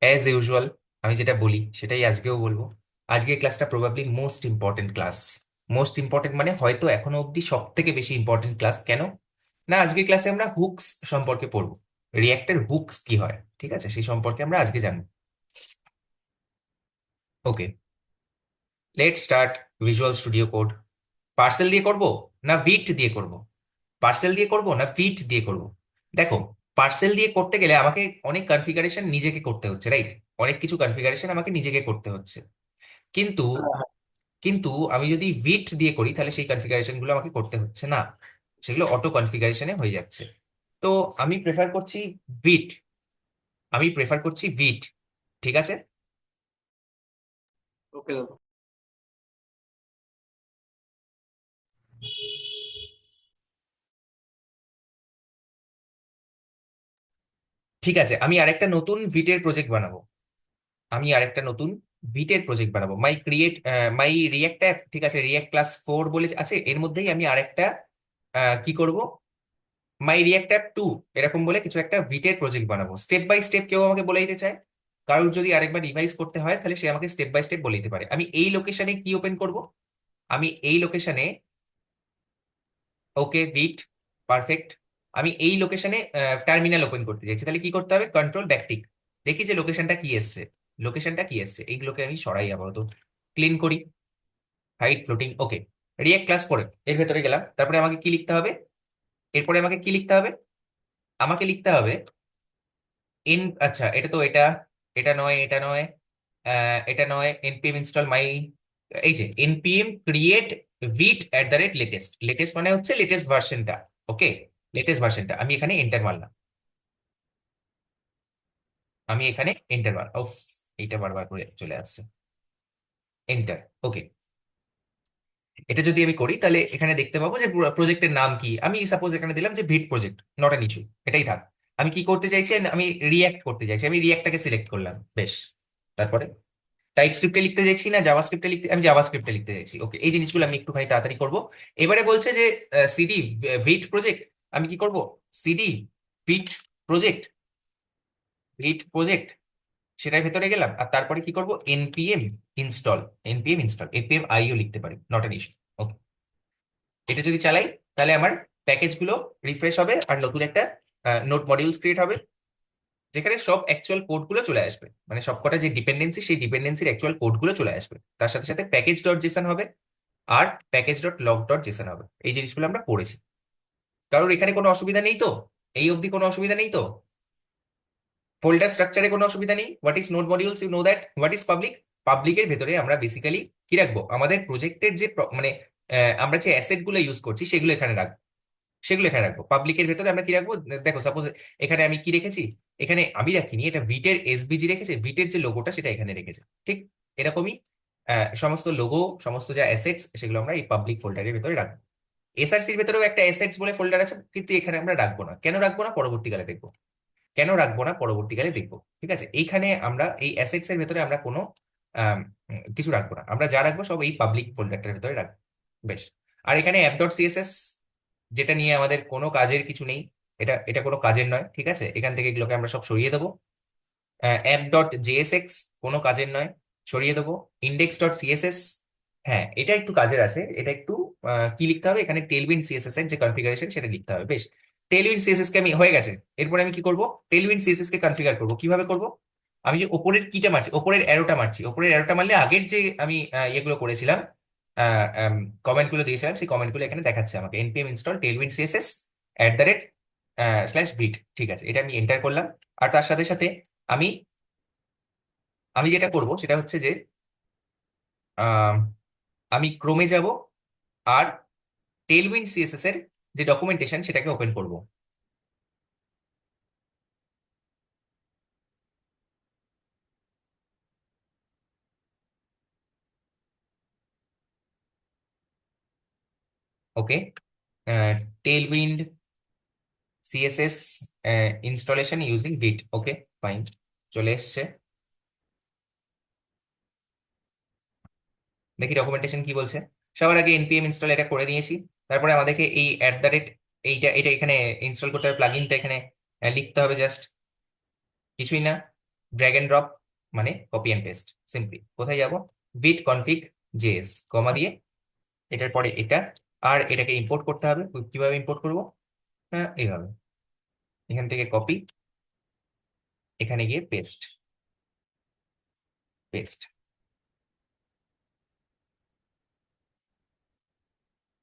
As usual আমি যেটা বলি সেটাই আজকেও বলবো। আজকের ক্লাসটা probably most important class. Most important মানে হয়তো এখনো অবধি সব থেকে বেশি ইম্পর্টেন্ট ক্লাস। কেন না, আজকের ক্লাসে আমরা হুকস সম্পর্কে পড়বো। রিয়াক্টের হুকস কি হয়, ঠিক আছে, সেই সম্পর্কে আমরা আজকে জানবো। Okay, let start. Visual studio code. Parcel দিয়ে করব না ভিট দিয়ে করব? পার্সেল দিয়ে করব না ভিট দিয়ে করব? দেখো, পার্সেল দিয়ে করতে গেলে আমাকে অনেক কনফিগারেশন নিজেকে করতে হচ্ছে, রাইট? অনেক কিছু কনফিগারেশন আমাকে নিজেকে করতে হচ্ছে। কিন্তু কিন্তু আমি যদি ভিট দিয়ে করি তাহলে সেই কনফিগারেশন গুলো আমাকে করতে হচ্ছে না, সেগুলো অটো কনফিগারেশনে হয়ে যাচ্ছে। তো আমি প্রেফার করছি ভিট। আমি প্রেফার করছি ভিট। ঠিক আছে। ওকে দাদা। ঠিক আছে, আমি আরেকটা নতুন ভিটের প্রজেক্ট বানাবো। আমি আরেকটা নতুন ভিটের প্রজেক্ট বানাবো, মাই ক্রিয়েট মাই রিয়েক্ট অ্যাপ। ঠিক আছে, রিয়েক্ট ক্লাস 4 বলে আছে, এর মধ্যেই আমি আরেকটা কি করব, মাই রিয়েক্ট অ্যাপ 2 এরকম বলে কিছু একটা ভিটের প্রজেক্ট বানাবো। স্টেপ বাই স্টেপ কেউ আমাকে বলে দিতে চায়, কারোর যদি আরেকবার রিভাইজ করতে হয় তাহলে সে আমাকে স্টেপ বাই স্টেপ বলে দিতে পারে। আমি এই লোকেশনে কি ওপেন করব? আমি এই লোকেশনে, ওকে ভিট, পারফেক্ট। আমি এই লোকেশনে টার্মিনাল ওপেন করতে চাইছি, তাহলে কি করতে হবে? Control backtick. দেখি যে লোকেশনটা কি এসছে। লোকেশনটা কি এসছে, এইগুলোকে আমি সরাই আপাতত, ক্লিন করি। হাইট ফ্লোটিং, ওকে। রিয়েক্ট ক্লাস 4 এর ভেতরে গেলাম, তারপরে আমাকে কি লিখতে হবে? এরপরে আমাকে কি লিখতে হবে? আমাকে লিখতে হবে আচ্ছা, এটা তো এটা, এটা নয়, এটা নয়, এটা নয়। npm ইনস্টল মাই, এই যে npm ক্রিয়েট ভিট লেটেস্ট। লেটেস্ট মানে হচ্ছে লেটেস্ট ভার্সনটা। ওকে, লেটেস্ট ভার্সনটা আমি এখানে এন্টার মারলাম। আমি এখানে এন্টার মার, উফ, এইটা বারবার করে চলে আসছে। এন্টার, ওকে। এটা যদি আমি করি তাহলে এখানে দেখতে পাবো যে প্রজেক্টের নাম কি। আমি সাপোজ এখানে দিলাম যে ভিট প্রজেক্ট, নট অ্যান ইস্যু, এটাই থাক। আমি কি করতে চাইছি? আমি রিয়াক্ট করতে চাইছি, আমি রিয়াক্টটাকে সিলেক্ট করলাম, বেশ। তারপরে টাইপ স্ক্রিপ্টে লিখতে চাইছি না জাভা স্ক্রিপ্টে লিখতে, আমি জাভা স্ক্রিপ্টে লিখতে চাইছি। ওকে, এই জিনিসগুলো আমি একটুখানি তাড়াতাড়ি করব। এবারে বলছে যে সিডি ভিট প্রজেক্ট। আমি কি করব? সিডি ভিট প্রজেক্ট, ভিট প্রজেক্ট, সেটার ভেতরে গেলাম। আর তারপরে কি করব? npm install, npm install, npm আইও লিখতে পারি, নট অ্যান ইস্যু। ওকে, এটা যদি চালাই তাহলে আমার প্যাকেজগুলো রিফ্রেশ হবে আর নতুন একটা নোট মডিউলস ক্রিয়েট হবে, যেখানে সব অ্যাকচুয়াল কোডগুলো চলে আসবে, মানে সবকটা যে ডিপেন্ডেন্সি সেই ডিপেন্ডেন্সির অ্যাকচুয়াল কোডগুলো চলে আসবে। তার সাথে সাথে প্যাকেজ ডট জেসন হবে আর package dot lock dot JSON হবে। এই জিনিসগুলো আমরা পড়েছি। কারণ এখানে কোনো অসুবিধা নেই তো? এই অবধি কোনো অসুবিধা নেই তো? ফোল্ডার স্ট্রাকচারে কোনো অসুবিধা নেই? What is node modules, you know that. What is public? পাবলিকের ভেতরে আমরা বেসিক্যালি কি রাখবো? আমাদের প্রজেক্টের যে মানে আমরা যে অ্যাসেট গুলো ইউজ করছি সেগুলো এখানে রাখবো, সেগুলো এখানে রাখবো। পাবলিকের ভেতরে আমরা কি রাখবো? দেখো সাপোজ এখানে আমি কি রেখেছি, এখানে আমি রাখিনি, এটা ভিটের এসবিজি রেখেছে, ভিটের যে লোগোটা সেটা এখানে রেখেছে। ঠিক এরকমই সমস্ত লোগো, সমস্ত যা অ্যাসেটস সেগুলো আমরা এই পাবলিক ফোল্ডারের ভেতরে রাখবো। এসআরসির ভেতরেও একটা অ্যাসেটস বলে ফোল্ডার আছে, কিন্তু এখানে আমরা রাখবো না। কেন রাখবো না? পরবর্তীকালে দেখবো। কেন রাখবো না পরবর্তীকালে দেখবো। ঠিক আছে, এইখানে আমরা এই অ্যাসেটস এর ভেতরে আমরা কোনো আম, কিছু রাখবো না। আমরা যা রাখবো সব এই পাবলিক ফোল্ডারটার ভেতরে রাখবো, বেশ। আর এখানে অ্যাপ ডট সিএসএস, যেটা নিয়ে আমাদের কোনো কাজের কিছু নেই, এটা এটা কোনো কাজের নয়। ঠিক আছে, এখান থেকে এগুলোকে আমরা সব সরিয়ে দেবো। অ্যাপ ডট জেএসএক্স কোনো কাজের নয়, সরিয়ে দেবো। ইন্ডেক্স ডট সিএসএস, হ্যাঁ এটা একটু কাজের আছে। এটা একটু কি লিখতে হবে এখানে? টেলউইন্ড সিএসএস এর যে কনফিগারেশন সেটা লিখতে হবে, বেশ। টেলউইন্ড সিএসএস কে আমি হয়ে গেছে। এরপরে আমি কি করব? টেলউইন্ড সিএসএস কে কনফিগার করব। কিভাবে করব? আমি যে উপরের কিটা মারছি, উপরের অ্যারোটা মারছি, উপরের অ্যারোটা মারলে আগের যে আমি ইয়েগুলো করেছিলাম, কমেন্ট গুলো দিয়েছিলাম, সেই কমেন্ট গুলো এখানে দেখাচ্ছে আমাকে। npm install tailwind CSS @/Vite. ঠিক আছে, এটা আমি এন্টার করলাম। আর তার সাথে সাথে আমি আমি যেটা করব সেটা হচ্ছে যে আম, আমি ক্রোমে যাব আর টেলউইন্ড সিএসএস এর যে ডকুমেন্টেশন সেটাকে ওপেন করব। ওকে, টেলউইন্ড সিএসএস ইনস্টলেশন ইউজিং ভিট, ওকে, ফাইন, চলে এসছে। দেখি ডকুমেন্টেশন কি বলছে। সবার আগে npm ইনস্টল এটা করে দিয়েছি। তারপরে আমাদেরকে এই এইটা এটা এখানে ইনস্টল করতে হবে, প্লাগইনটা এখানে লিখতে হবে, জাস্ট কিছুই না। ড্র্যাগ এন্ড ড্রপ মানে কপি অ্যান্ড পেস্ট সিম্পলি। কোথায় যাব, বিট কনফিগ জেএস কমা দিয়ে এটার পরে এটা, আর এটাকে ইম্পোর্ট করতে হবে। কিভাবে ইম্পোর্ট করবো, হ্যাঁ এইভাবে, এখান থেকে কপি, এখানে গিয়ে পেস্ট, পেস্ট।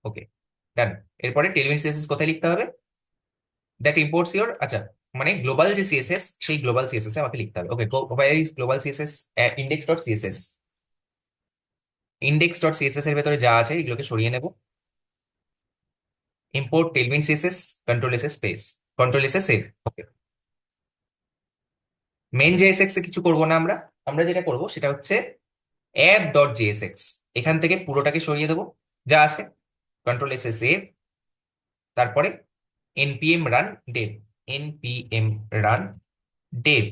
ওকে, ডান। এরপরে টেলভিন সিএসএস কোথায় লিখতে হবে, দ্যাট ইম্পোর্টস ইওর, আচ্ছা মানে গ্লোবাল যে সিএসএস সেই গ্লোবাল সিএসএস আমাকে লিখতে হবে। Okay, where is global CSS, index dot CSS, index dot CSS এর ভেতরে যা আছে এগুলোকে সরিয়ে নেব। Import tailwind CSS, control S space, control S save. Okay, main JSX এ কিছু করব না আমরা, আমরা যেটা করব সেটা হচ্ছে অ্যাপ ডট জেএসএক্স, এখান থেকে পুরোটাকে সরিয়ে দেবো যা আছে, কন্ট্রোল এস সেভ। তারপরে npm run dev, npm run dev।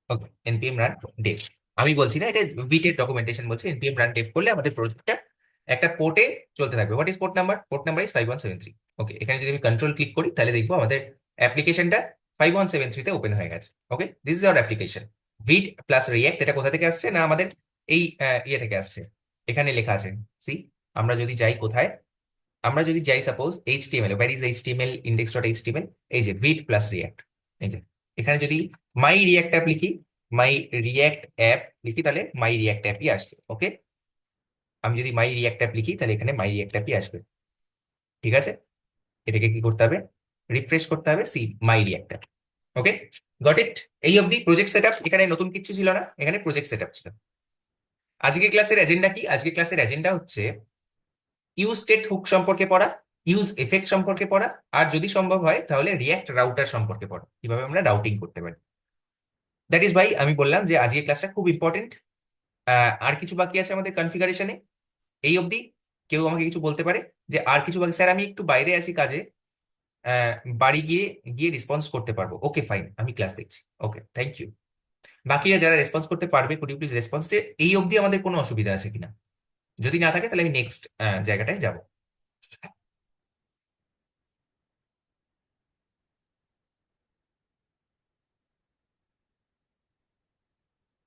ওকে, npm রান dev, আমি বলছি না, এটা ভিটের ডকুমেন্টেশন বলছে। npm রান dev করলে আমাদের প্রজেক্টটা একটা পোর্টে চলতে থাকবে। What is port number, port number is 5173। ওকে, এখানে যদি আমি কন্ট্রোল ক্লিক করি তাহলে দেখবো আমাদের অ্যাপ্লিকেশনটা 5173 তে ওপেন হয়ে গেছে। Okay, this is our application. Vite plus React, এটা কোথা থেকে আসছে না আমাদের এই ইয়ে থেকে আসছে, এখানে লেখা আছে। সি, আমরা যদি যাই কোথায়, আমরা যদি যাই suppose HTML, where is HTML index dot HTML, এই যে ভিট প্লাস রিয়াক্ট, এই যে এখানে যদি মাই রিয়াক্ট অ্যাপ লিখি, মাই রিয়াক্ট অ্যাপ লিখি তাহলে মাই রিয়াক্ট অ্যাপই আসবে। ওকে, আমি যদি মাই রিয়াক্ট অ্যাপ লিখি তাহলে এখানে মাই রিয়াক্ট অ্যাপই আসবে। ঠিক আছে, এটাকে কি করতে হবে, রিফ্রেশ করতে হবে, see my React app. Okay, got it. এই অবধি প্রজেক্ট সেটআপ, এখানে নতুন কিছু ছিল না, এখানে প্রজেক্ট সেটআপ ছিল। আজকে ক্লাসের এজেন্ডা কি, আজকে ক্লাসের এজেন্ডা হচ্ছে ইউজ স্টেট হুক সম্পর্কে পড়া, ইউজ এফেক্ট সম্পর্কে পড়া, আর যদি সম্ভব হয় তাহলে রিয়াক্ট রাউটার সম্পর্কে পড়া, কিভাবে আমরা রাউটিং করতে পারি। দ্যাট ইজ ভাই, আমি বললাম যে আজকের ক্লাসটা খুব ইম্পর্টেন্ট। আর কিছু বাকি আছে আমাদের কনফিগারেশনে এই অবধি, কেউ আমাকে কিছু বলতে পারে যে আর কিছু বাকি, স্যার আমি একটু বাইরে আছি কাজে, আহ, বাড়ি গিয়ে গিয়ে রেসপন্স করতে পারবো। ওকে ফাইন, আমি ক্লাস দেখছি। ওকে, থ্যাংক ইউ। বাকিরা যারা রেসপন্স করতে পারবে, কুড ইউ প্লিজ রেসপন্স যে এই অবধি আমাদের কোনো অসুবিধা আছে কিনা। যদি না থাকে তাহলে আমি নেক্সট জায়গাটায় যাব।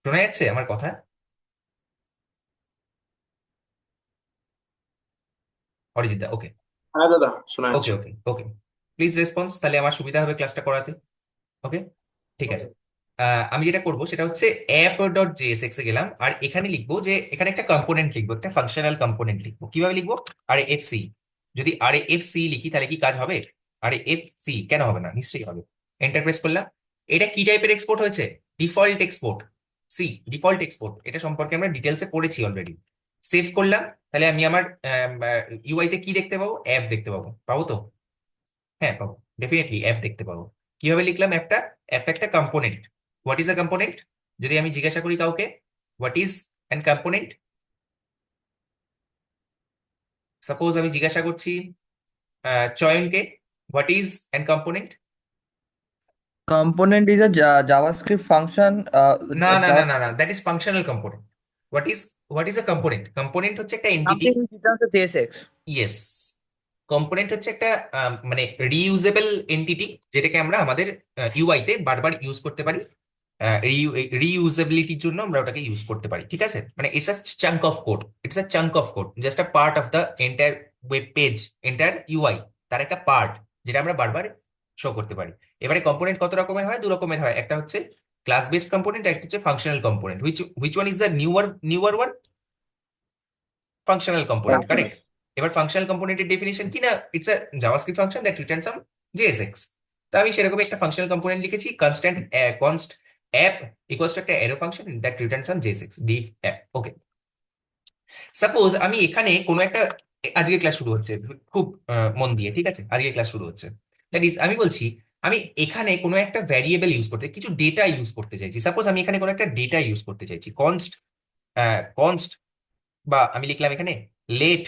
শোনা যাচ্ছে আমার কথা, অরিজিৎ দা? ওকে, হ্যাঁ দাদা, শোনা ওকে, যাচ্ছে। ওকে, ওকে, প্লিজ রেসপন্স, তাহলে আমার সুবিধা হবে ক্লাসটা করাতে। ওকে, ঠিক আছে। আমি যেটা করব সেটা হচ্ছে অ্যাপ ডট জেএসএক্স এ গেলাম, আর এখানে লিখবো যে এখানে একটা কম্পোনেন্ট লিখবো, একটা ফাংশনাল কম্পোনেন্ট লিখবো। কিভাবে লিখবো, আরে এফ সি, যদি আরে এফ সি লিখি তাহলে কি কাজ হবে, আরে এফ সি কেন হবে না, নিশ্চয়ই হবে। এন্টার প্রেস করলাম। এটা কি টাইপের এক্সপোর্ট হয়েছে, default export. See, default export, এটা সম্পর্কে আমরা ডিটেলসে পড়েছি অলরেডি। সেভ করলাম, তাহলে আমি আমার ইউআই তে কি দেখতে পাবো, অ্যাপ দেখতে পাবো, পাবো তো? হ্যাঁ পাবো, ডেফিনেটলি অ্যাপ দেখতে পাবো। কিভাবে লিখলাম, একটা অ্যাপ একটা component. What is a component, যদি আমি জিজ্ঞাসা করি কাউকে what is an component, suppose আমি জিজ্ঞাসা করছি চয়নকে, what is an component. Component is a JavaScript function. না না না না না, that is functional component. What is, what is a component, component হচ্ছে একটা entity. Something which returns a JSX. Yes, component হচ্ছে একটা মানে রিইউজেবল এন্টিটি, যেটাকে আমরা আমাদের ইউআই তে বারবার ইউজ করতে পারি। রিইউজেবিলিটির জন্য আমরা ওটাকে ইউজ করতে পারি। ঠিক আছে, মানে it's a chunk of code, it's a chunk of code, just a part of the entire web page, entire UI, তার একটা পার্ট যেটা আমরা বারবার শো করতে পারি। এবারে কম্পোনেন্ট কত রকমের হয়, দু রকমের হয়, একটা হচ্ছে ক্লাস বেসড কম্পোনেন্ট, একটা হচ্ছে functional component. Which one is the newer one, functional component, correct. এবার ফাংশনাল কম্পোনেন্টের ডেফিনেশন কি না, it's a JavaScript function that return some JSX. তা আমি সেরকম একটা ফাংশনাল কম্পোনেন্ট লিখেছি, constant const app equals to একটা arrow function that return some JSX def app. Okay, suppose আমি এখানে কোনো একটা, আজকে ক্লাস শুরু হচ্ছে, খুব মন দিয়ে, ঠিক আছে, আজকে ক্লাস শুরু হচ্ছে। দ্যাট ইজ, আমি বলছি আমি এখানে কোনো একটা ভ্যারিয়েবল ইউজ করতে, কিছু ডেটা ইউজ করতে চাইছি। সাপোজ আমি এখানে কোনো একটা ডেটা ইউজ করতে চাইছি, কনস্ট কনস্ট, বা আমি লিখলাম এখানে let,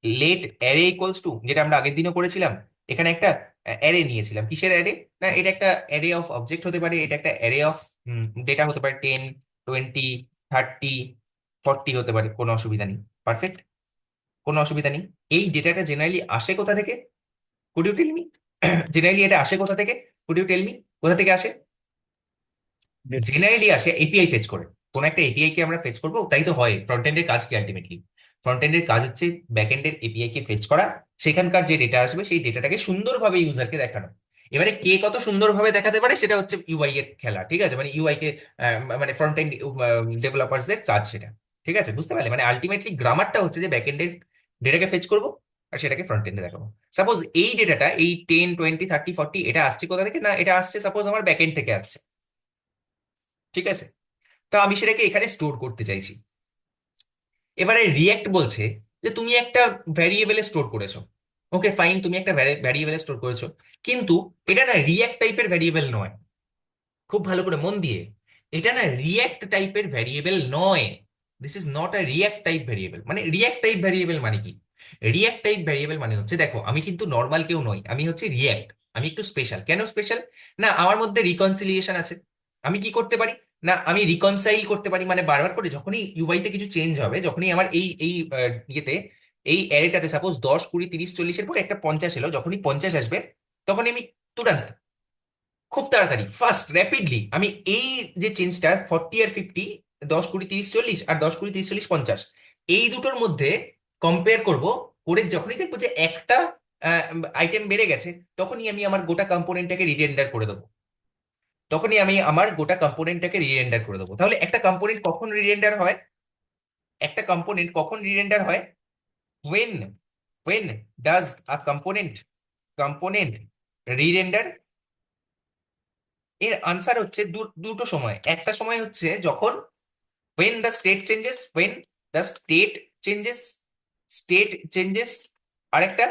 let array equals to, যেটা আমরা আগের দিনও করেছিলাম। এখানে একটা অ্যারে নিয়েছিলাম, কিসের অ্যারে, না এটা একটা অ্যারে অফ অবজেক্ট হতে পারে, এটা একটা অ্যারে অফ ডেটা হতে পারে, 10, 20, 30, 40 হতে পারে, কোনো অসুবিধা নেই। পারফেক্ট, কোনো অসুবিধা নেই। এই ডেটাটা জেনারেলি আসে কোথা থেকে, could you tell me, generally এটা আসে কোথা থেকে, কুড ইউ টেল মি, কোথা থেকে আসে? জেনারেলি আসে এপিআই ফেচ করে। কোন একটা এপিআই কে আমরা ফেচ করবো, তাই তো হয়। ফ্রন্ট এন্ডের কাজ কি আলটিমেটলি? ফ্রন্ট এন্ডের কাজ হচ্ছে ব্যাক এন্ডের এপিআই কে ফেচ করা, সেখানকার যে ডেটা আসবে সেই ডেটাটাকে সুন্দরভাবে ইউজারকে দেখানো। এবারে কে কত সুন্দরভাবে দেখাতে পারে সেটা হচ্ছে ইউআই এর খেলা, ঠিক আছে? মানে ইউআই কে মানে ফ্রন্ট এন্ড ডেভেলপারসদের কাজ সেটা। ঠিক আছে, বুঝতে পারলে? মানে আলটিমেটলি গ্রামারটা হচ্ছে যে ব্যাক এন্ডের ডেটাকে ফেচ করবো আর সেটাকে ফ্রন্ট এন্ডে দেখাবো। সাপোজ এই ডেটাটা, এই 10, 20, 30, 40, এটা আসছে কোথা থেকে? না, এটা আসছে সাপোজ আমার ব্যাক এন্ড থেকে আসছে। ঠিক আছে, তো আমি সেটাকে এখানে স্টোর করতে চাইছি। এবারে রিয়েক্ট বলছে যে তুমি একটা ভ্যারিয়েবলে স্টোর করেছো। ওকে ফাইন, তুমি একটা ভ্যারিয়েবলে স্টোর করেছো, কিন্তু এটা না রিয়েক্ট টাইপের ভ্যারিয়েবল নয়। খুব ভালো করে মন দিয়ে, এটা না রিয়েক্ট টাইপের ভ্যারিয়েবল নয়। This is not a react type variable. মানে রিয়েক্ট টাইপ ভ্যারিয়েবল মানে কি? রিয়েক্ট টাইপ ভ্যারিয়েবল মানে হচ্ছে, দেখো আমি কিন্তু নর্মাল কেউ নই, আমি হচ্ছে রিয়েক্ট। আমি একটু স্পেশাল। কেন স্পেশাল? না, আমার মধ্যে রিকনসিলিয়েশন আছে। আমি কি করতে পারি? না, আমি রিকনসাইল করতে পারি। মানে বারবার করে যখনই ইউআই তে কিছু চেঞ্জ হবে, যখনই আমার এই এই ইয়েতে, এই অ্যারেটাতে সাপোজ 10, 20, 30, 40-এর পরে একটা 50 এলো, যখনই 50 আসবে তখনই আমি তুরান্ত, খুব তাড়াতাড়ি, ফাস্ট, র্যাপিডলি আমি এই যে চেঞ্জটা 40 আর 50, 10, 20, 30, 40, আর 10, 20, 30, 40, 50, এই দুটোর মধ্যে কম্পেয়ার করব। করে যখনই দেখবো যে একটা আইটেম বেড়ে গেছে, তখনই আমি আমার গোটা কম্পোনেন্টটাকে রিরেন্ডার করে দেবো। তখনই আমি আমার গোটা কম্পোনেন্টটাকে রিরেন্ডার করে দেবো। তাহলে একটা কম্পোনেন্ট কখন রিরেন্ডার হয়? একটা কম্পোনেন্ট কখন রিরেন্ডার হয়? when when does a component re-render? এর আনসার হচ্ছে দুটো সময়। একটা সময় হচ্ছে যখন when the state changes, state changes। আরেকটা,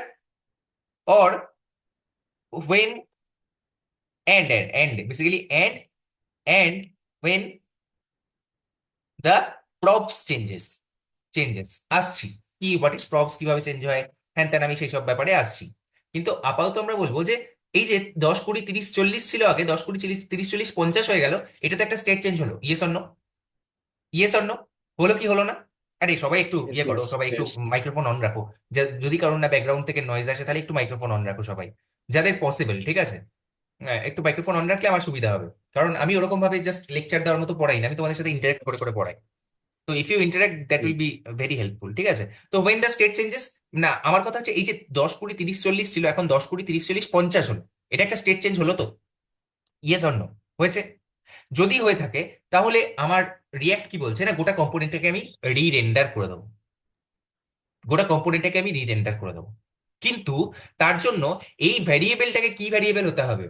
or when, and basically and when the props changes। আসছি কি, হোয়াট ইজ প্রপস, কিভাবে চেঞ্জ হয়, হ্যান ত্যান, আমি সেই সব ব্যাপারে আসছি। কিন্তু আপাতত আমরা বলবো যে এই যে 10, 20, 30, 40 ছিল আগে, 10, 20, 30, 40, 50 হয়ে গেল, এটা তো একটা স্টেট চেঞ্জ হলো। Yes or no? Yes or no? হলো কি হলো না? আরে সবাই একটু ইয়ে করো, Yes, সবাই একটু yes. মাইক্রোফোন অন রাখো। যদি কারোর না ব্যাকগ্রাউন্ড থেকে নয়েজ আসে, তাহলে একটু মাইক্রোফোন অন রাখো সবাই, যাদের পসিবল। ঠিক আছে? হ্যাঁ, একটু মাইক্রোফোন অন রাখলে আমার সুবিধা হবে। কারণ আমি ওরকম ভাবে জাস্ট লেকচার দেওয়ার মতো পড়াই না, আমি তোমাদের সাথে ইন্টারেক্ট করে করে পড়াই। তো if you interact, that will be very helpful. ঠিক আছে, তো ওয়েন দ্য স্টেট চেঞ্জেস, না আমার কথা হচ্ছে এই যে 10, 20, 30, 40 ছিল, এখন 10, 20, 30, 40, 50 হলো, এটা একটা স্টেট চেঞ্জ হলো তো? Yes or no? হয়েছে? যদি হয়ে থাকে, তাহলে আমার রিয়াক্ট কি বলছে? না গোটা কম্পোনেন্টটাকে আমি রি রেন্ডার করে দেবো। গোটা কম্পোনেন্টটাকে আমি রি রেন্ডার করে দেবো। কিন্তু তার জন্য এই ভ্যারিয়েবলটাকে কি ভ্যারিয়েবল হতে হবে?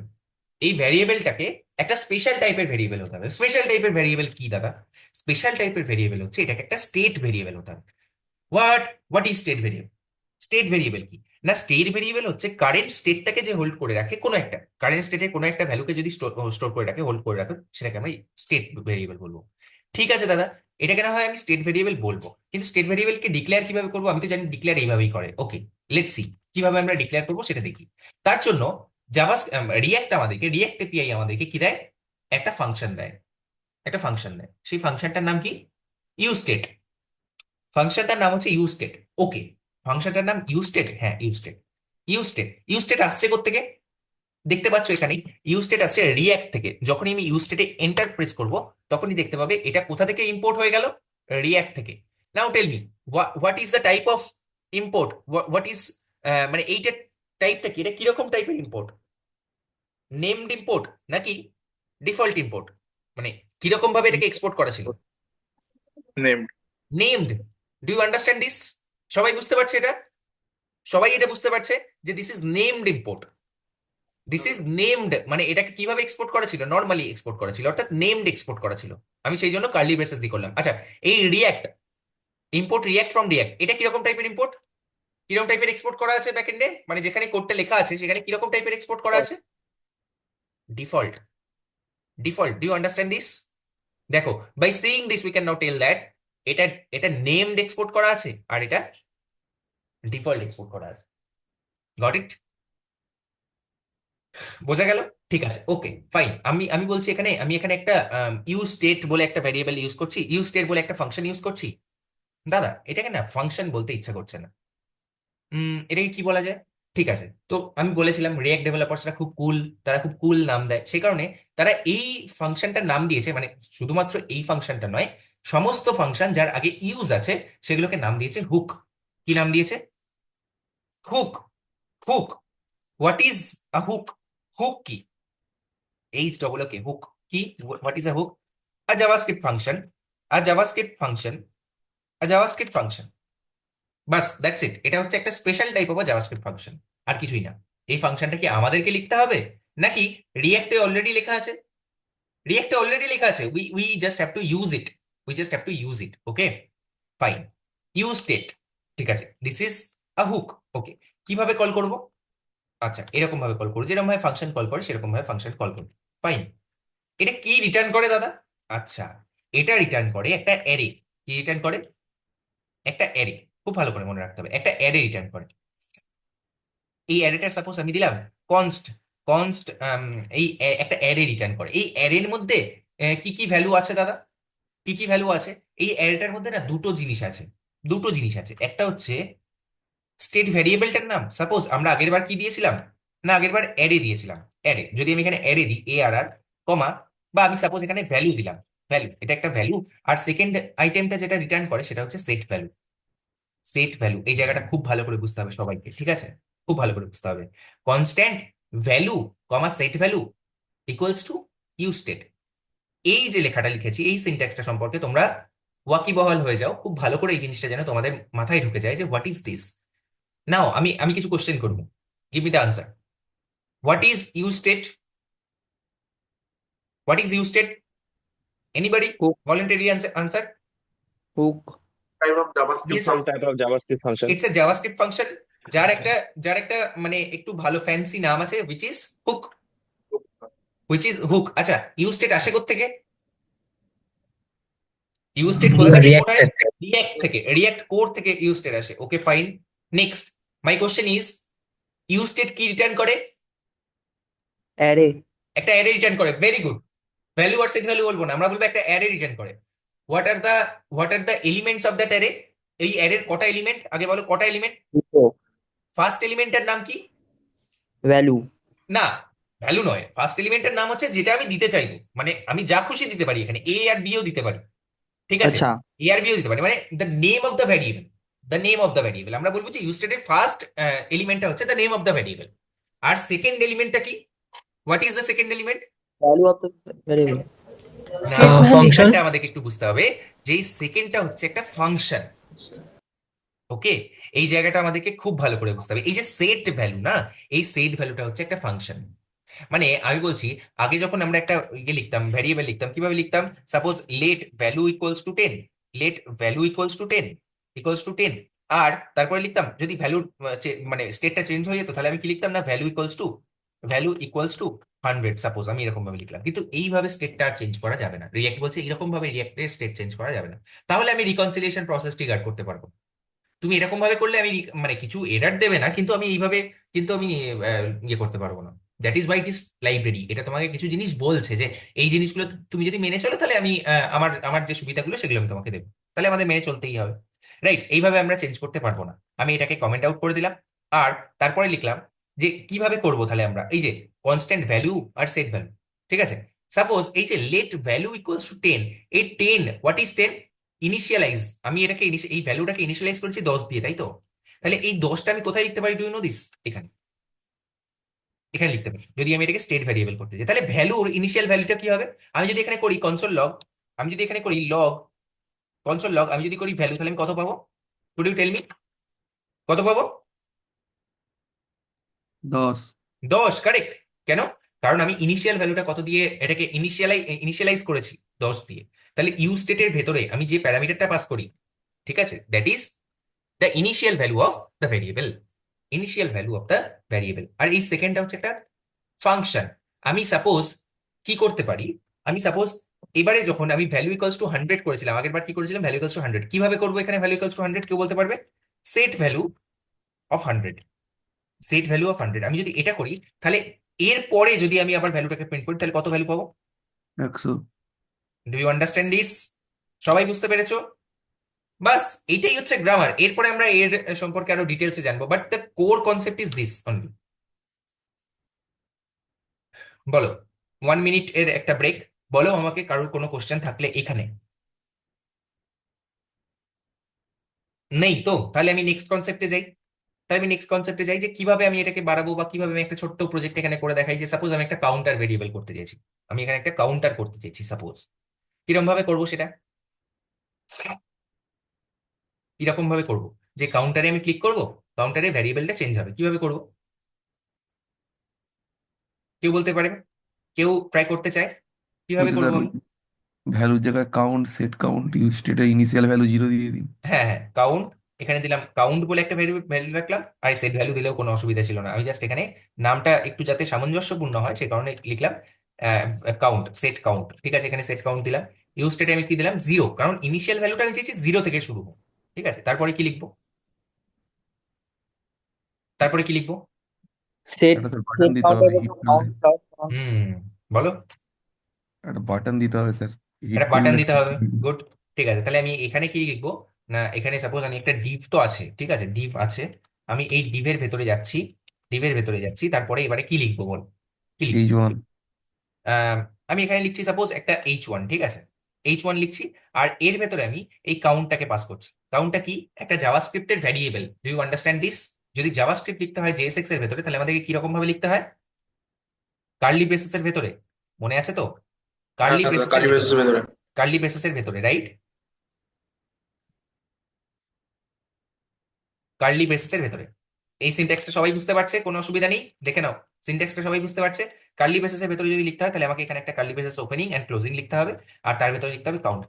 এই ভ্যারিয়েবলটাকে একটা স্পেশাল টাইপের ভ্যারিয়েবল হতে হবে। স্পেশাল টাইপের ভ্যারিয়েবল কি দাদা? স্পেশাল টাইপের ভ্যারিয়েবল হচ্ছে এটাকে একটা স্টেট ভ্যারিয়েবল হতে হবে। What what is state variable? State variable কি? না, স্টেট ভেরিয়েবল হচ্ছে কারেন্ট স্টেটটাকে যে হোল্ড করে রাখে, কোনো একটা কারেন্ট স্টেটের কোনো একটা ভ্যালুকে যদি স্টোর করে রাখে, হোল্ড করে রাখে, সেটাকে আমি স্টেট ভেরিয়েবল বলবো। ঠিক আছে দাদা, এটাকে না হয় আমি স্টেট ভেরিয়েবল বলবো, কিন্তু স্টেট ভেরিয়েবলকে ডিক্লেয়ার কিভাবে করবো? আমি তো জানি ডিক্লেয়ার এইভাবেই করে। ওকে, লেটস সি কিভাবে আমরা ডিক্লেয়ার করবো সেটা দেখি। তার জন্য জাভা রিয়াক্ট এপিআই আমাদেরকে কি দেয়? একটা ফাংশন দেয়। একটা ফাংশন দেয়, সেই ফাংশনটার নাম কি? ইউস্টেট। ফাংশনটার নাম হচ্ছে ইউস্টেট। ওকে, ফাংশনটার নাম ইউস্টেট। হ্যাঁ, ইউস্টেট। ইউস্টেট আসছে কোত্থেকে? দেখতে পাচ্ছ এখানে ইউস্টেট আসছে রিয়াক্ট থেকে। যখনই আমি ইউস্টেটে এন্টার প্রেস করব, তখনই দেখতে পাবে এটা কোথা থেকে ইম্পোর্ট হয়ে গেল? রিয়াক্ট থেকে। Now tell me, what is the type of import? What is, মানে এইটার টাইপটা কি? এটা কিরকম টাইপের ইম্পোর্ট? নেমড ইম্পোর্ট নাকি ডিফল্ট ইম্পোর্ট? মানে কিরকম ভাবে এটাকে এক্সপোর্ট করা ছিল? Named. Named. Do you understand this? সবাই বুঝতে পারছে এটা? সবাই এটা বুঝতে পারছে যে this is named import? This is named মানে এটাকে কিভাবে এক্সপোর্ট করা ছিল? নর্মালি এক্সপোর্ট করা ছিল, অর্থাৎ নেমড এক্সপোর্ট করা ছিল। আমি সেই জন্য কার্লি ব্রেসেস দিয়ে করলাম। আচ্ছা, এই react, import react from react, এটা কিরকম টাইপের ইম্পোর্ট? কিরকম টাইপের এক্সপোর্ট করা আছে ব্যাকএন্ডে? মানে যেখানে কোডটা লেখা আছে সেখানে কিরকম টাইপের এক্সপোর্ট করা আছে? Default. Default, do you understand this? দেখো, by seeing this we can now tell that এটা এটা নেমড এক্সপোর্ট করা আছে আর এটা ডিফল্ট এক্সপোর্ট করা আছে। Got it? বোঝা গেল? ঠিক আছে, ওকে ফাইন। আমি আমি বলছি এখানে, আমি এখানে একটা ইউজ স্টেট বলে একটা ভ্যারিয়েবল ইউজ করছি, ইউজ স্টেট বলে একটা ফাংশন ইউজ করছি। দাদা এটাকে না ফাংশন বলতে ইচ্ছা করছে না। এটাকে কি বলা যায়? ঠিক আছে, তো আমি বলেছিলাম রিয়াক্ট ডেভেলপার্সরা খুব কুল, তারা খুব কুল নাম দেয়, সেই কারণে তারা এই ফাংশনটার নাম দিয়েছে, মানে শুধুমাত্র এই ফাংশনটা নয়, সমস্ত ফাংশন যার আগে ইউজ আছে সেগুলোকে নাম দিয়েছে হুক। কি নাম দিয়েছে? Hook. Hook. What is a hook? Hook কি? এইচ ডবল কে হুক কি? What is a hook? A JavaScript function. A JavaScript function. A JavaScript function. বাস, দ্যাটস ইট। এটা হচ্ছে একটা special type of JavaScript function, আর কিছুই না। এই ফাংশনটা কি আমাদেরকে লিখতে হবে, নাকি রিয়েক্টে অলরেডি লেখা আছে? রিয়েক্টে অলরেডি লেখা আছে, we we just have to use it. We just have to use it. Okay, fine. Use state, ঠিক আছে, দিস ইজ আ হুক। ওকে, কিভাবে কল করব? আচ্ছা, এরকম ভাবে কল করবো, যেরকম ভাবে ফাংশন কল করে সেরকম ভাবে ফাংশন কল করবো। ফাইন। এটা কি রিটার্ন করে দাদা? আচ্ছা, এটা রিটার্ন করে একটা অ্যারে। কি রিটার্ন করে? একটা অ্যারে। খুব ভালো করে মনে রাখতে হবে, একটা অ্যারে রিটার্ন করে। এই অ্যারেটা সাপোজ আমি দিলাম কনস্ট। কনস্ট এই একটা অ্যারে রিটার্ন করে। এই অ্যারের মধ্যে কি কি ভ্যালু আছে দাদা? কি কি ভ্যালু আছে? এই অ্যারেটার মধ্যে না দুটো জিনিস আছে। দুটো জিনিস আছে, একটা হচ্ছে স্টেট ভ্যারিয়েবলটার নাম। সাপোজ আমরা আগের বার কি দিয়েছিলাম, না আগের বার অ্যারে দিয়েছিলাম। অ্যারে, যদি আমি এখানে অ্যারে দিই ARR, কমা, বা আমি সাপোজ এখানে ভ্যালু দিলাম, ভ্যালু, এটা একটা ভ্যালু। আর সেকেন্ড আইটেমটা যেটা রিটার্ন করে সেটা হচ্ছে সেট ভ্যালু। সেট ভ্যালু, এই জায়গাটা খুব ভালো করে বুঝতে হবে সবাইকে, ঠিক আছে? খুব ভালো করে বুঝতে হবে। Constant value comma set value equals to use state. এই যে লেখাটা লিখেছি, এই সিনট্যাক্সটা সম্পর্কে তোমরা ওয়াকিবহাল হয়ে যাও, খুব ভালো করে এই জিনিসটা যেন তোমাদের মাথায় ঢুকে যায় যে হোয়াট ইজ দিস। নাও আমি আমি কিছু কোশ্চেন করবো, give me the answer. What is use state? What is use state? Anybody? Hook. Voluntary answer. Hook. Type of JavaScript yes, Some function. type of JavaScript function. It's a JavaScript function, যার একটা মানে একটু ভালো fancy নাম আছে, which is hook. Which is hook. আচ্ছা, use state আসে কোত্থেকে? ইউজ স্টেট কোথা থেকে ইম্পোর্ট হয়? Reacted. রিয়াক্ট থেকে, রিয়াক্ট কোর থেকে ইউজ স্টেট আসে। ওকে, fine. Next, my question is, use state কি রিটার্ন করে? Array. একটা অ্যারে রিটার্ন করে, ভেরি গুড। ভ্যালু আর সেট ভ্যালু বলবো না, আমরা বলবো একটা অ্যারে রিটার্ন করে। What are the elements of that array? এই অ্যারের কটা এলিমেন্ট আগে বলো, কটা এলিমেন্ট? Zero. ফার্স্ট এলিমেন্টের নাম কি? Value. না, ভ্যালু নয়, ফার্স্ট এলিমেন্টের নাম হচ্ছে যেটা আমি দিতে চাইবো, মানে আমি যা খুশি দিতে পারি, এখানে এ আর বিও দিতে পারি, ঠিক আছে? আচ্ছা। এ আর বিও দিতে পারি, মানে the name of the variable. The name of the variable, আমরা বলবো যে ইউজ স্টেটের ফার্স্ট এলিমেন্টটা হচ্ছে the name of the variable. আর সেকেন্ড এলিমেন্টটা কি? What is the second element? Value of the variable. না, Set value. এখানটা আমাদেরকে একটু বুঝতে হবে যে এই সেকেন্ডটা হচ্ছে একটা ফাংশন। ওকে, এই জায়গাটা আমাদেরকে খুব ভালো করে বুঝতে হবে। এই যে সেট ভ্যালু না, এই সেট ভ্যালুটা হচ্ছে একটা ফাংশন। মানে আমি বলছি, আগে যখন আমরা একটা ইয়ে লিখতাম, ভ্যারিয়েবল লিখতাম, কিভাবে লিখতাম? Suppose let value equals to 10, let value equals to 10, equals to 10। আর তারপরে লিখতাম, যদি ভ্যালু মানে স্টেটটা চেঞ্জ হয়ে যেত, তাহলে আমি কি লিখতাম, না ভ্যালু ইকুয়ালস টু 100, সাপোজ আমি এরকম ভাবে লিখলাম। কিন্তু এইভাবে স্টেটটা চেঞ্জ করা যাবে না, রিয়াক্ট বলছে এরকম ভাবে রিয়াক্টের স্টেট চেঞ্জ করা যাবে না। তাহলে আমি রিকনসিলিয়েশন প্রসেস ট্রিগার করতে পারবো। তুমি এরকম ভাবে করলে আমি মানে কিছু এরার দেবে না, কিন্তু আমি এইভাবে কিন্তু আমি ইয়ে করতে পারবো না। That is why it is library. এটা তোমাকে কিছু জিনিস বলছে যে এই জিনিসগুলো তুমি যদি মেনে চলো, তাহলে আমি আমার আমার যে সুবিধাগুলো সেগুলো আমি তোমাকে দেবো। তাহলে আমাদের মেনে চলতেই হবে, রাইট? এইভাবে আমরা চেঞ্জ করতে পারবো না। আমি এটাকে কমেন্ট আউট করে দিলাম। আর তারপরে লিখলাম যে কিভাবে করবো তাহলে আমরা, এই যে কনস্ট্যান্ট ভ্যালু আর সেট ভ্যালু, ঠিক আছে? সাপোজ এই যে লেট ভ্যালু ইকুয়ালস টু 10, এই 10, হোয়াট ইজ 10? ইনিশিয়ালাইজ। আমি এটাকে এই ভ্যালুটাকে ইনিশিয়ালাইজ করেছি 10 দিয়ে, তাই তো? তাহলে এই 10টা আমি কোথায় লিখতে পারি, ডু ইউ নো দিস? এখানে, এখানে লিখতে পারি। যদি আমি এটাকে স্টেট ভ্যারিয়েবল করতে চাই, তাহলে ভ্যালুর ইনিশিয়াল ভ্যালুটা কি হবে? আমি যদি এখানে করি কনসোল লগ, আমি যদি এখানে করি লগ, কনসোল লগ, আমি যদি করি ভ্যালু, তাহলে আমি কত পাবো? কুড ইউ টেল মি, কত পাবো? 10। 10, কারেক্ট। কেন? কারণ আমি ইনিশিয়াল ভ্যালুটা কত দিয়ে এটাকে ইনিশিয়ালাইজ করেছি? 10 দিয়ে। তাহলে ইউ স্টেটের ভেতরে আমি যে প্যারামিটারটা পাস করি, ঠিক আছে, that is the initial value of the variable. Initial value of the variable. আর এই সেকেন্ডটা হচ্ছে একটা ফাংশন। আমি সাপোজ কি করতে পারি, আমি সাপোজ এবারে যখন আমি ভ্যালু ইকুয়ালস টু 100 করেছিলাম, আগের বার কি করেছিলাম, ভ্যালু ইকুয়ালস টু 100, কিভাবে করবো এখানে ভ্যালু ইকুয়ালস টু 100? কেউ বলতে পারবে? Set value of 100। Set value of 100, আমি যদি এটা করি, তাহলে এর পরে যদি আমি আবার ভ্যালুটাকে প্রিন্ট করি, তাহলে কত ভ্যালু পাবো? 100। Do you understand this? সবাই বুঝতে পেরেছো? বাস, এটাই হচ্ছে গ্রামার। এরপরে আমরা এর সম্পর্কে আরো ডিটেলসে জানবো, but the core concept is this only. বলো, 1 মিনিট এর একটা ব্রেক। বলো আমাকে কারোর কোনো কোশ্চেন থাকলে এখানে। নেই তো? তাহলে আমি নেক্সট কনসেপ্টে যাই। তাই আমি নেক্সট কনসেপ্টে যাই যে কিভাবে আমি এটাকে বাড়াবো, বা কিভাবে আমি একটা ছোট্ট প্রজেক্ট এখানে করে দেখাই। যে সাপোজ আমি একটা কাউন্টার ভেরিয়েবল করতে চাইছি, আমি এখানে একটা কাউন্টার করতে চাইছি সাপোজ। কিরকম ভাবে করবো সেটা? কিরকম ভাবে করবো? যে কাউন্টারে আমি ক্লিক করব, কাউন্টারে ভ্যারিয়েবলটা চেঞ্জ হবে, কিভাবে করব? কেউ বলতে পারে? কেউ ট্রাই করতে চায়? কিভাবে বলছি করবো স্যার, ওই আমি? ভ্যালুর জায়গায় কাউন্ট, সেট কাউন্ট, ইউজ স্টেটে ইনিশিয়াল ভ্যালু 0 দিয়ে দিন। হ্যাঁ হ্যাঁ, কাউন্ট। এখানে দিলাম কাউন্ট বলে একটা ভ্যালু ভ্যালু রাখলাম, আর সেট ভ্যালু দিলেও কোনো অসুবিধা ছিল না। আমি জাস্ট এখানে নামটা একটু যাতে সামঞ্জস্যপূর্ণ হয় সে কারণে লিখলাম কাউন্ট, সেট কাউন্ট। ঠিক আছে, এখানে সেট কাউন্ট দিলাম। ইউজ স্টেটে আমি কি দিলাম? 0, কারণ ইনিশিয়াল ভ্যালুটা আমি চাইছি 0 থেকে শুরু হোক। ঠিক আছে, তারপরে কি লিখবো? তারপরে কি লিখবো? সেট একটা স্যার বাটন সেট দিতে হবে, কাউন্টার হিট করলে। Count plus count. হুম, বলো। একটা বাটন দিতে হবে স্যার, হিট একটা বাটন করলে দিতে সেট। হবে। গুড। ঠিক আছে, তাহলে আমি এখানে কি লিখবো? না, এখানে সাপোজ আমি একটা ডিভ তো আছে, ঠিক আছে, ডিভ আছে। আমি এই ডিভের ভেতরে যাচ্ছি, ডিভের ভেতরে যাচ্ছি, তারপরে এবারে কি লিখবো বল? কি লিখবো? H1। আহ, আমি এখানে লিখছি সাপোজ একটা H1, ঠিক আছে, H1 লিখছি। আর এর ভেতরে আমি এই কাউন্টটাকে পাস করছি। কাউন্টটা কি? একটা জাভাস্ক্রিপ্টের variable. Do you understand this? যদি জাভাস্ক্রিপ্ট লিখতে হয় জেএসএক্স এর ভেতরে, তাহলে আমাদেরকে কিরকম ভাবে লিখতে হয়? কার্লি ব্রেসেসের ভেতরে। মনে আছে তো? হ্যাঁ কার্লি স্যার, ব্রেসেসের কালী ভেতরে। বেসের ভেতরে। কার্লি ব্রেসেসের ভেতরে, রাইট? কার্লি ব্রেসেসের ভেতরে। এই সিনট্যাক্সটা সবাই বুঝতে পারছে? কোনো অসুবিধা নেই, দেখে নাও। সিনট্যাক্সটা সবাই বুঝতে পারছে? কার্লি ব্রেসেসের ভেতরে যদি লিখতে হয়, তাহলে আমাকে এখানে একটা curly braces opening and closing লিখতে হবে। আর তার ভেতরে লিখতে হবে কাউন্ট।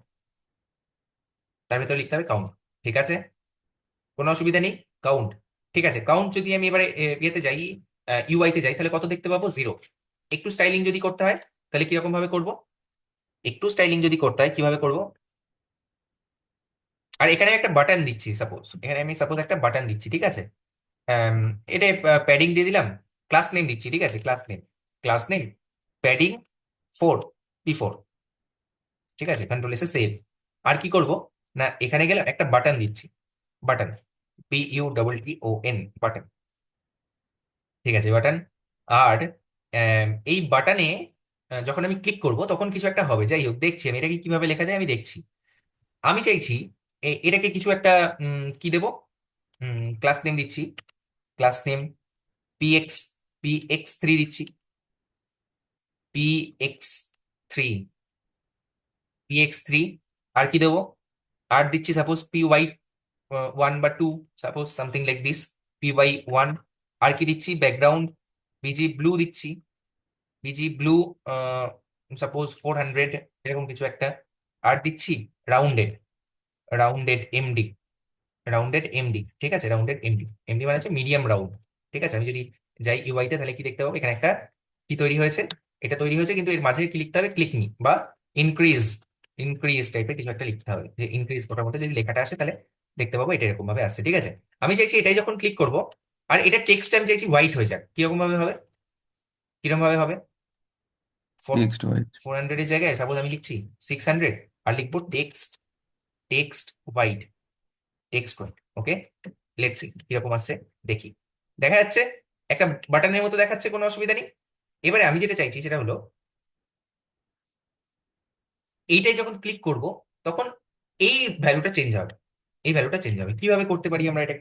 তার ভেতরে লিখতে হবে কাউন্ট। ঠিক আছে, কোনো অসুবিধা নেই। কাউন্ট। ঠিক আছে, কাউন্ট যদি আমি এবারে ইয়েতে যাই, ইউআই তে যাই, তাহলে কত দেখতে পাবো? 0। একটু স্টাইলিং যদি করতে হয়, তাহলে কিরকম ভাবে করব? একটু স্টাইলিং যদি করতে হয় কিভাবে করব? আর এখানে একটা বাটন দিচ্ছি সাপোজ, এখানে আমি সাপোজ একটা বাটন দিচ্ছি, ঠিক আছে। আম, এটা প্যাডিং দিয়ে দিলাম। ক্লাস নেম দিচ্ছি, ঠিক আছে, class name. Class name padding 4, P4। ঠিক আছে, কন্ট্রোল এসে সেভ। আর কি করব? না, এখানে গেলাম, একটা বাটন দিচ্ছি। Button, BUTTON, button. ঠিক আছে, বাটন। আর এই বাটনে যখন আমি ক্লিক করব তখন কিছু একটা হবে। যাই হোক, দেখছি আমি এটাকে কিভাবে লেখা যায়, আমি দেখছি। আমি চাইছি এটাকে কিছু একটা কি দেব? ক্লাস নেম দিচ্ছি। ক্লাস নেম PX, PX3 দিচ্ছি। PX3, PX3। আর কি দেবো? আর দিচ্ছি সাপোজ PY1 বা 2, suppose something like this, PY1। আর কি দিচ্ছি? ব্যাকগ্রাউন্ড BG ব্লু দিচ্ছি। BG ব্লু, সাপোজ 400, এরকম কিছু একটা। আর দিচ্ছি রাউন্ডেড, রাউন্ডেড MD। ঠিক আছে, রাউন্ডেড MD মানে হচ্ছে মিডিয়াম রাউন্ড। ঠিক আছে, আমি যদি যাই ইউআই তে, তাহলে কি দেখতে পাবো? এখানে একটা কি তৈরি হয়েছে? এটা তৈরি হয়েছে, কিন্তু এর মাঝে কি লিখতে হবে? ক্লিক মি বা ইনক্রিজ, ইনক্রিজ টাইপের কিছু একটা লিখতে হবে। যে ইনক্রিজ, ওটার মধ্যে যদি লেখাটা আসে তাহলে দেখতে পাবো এটা এরকম ভাবে আসছে। ঠিক আছে, আমি চাইছি এটাই যখন ক্লিক করব, আর এটা টেক্সট আমি চাইছি হোয়াইট হয়ে যাক। কিরকম ভাবে হবে? কিরকম ভাবে হবে? Four text white. 400 এর জায়গায় সাপোজ আমি লিখছি 600, আর লিখবো text, text white, text white. Okay, let's see কিরকম আসছে, দেখি। দেখা যাচ্ছে একটা বাটনের মতো দেখাচ্ছে, কোনো অসুবিধা নেই। এবারে আমি যেটা চাইছি সেটা হলো, এইটাই যখন ক্লিক করব তখন এই ভ্যালুটা চেঞ্জ হবে। এই ভ্যালুটা চেঞ্জ হবে। কিভাবে করতে পারি আমরা এটা?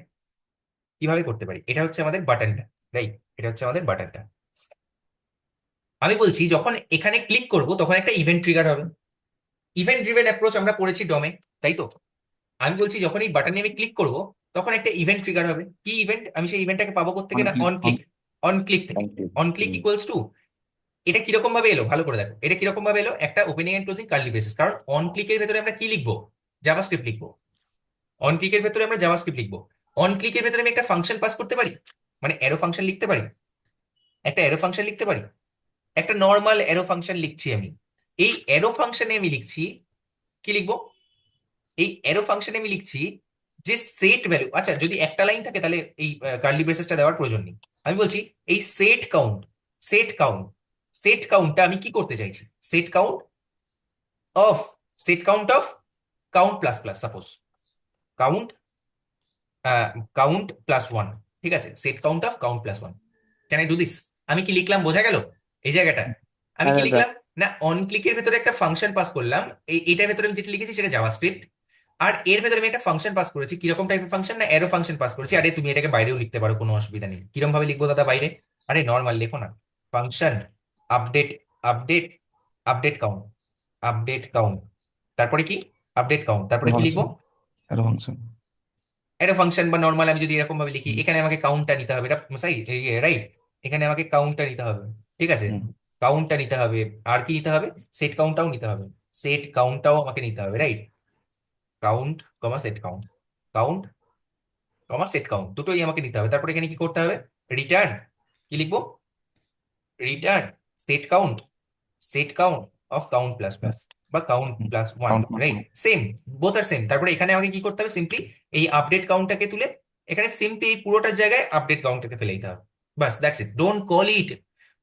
কিভাবে করতে পারি? এটা হচ্ছে আমাদের বাটনটা, রাইট? এটা হচ্ছে আমাদের বাটনটা। আমি বলছি যখন এখানে ক্লিক করব তখন একটা ইভেন্ট ট্রিগার হবে। ইভেন্ট ড্রিভেন অ্যাপ্রোচ আমরা পড়েছি ডমে, তাই তো? আমি বলছি যখন এই বাটনে আমি ক্লিক করব তখন একটা ইভেন্ট ট্রিগার হবে। কি ইভেন্ট? আমি সেই ইভেন্টটাকে পাবো কোত্থেকে? অন না, click, on click. On click থেকে। On click. On click equals to, এটা কিরকম ভাবে এলো ভালো করে দেখো। এটা কিরকম ভাবে এলো? একটা opening and closing curly braces. কারণ অন ক্লিকের ভেতরে আমরা কি লিখবো? জাভাস্ক্রিপ্ট লিখবো। অন ক্লিকের ভেতরে আমরা জাভাস্ক্রিপ্ট লিখবো। অন ক্লিকের ভেতরে আমি একটা ফাংশন পাস করতে পারি, মানে অ্যারো ফাংশন লিখতে পারি। একটা অ্যারো ফাংশন লিখতে পারি। একটা নর্মাল অ্যারো ফাংশন লিখছি আমি। এই অ্যারো ফাংশনে আমি লিখছি, কি লিখবো? এই অ্যারো ফাংশনে আমি লিখছি যে সেট ভ্যালু। আচ্ছা, যদি একটা লাইন থাকে তাহলে এই কার্লি ব্রেসেসটা দেওয়ার প্রয়োজন নেই। আমি বলছি এই set count, set count, set কাউন্টটা আমি কি করতে চাইছি? Set count of, set count of count plus plus suppose. Count count plus one, ঠিক আছে, set count of count plus one. Can I do this? আমি কি লিখলাম বোঝা গেল এই জায়গাটা? আমি হ্যাঁ কি দাদা। লিখলাম না, অন ক্লিকের ভেতরে একটা ফাংশন পাস করলাম, এইটার ভেতরে আমি যেটা লিখেছি সেটা জাভাস্ক্রিপ্ট, আর এর ভেতরে আমি একটা ফাংশন পাস করেছি। কিরকম টাইপের ফাংশন? না, অ্যারো ফাংশন পাস করেছি। আরে তুমি এটাকে বাইরেও লিখতে পারো, কোনো অসুবিধা নেই। কিরকম ভাবে লিখবো দাদা বাইরে? আরে নর্মাল লেখো না, function update, update, update count, update count, তারপরে কি? আপডেট কাউন্ট, তারপরে কি লিখবো? Function, arrow function. একটা ফাংশন বা নর্মাল আমি যদি এরকম ভাবে লিখি, এখানে আমাকে কাউন্টটা নিতে হবে, এটা রাইট? এখানে আমাকে কাউন্টটা নিতে হবে, ঠিক আছে, হুম। কাউন্টটা নিতে হবে। আর কি নিতে হবে? সেট কাউন্টটাও নিতে হবে, সেট কাউন্টটাও আমাকে নিতে হবে, রাইট? কাউন্ট কমা সেট কাউন্ট, কাউন্ট কমা সেট কাউন্ট, দুটোই আমাকে নিতে হবে। তারপরে এখানে কি করতে হবে? রিটার্ন, কি লিখবো? Return set count, set count of count plus plus বা count plus one, count plus right? One. Same, both আর সেম। তারপরে এখানে আমাকে কি করতে হবে? সিম্পলি এই আপডেট কাউন্টটাকে তুলে এখানে সিম্পলি এই পুরোটার জায়গায় আপডেট কাউন্টটাকে ফেলে দিতে হবে। বাস, that's it. Don't call it,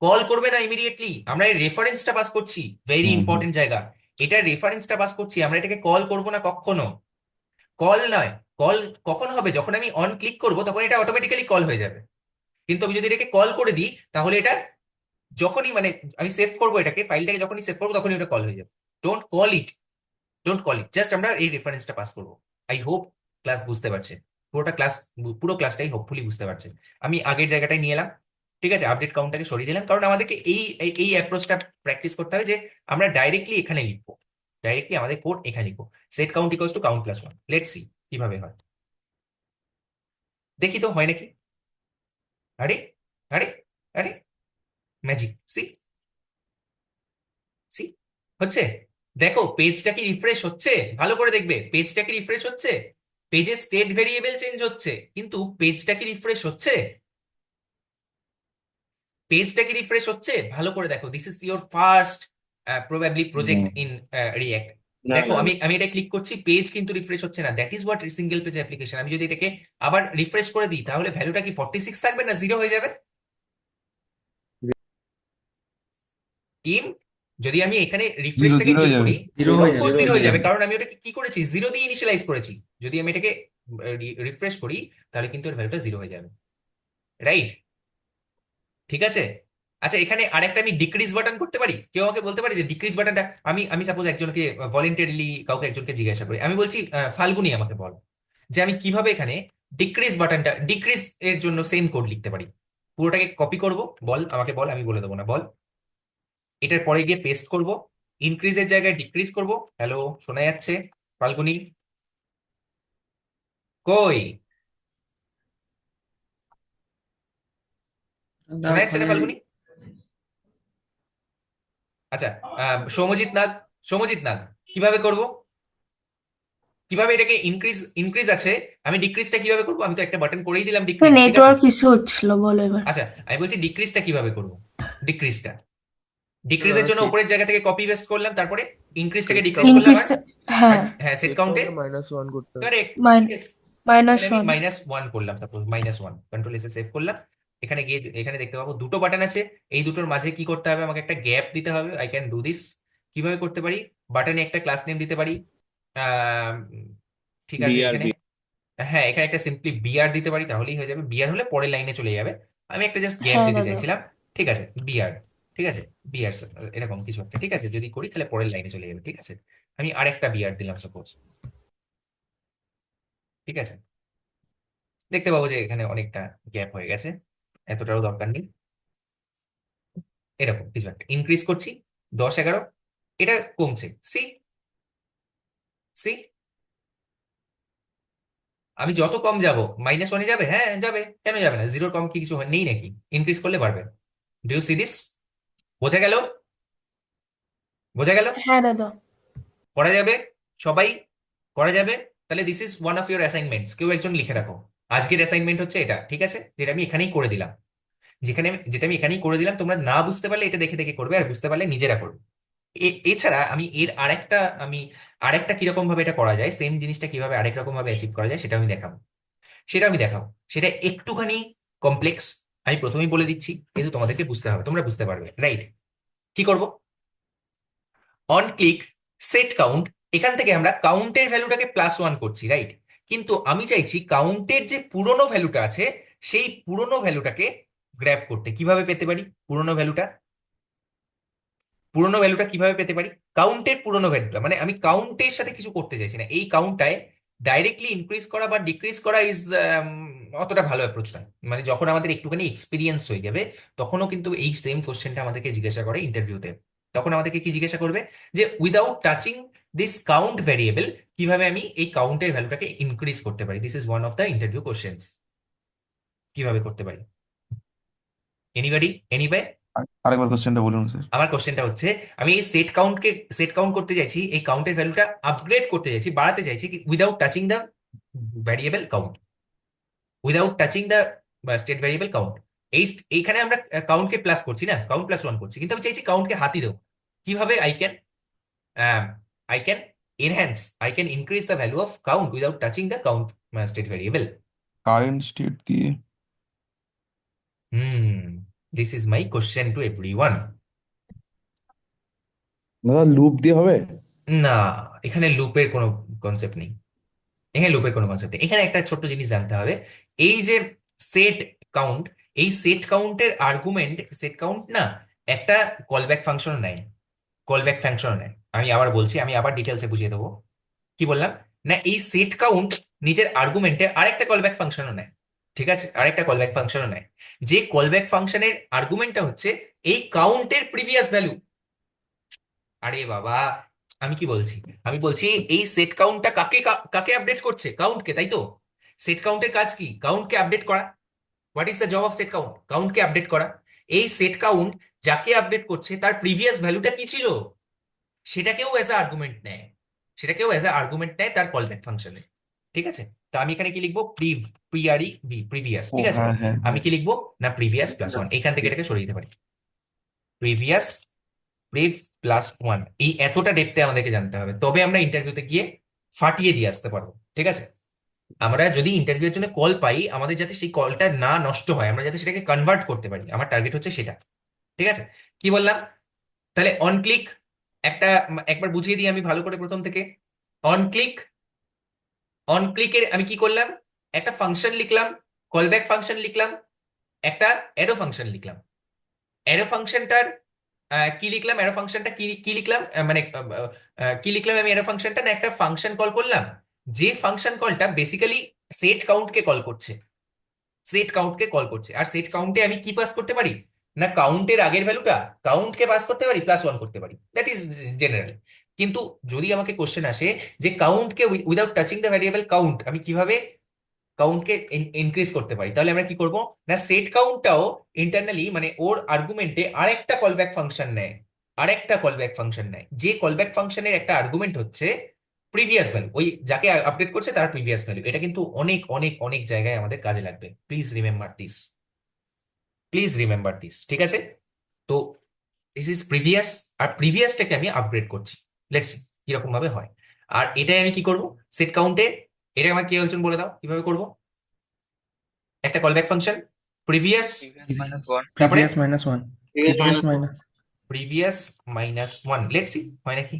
call করবে না ইমিডিয়েটলি। আমরা এই রেফারেন্সটা পাস করছি, ভেরি হুম হুম। ইম্পর্টেন্ট জায়গা। এটার রেফারেন্সটা পাস করছি, আমরা এটাকে কল করব না কখনো। কল নয়, কল কখন হবে? যখন আমি অন ক্লিক করব তখন এটা অটোমেটিক্যালি কল হয়ে যাবে। কিন্তু আমি যদি এটাকে কল করে দিই তাহলে এটা যখনই মানে আমি সেভ করবো এটাকে, ফাইলটাকে যখনই সেভ করবো তখনই ওটা কল হয়ে যাবে। Don't call it, don't call it, just আমরা এই রেফারেন্সটা পাস করবো। আই হোপ ক্লাস বুঝতে পারছে, পুরোটা ক্লাস, পুরো ক্লাসটাই হোপফুলি বুঝতে পারছে। আমি আগের জায়গাটায় নিয়ে এলাম, ঠিক আছে, আপডেট কাউন্টটাকে সরিয়ে দিলাম, কারণ আমাদেরকে এই অ্যাপ্রোচটা প্র্যাকটিস করতে হবে যে আমরা ডাইরেক্টলি এখানে লিখবো, ডাইরেক্টলি আমাদের কোড এখানে লিখবো। Set count equals to count plus one. Let's C কিভাবে হয়, দেখি তো হয় নাকি। আরে, আরে, আরে, ম্যাজিক, সি, সি, হচ্ছে। দেখো পেজটা কি রিফ্রেশ হচ্ছে? ভালো করে দেখবে, পেজটা কি রিফ্রেশ হচ্ছে? পেজের স্টেট ভেরিয়েবল চেঞ্জ হচ্ছে, কিন্তু পেজটা কি রিফ্রেশ হচ্ছে? পেজটা কি রিফ্রেশ হচ্ছে? ভালো করে দেখো, this is your first probably project hmm. In react. না দেখো না আমি না। আমি এটা ক্লিক করছি, পেজ কিন্তু রিফ্রেশ হচ্ছে না। That is what single page application. আমি যদি এটাকে আবার রিফ্রেশ করে দিই তাহলে ভ্যালুটা কি 46 থাকবে না 0 হয়ে যাবে? টিম, যদি আমি এখানে জিরো রিফ্রেশটাকে জিরো হয়ে ক্লিক যাবে। করি, জিরো হয়ে অফকোর্স যাবে। জিরো হয়ে যাবে, যাবে। কারণ আমি ওটাকে কি করেছি? 0 দিয়ে ইনিশিয়ালাইজ করেছি। যদি আমি এটাকে রিফ্রেশ করি তাহলে কিন্তু এর ভ্যালুটা 0 হয়ে যাবে, রাইট? ঠিক আছে। আচ্ছা, এখানে আরেকটা আমি ডিক্রিজ বাটন করতে পারি। কেউ আমাকে বলতে পারে যে ডিক্রিজ বাটনটা, আমি আমি সাপোজ একজনকে ভলেন্টারিলি কাউকে একজনকে জিজ্ঞাসা করি, আমি বলছি ফাল্গুনি আমাকে বল যে আমি কিভাবে এখানে ডিক্রিজ বাটনটা, ডিক্রিজ এর জন্য সেম কোড লিখতে পারি। পুরোটাকে কপি করব, বল আমাকে, বল, আমি বলে দেবো না, বল। এটার পরে গিয়ে পেস্ট করব, ইনক্রিজের জায়গায় ডিক্রিজ করব। হ্যালো, শোনা যাচ্ছে ফাল্গুনি? কই? দাদা শোনা যাচ্ছে না ওখানে ফাল্গুনি? আচ্ছা, সৌমজিৎ নাগ, সৌমজিৎ নাগ, কিভাবে করব? কিভাবে এটাকে ইনক্রিজ, ইনক্রিজ আছে, আমি ডিক্রিজটা কিভাবে করব? আমি তো একটা বাটন করেই দিলাম ডিক্রিজ, ঠিক আছে। নেটওয়ার্ক ইস্যু হচ্ছিল, বলো এবার। আচ্ছা, আমি বলছি ডিক্রিজটা কিভাবে করব। ডিক্রিজটা, দাদা ডিক্রিজের জন্য সেট উপরের জায়গা থেকে কপি পেস্ট করলাম, তারপরে ইনক্রিজটাকে সেট ডিক্রিজ করলাম, ইনক্রিজ, আর আর হ্যাঁ, হ্যাঁ সেট সেট কাউন্টে, কাউন্টে -1 করতে হবে। Correct, yes. মাইনাস এখানে আমি ওয়ান। -1 করলাম, সাপোজ -1, কন্ট্রোল এসে সেভ করলাম। এখানে গিয়ে এখানে দেখতে পাবো দুটো বাটন আছে, এই দুটোর মাঝে কি করতে হবে? আমাকে একটা গ্যাপ দিতে হবে। I can do this. কিভাবে করতে পারি? বাটনে একটা ক্লাস নেম দিতে পারি। আহ, ঠিক আছে, বিআর এখানে হ্যাঁ, এখানে একটা সিম্পলি বিআর দিতে পারি, তাহলেই হয়ে যাবে। বিআর হলে পরের লাইনে চলে যাবে। আমি একটা জাস্ট গ্যাপ হ্যাঁ দিতে দাদা। চাইছিলাম, ঠিক আছে, বিআর, ঠিক আছে, বিআর এরকম কিছু একটা, ঠিক আছে, যদি করি তাহলে পরের লাইনে চলে যাবে, ঠিক আছে। আমি আরেকটা বিআর দিলাম সাপোজ, ঠিক আছে। দেখতে পাবো যে এখানে অনেকটা গ্যাপ হয়ে গেছে, এতটাও দরকার নেই। এরকম কিছু একটা ইনক্রিজ করছি, 10 11, এটা কমছে, সি, সি। আমি যত কম যাব -1-এ যাবে, হ্যাঁ যাবে, কেন যাবে না? 0 কম কি কিছু নেই নাকি? ইনক্রিজ করলে বাড়বে। Do you see this? বোঝা গেল? বোঝা গেল? হ্যাঁ দাদা। করা যাবে, সবাই করা যাবে। তাহলে this is one of your assignments, কেউ একজন লিখে রাখো। আজকের অ্যাসাইনমেন্ট হচ্ছে এটা, ঠিক আছে, যেটা আমি এখানেই করে দিলাম, যেটা আমি এখানেই করে দিলাম। তোমরা না বুঝতে পারলে এটা দেখে দেখে করবে, আর বুঝতে পারলে নিজেরা করবে। এছাড়া আমি এর আরেকটা, আমি আরেকটা কিরকম ভাবে এটা করা যায়, সেম জিনিসটা কিভাবে আরেক রকম ভাবে অ্যাচিভ করা যায়, সেটা আমি দেখাবো। সেটা আমি দেখাবো, সেটা একটুখানি কমপ্লেক্স, আমি প্রথমেই বলে দিচ্ছি, কিন্তু তোমাদেরকে বুঝতে হবে, তোমরা বুঝতে পারবে, রাইট? কি করব? অন ক্লিক সেট কাউন্ট, এখান থেকে আমরা কাউন্টের ভ্যালুটাকে +1 করছি, রাইট? কিন্তু আমি চাইছি কাউন্টের যে পুরনো ভ্যালুটা আছে সেই পুরনো ভ্যালুটাকে গ্র্যাব করতে। কিভাবে পেতে পারি পুরনো ভ্যালুটা কিভাবে পেতে পারি? কাউন্টের পুরনো ভ্যালুটা, মানে আমি কাউন্টের সাথে কিছু করতে চাইছি না, এই কাউন্টটায় ডাইরেক্টলি ইনক্রিজ করা বা ডিক্রিজ করা ইজ অতটা ভালো অ্যাপ্রোচ নয়। মানে যখন আমাদের একটুখানি এক্সপিরিয়েন্স হয়ে যাবে তখনও কিন্তু এই সেম কোশ্চেনটা আমাদেরকে জিজ্ঞাসা করে ইন্টারভিউতে। তখন আমাদেরকে কি জিজ্ঞাসা করবে যে without touching this count variable কিভাবে আমি এই কাউন্টের ভ্যালুটাকে ইনক্রিজ করতে পারি। This is one of the interview questions. কিভাবে করতে পারি? এনিওয়ে, আরেকবার কোশ্চেনটা বলুন স্যার। আমার কোশ্চেনটা হচ্ছে, আমি এই সেট কাউন্ট করতে চাইছি, এই কাউন্টের ভ্যালুটা আপগ্রেড করতে চাইছি, বাড়াতে চাইছি without touching the variable count, without touching the state variable count. এইখানে আমরা কাউন্টকে প্লাস করছি না, কাউন্ট প্লাস ওয়ান করছি, কিন্তু আমি চাইছি কাউন্টকে হাতি দেবো। কিভাবে I can enhance, I can increase the value of count without touching the count state variable? Current state দিয়ে। Hmm, this is my question to everyone. দাদা লুপ দিয়ে হবে? না, এখানে লুপের কোনো কনসেপ্ট নেই। এখানে একটা ছোট্ট জিনিস জানতে হবে। এই যে সেট কাউন্ট, এই সেট কাউন্ট না একটা কলব্যাক ফাংশন নেয়, আমি আবার বলছি, আমি আবার ডিটেলসে বুঝিয়ে দেবো। কি বললাম? না, এই সেট কাউন্ট নিজের আর্গুমেন্টে আরেকটা কলব্যাক ফাংশনও নেয়। ঠিক আছে, আরেকটা কলব্যাক ফাংশনও নেয়, যে কলব্যাক ফাংশনের আর্গুমেন্টটা হচ্ছে এই কাউন্টের প্রিভিয়াস ভ্যালু। আরে বাবা, আমি কি বলছি? আমি বলছি এই সেট কাউন্টটা কাকে আপডেট করছে? কাউন্টকে, তাই তো? সেট কাউন্টের কাজ কি? কাউন্টকে আপডেট করা। What is the job of set count? কাউন্টকে আপডেট করা। এই সেট কাউন্ট যাকে আপডেট করছে তার প্রিভিয়াস ভ্যালুটা কি ছিল সেটাকেও অ্যাজ আ আর্গুমেন্ট নেয়, তার কলব্যাক ফাংশনে। ঠিক আছে, তো আমি এখানে কি লিখবো? প্রিভিয়াস। ও ঠিক আছে, হ্যাঁ হ্যাঁ আমি হ্যাঁ। কি লিখবো? না, প্রিভিয়াস প্লাস ওয়ান, এখান থেকে এটাকে সরিয়ে দিতে পারি। প্রিভিয়াস প্লাস ওয়ান, এই এতটা ডেপথে আমাদেরকে জানতে হবে, তবে আমরা ইন্টারভিউতে গিয়ে ফাটিয়ে দিয়ে আসতে পারবো। ঠিক আছে, আমরা যদি ইন্টারভিউর জন্য কল পাই, আমাদের যাতে সেই কলটা না নষ্ট হয়, আমরা যাতে সেটাকে কনভার্ট করতে পারি, আমার টার্গেট হচ্ছে সেটা। ঠিক আছে, কি বললাম? তাহলে অন ক্লিক একবার বুঝিয়ে দিই আমি ভালো করে প্রথম থেকে। অন ক্লিক অন ক্লিকের আমি কি করলাম? একটা ফাংশন লিখলাম, কলব্যাক ফাংশন লিখলাম, একটা অ্যারো ফাংশন লিখলাম। অ্যারো ফাংশনটার কি লিখলাম? অ্যারো ফাংশনটা কি লিখলাম? মানে কি লিখলাম আমি? অ্যারো ফাংশনটা না একটা ফাংশন কল করলাম, যে ফাংশন কলটা বেসিক্যালি সেট কাউন্টকে কল করছে, আর সেট কাউন্টে আমি কি পাস করতে পারি? না, কাউন্টের আগের ভ্যালুটা কাউন্টকে পাস করতে পারি, প্লাস ওয়ান করতে পারি। That is general. কিন্তু যদি আমাকে কোশ্চেন আসে যে কাউন্টকে without touching the variable count আমি কিভাবে কাউন্টকে ইনক্রিজ করতে পারি, তাহলে আমরা কি করব? না, সেট কাউন্টটাও ইন্টারনালি মানে ওর আর্গুমেন্টে আরেকটা কলব্যাক ফাংশন নেয়, যে কলব্যাক ফাংশনের একটা আর্গুমেন্ট হচ্ছে প্রিভিয়াস ভ্যালু, ওই যাকে আপডেট করছে তার প্রিভিয়াস ভ্যালু। এটা কিন্তু অনেক অনেক অনেক জায়গায় আমাদের কাজে লাগবে। Please remember this. ঠিক আছে, তো দিস ইজ প্রিভিয়াস, আর প্রিভিয়াসটাকে আমি আপগ্রেড করছি। লেটস সি কিরকম ভাবে হয়। আর এটাই আমি কি করব? সেট কাউন্টে এটা আমার কি বলছেন বলে দাও কিভাবে করব? একটা কলব্যাক ফাংশন প্রিভিয়াস, তারপরে previous minus one previous minus previous minus one. Let's see হয় নাকি।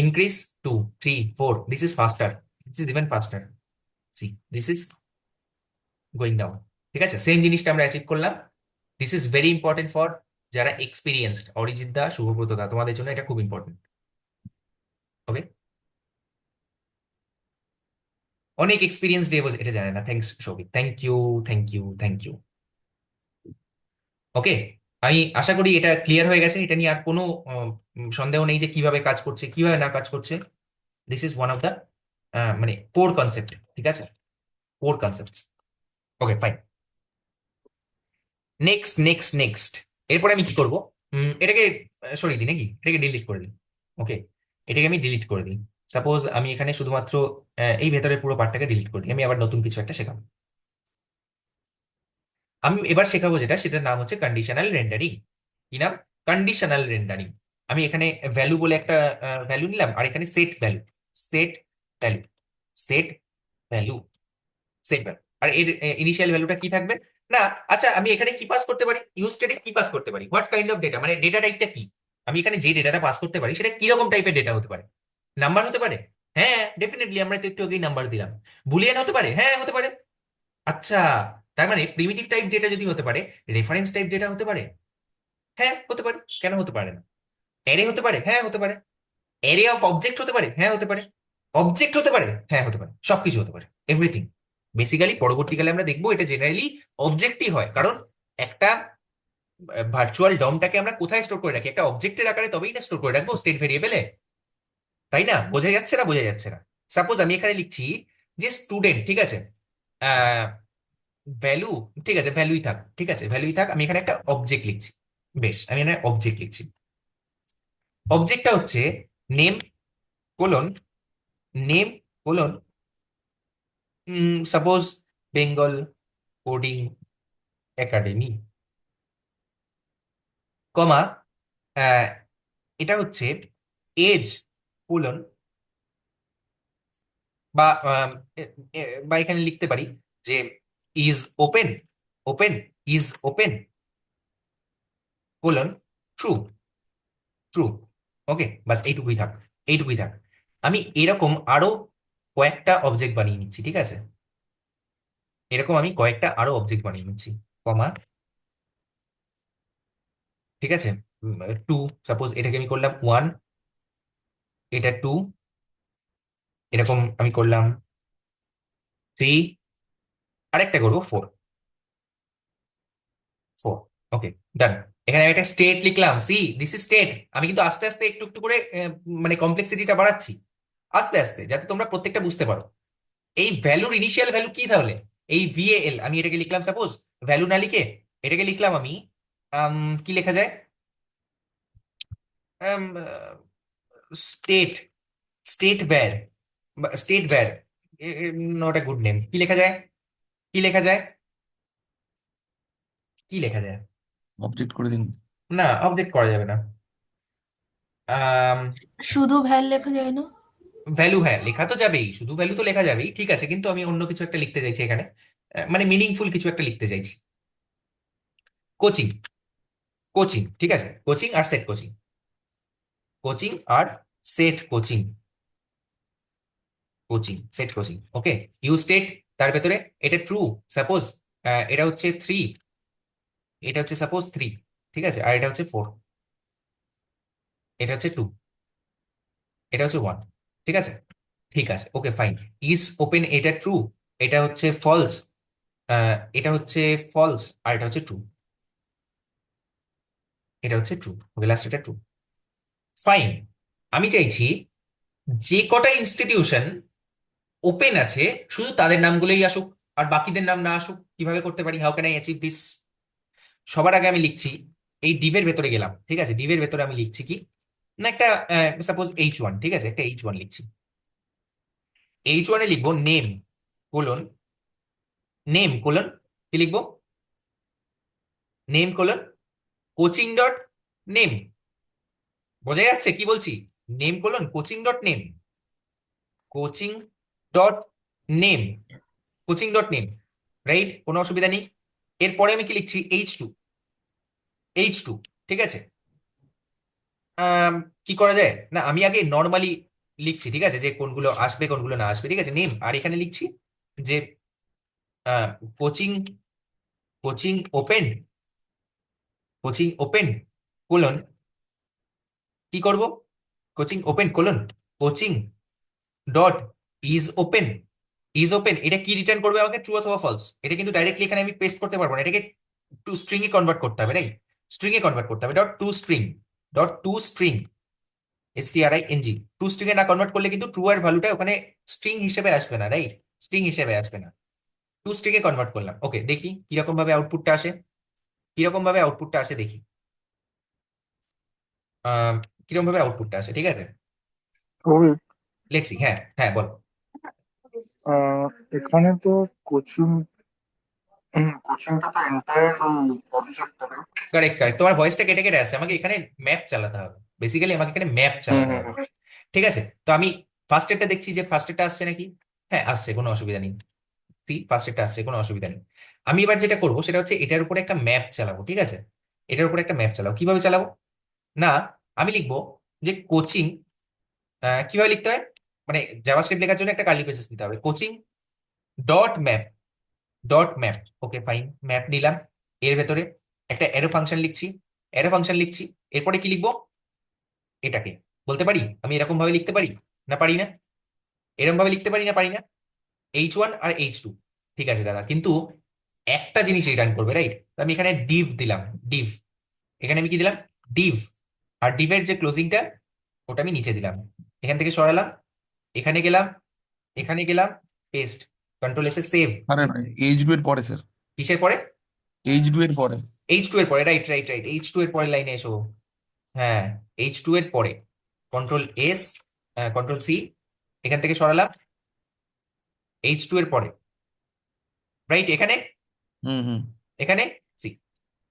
Increase 2 3 4, this is faster, this is even faster. See, this is going down. ঠিক আছে, সেম জিনিসটা আমরা অ্যাচিভ করলাম। This is very important for যারা experienced, Arijit da, Shubhabrata da, তোমাদের জন্য এটা খুব ইম্পর্টেন্ট। ওকে, অনেক এক্সপিরিয়েন্স ডে এটা জানে না। Thanks Souvik, thank you. Okay, আমি আশা করি এটা ক্লিয়ার হয়ে গেছে। এটা নিয়ে আর কোনো সন্দেহ নেই যে কিভাবে কাজ করছে কিভাবে না কাজ করছে। This is one of the মানে কোর কনসেপ্ট। ঠিক আছে, কোর কনসেপ্ট। ওকে, ফাইন। নেক্সট এরপরে আমি কি করব? এটাকে সরিয়ে দিই নাকি, এটাকে ডিলিট করে দিই। ওকে, এটাকে আমি ডিলিট করে দিই। সাপোজ আমি এখানে শুধুমাত্র এই ভেতরের পুরো পার্টটাকে ডিলিট করে দিই, আমি আবার নতুন কিছু একটা শেখাবো। আমি এবার শেখাবো সেটার নাম হচ্ছে কন্ডিশনাল রেন্ডারিং। কি নাম? Conditional rendering. আমি এখানে ভ্যালু বলে একটা ভ্যালু নিলাম, আর এখানে set value set value set value, আর এর ইনিশিয়াল ভ্যালুটা কি থাকবে? না, আচ্ছা, আমি এখানে কি পাস করতে পারি? ইউজ স্টেটে কি পাস করতে পারি? হোয়াট কাইন্ড অফ ডেটা, মানে ডেটা টাইপটা কি? আমি এখানে যে ডেটাটা পাস করতে পারি সেটা কিরকম টাইপের ডেটা হতে পারে? নাম্বার হতে পারে? হ্যাঁ ডেফিনেটলি, আমরা তো একটু আগেই নাম্বার দিলাম। বুলিয়ান হতে পারে? হ্যাঁ হতে পারে। আচ্ছা, তার মানে প্রিমিটিভ টাইপ ডেটা যদি হতে পারে, রেফারেন্স টাইপ ডেটা হতে পারে? হ্যাঁ হতে পারে, কেন হতে পারে না? অ্যারে হতে পারে? হ্যাঁ হতে পারে। অ্যারে অফ অবজেক্ট হতে পারে? হ্যাঁ হতে পারে। অবজেক্ট হতে পারে? হ্যাঁ হতে পারে, সবকিছু হতে পারে, এভরিথিং। বেসিক্যালি পরবর্তীকালে আমরা দেখবো এটা জেনারেলি অবজেক্টই হয়, কারণ একটা ভার্চুয়াল ডমটাকে আমরা কোথায় স্টোর করে রাখি? একটা অবজেক্টের আকারে, তবেই না স্টোর করে রাখবো স্টেট ভেরিয়েবলে। তাই না? বোঝা যাচ্ছে না? বোঝা যাচ্ছে না? সাপোজ আমি এখানে লিখছি যে স্টুডেন্ট, ঠিক আছে, ভ্যালু, ঠিক আছে ভ্যালুই থাক, ঠিক আছে ভ্যালুই থাক, আমি এখানে একটা অবজেক্ট লিখছি। বেশ, আমি এখানে অবজেক্ট লিখছি। অবজেক্টটা হচ্ছে name colon, name colon, suppose Bengal coding academy, comma, এটা হচ্ছে এজ কোলন, বা বা এখানে লিখতে পারি যে is open, open, is open colon true, true. Okay, বাস এইটুকুই থাক, এইটুকুই থাক। আমি এরকম আরো কয়েকটা অবজেক্ট বানিয়ে নিচ্ছি, ঠিক আছে, এরকম আমি কয়েকটা আরো অবজেক্ট বানিয়ে নিচ্ছি, কমা, ঠিক আছে, টু, সাপোজ এটাকে আমি করলাম ওয়ান, এটা টু, এরকম আমি করলাম থ্রি, আরেকটা করবো ফোর, ফোর। ওকে, ডান। এখানে আমি একটা স্টেট লিখলাম, সি দিস ইজ স্টেট। আমি কিন্তু আস্তে আস্তে একটু একটু করে মানে কমপ্লেক্সিটিটা বাড়াচ্ছি, আস্তে আস্তে, যাতে তোমরা প্রত্যেকটা বুঝতে পারো। এই ভ্যালুর ইনিশিয়াল ভ্যালু কি তাহলে? এই ভিএএল, আমি এটাকে লিখলাম সাপোজ, ভ্যালু না লিখে এটাকে লিখলাম আমি, কি লেখা যায়, state, state where, state where, not a good name. কি লেখা যায়? কি লেখা যায়? কি লেখা যায়? অবজেক্ট করে দিন। না, আপডেট করা যাবে না। শুধু ভ্যাল লেখা যায় না? ভ্যালু, হ্যাঁ লেখা তো যাবেই, শুধু ভ্যালু তো লেখা যাবেই, ঠিক আছে, কিন্তু আমি অন্য কিছু একটা লিখতে চাইছি এখানে, মানে মিনিংফুল কিছু একটা লিখতে চাইছি। কোচিং, কোচিং, ঠিক আছে, কোচিং আর সেট কোচিং, কোচিং আর set coaching, coaching set coaching. Okay, use state, তার ভেতরে এটা ট্রু, সাপোজ এটা হচ্ছে থ্রি, এটা হচ্ছে সাপোজ থ্রি, ঠিক আছে, আর এটা হচ্ছে ফোর, এটা হচ্ছে টু, এটা হচ্ছে ওয়ান, ঠিক আছে, ঠিক আছে, ওকে ফাইন। ইজ ওপেন, এটা ট্রু, এটা হচ্ছে ফলস, এটা হচ্ছে ফলস, আর এটা হচ্ছে ট্রু, এটা হচ্ছে ট্রু। ওকে, লাস্ট এটা ট্রু। ফাইন। আমি চাইছি যে কটা ইনস্টিটিউশন ওপেন আছে শুধু তাদের নামগুলোই আসুক, আর বাকিদের নাম না আসুক। কিভাবে করতে পারি? How can I achieve this? সবার আগে আমি লিখছি, এই ডিভের ভেতরে গেলাম, ঠিক আছে, ডিভের ভেতরে আমি লিখছি কি, না একটা, সাপোজ H1, ঠিক আছে, একটা H1 লিখছি। H1 এ লিখবো নেম কোলন, নেম কোলন, কি লিখবো? Name colon coaching dot name. বোঝা যাচ্ছে কি বলছি? Name colon coaching dot name, coaching dot name, coaching dot name, right, কোনো অসুবিধা নেই। এরপরে আমি কি লিখছি? H2, H2, ঠিক আছে। কি করা যায়, না আমি আগে নর্মালি লিখছি, ঠিক আছে, যে কোনগুলো আসবে কোনগুলো না আসবে, ঠিক আছে, নেম, আর এখানে লিখছি যে coaching, coaching open, coaching open colon, কি করব, coaching open colon coaching dot is open, is open, এটা কি রিটার্ন করবে আমাকে? ট্রু অথবা ফলস। এটা কিন্তু ডাইরেক্টলি এখানে আমি পেস্ট করতে পারবো না, এটাকে টু স্ট্রিং এ কনভার্ট করতে হবে, রাইট, স্ট্রিং এ কনভার্ট করতে হবে, dot to string, dot to string, STRING। To string এ না কনভার্ট করলে কিন্তু ট্রু এর ভ্যালুটা ওখানে স্ট্রিং হিসেবে আসবে না, রাইট, স্ট্রিং হিসেবে আসবে না। টু স্ট্রিং এ কনভার্ট করলাম। ওকে, দেখি কিরকম ভাবে আউটপুটটা আসে, কিরকম ভাবে আউটপুটটা আসে দেখি, আহ কিরকম ভাবে আউটপুটটা আসে, ঠিক আছে, রবি, লেটসি। হ্যাঁ হ্যাঁ বল। আহ, এখানে তো কোচিং, কোচিংটা তো এন্টায়ার অবজেক্ট হবে। কারেক্ট কারেক্ট, তোমার ভয়েসটা কেটে কেটে আসছে, আমাকে এখানে ম্যাপ চালাতে হবে, বেসিক্যালি আমাকে এখানে ম্যাপ হুম চালাতে হুম হবে। হুম। ঠিক আছে, তো আমি ফার্স্ট এডটা দেখছি যে ফার্স্ট এডটা আসছে নাকি। হ্যাঁ আসছে, কোনো অসুবিধা নেই। ফার্স্ট এডটা আসছে, কোনো অসুবিধা নেই। আমি এবার যেটা করবো সেটা হচ্ছে এটার উপরে একটা ম্যাপ চালাবো, ঠিক আছে, এটার উপরে একটা ম্যাপ চালাবো। কিভাবে চালাবো? না, আমি লিখবো যে কোচিং কিভাবে লিখতে হয়, মানে জাভাস্ক্রিপ্ট লেখার জন্য একটা কার্লি ব্রেসেস নিতে হবে। Coaching dot map, dot map, okay fine, map নিলাম। এর ভেতরে একটা অ্যারো ফাংশন লিখছি, অ্যারো ফাংশন লিখছি। এরপরে কি লিখবো, এটাকে বলতে পারি আমি এরকম ভাবে লিখতে পারি না পারি না, এরকম ভাবে লিখতে পারি না পারি না, H1 আর H2। ঠিক আছে দাদা, কিন্তু একটা জিনিস রিটার্ন করবে, রাইট? তো আমি এখানে ডিভ দিলাম, ডিভ, এখানে আমি কি দিলাম, ডিভ। আর ডিভের যে ক্লোজিংটা ওটা আমি নিচে দিলাম, এখান থেকে সরালাম, এখানে গেলাম, এখানে গেলাম, পেস্ট, কন্ট্রোল এসে সেভ। আরে না, H2 এর পরে স্যার, কিসের পরে? H2 এর পরে। H2 এর পরে, রাইট রাইট রাইট, H2 এর পরের লাইনে এসো। হ্যাঁ, H2 এর পরে কন্ট্রোল এস, কন্ট্রোল সি, এখান থেকে সরালাম, H2 এর পরে, রাইট, এখানে, হুম হুম। এখানে সি।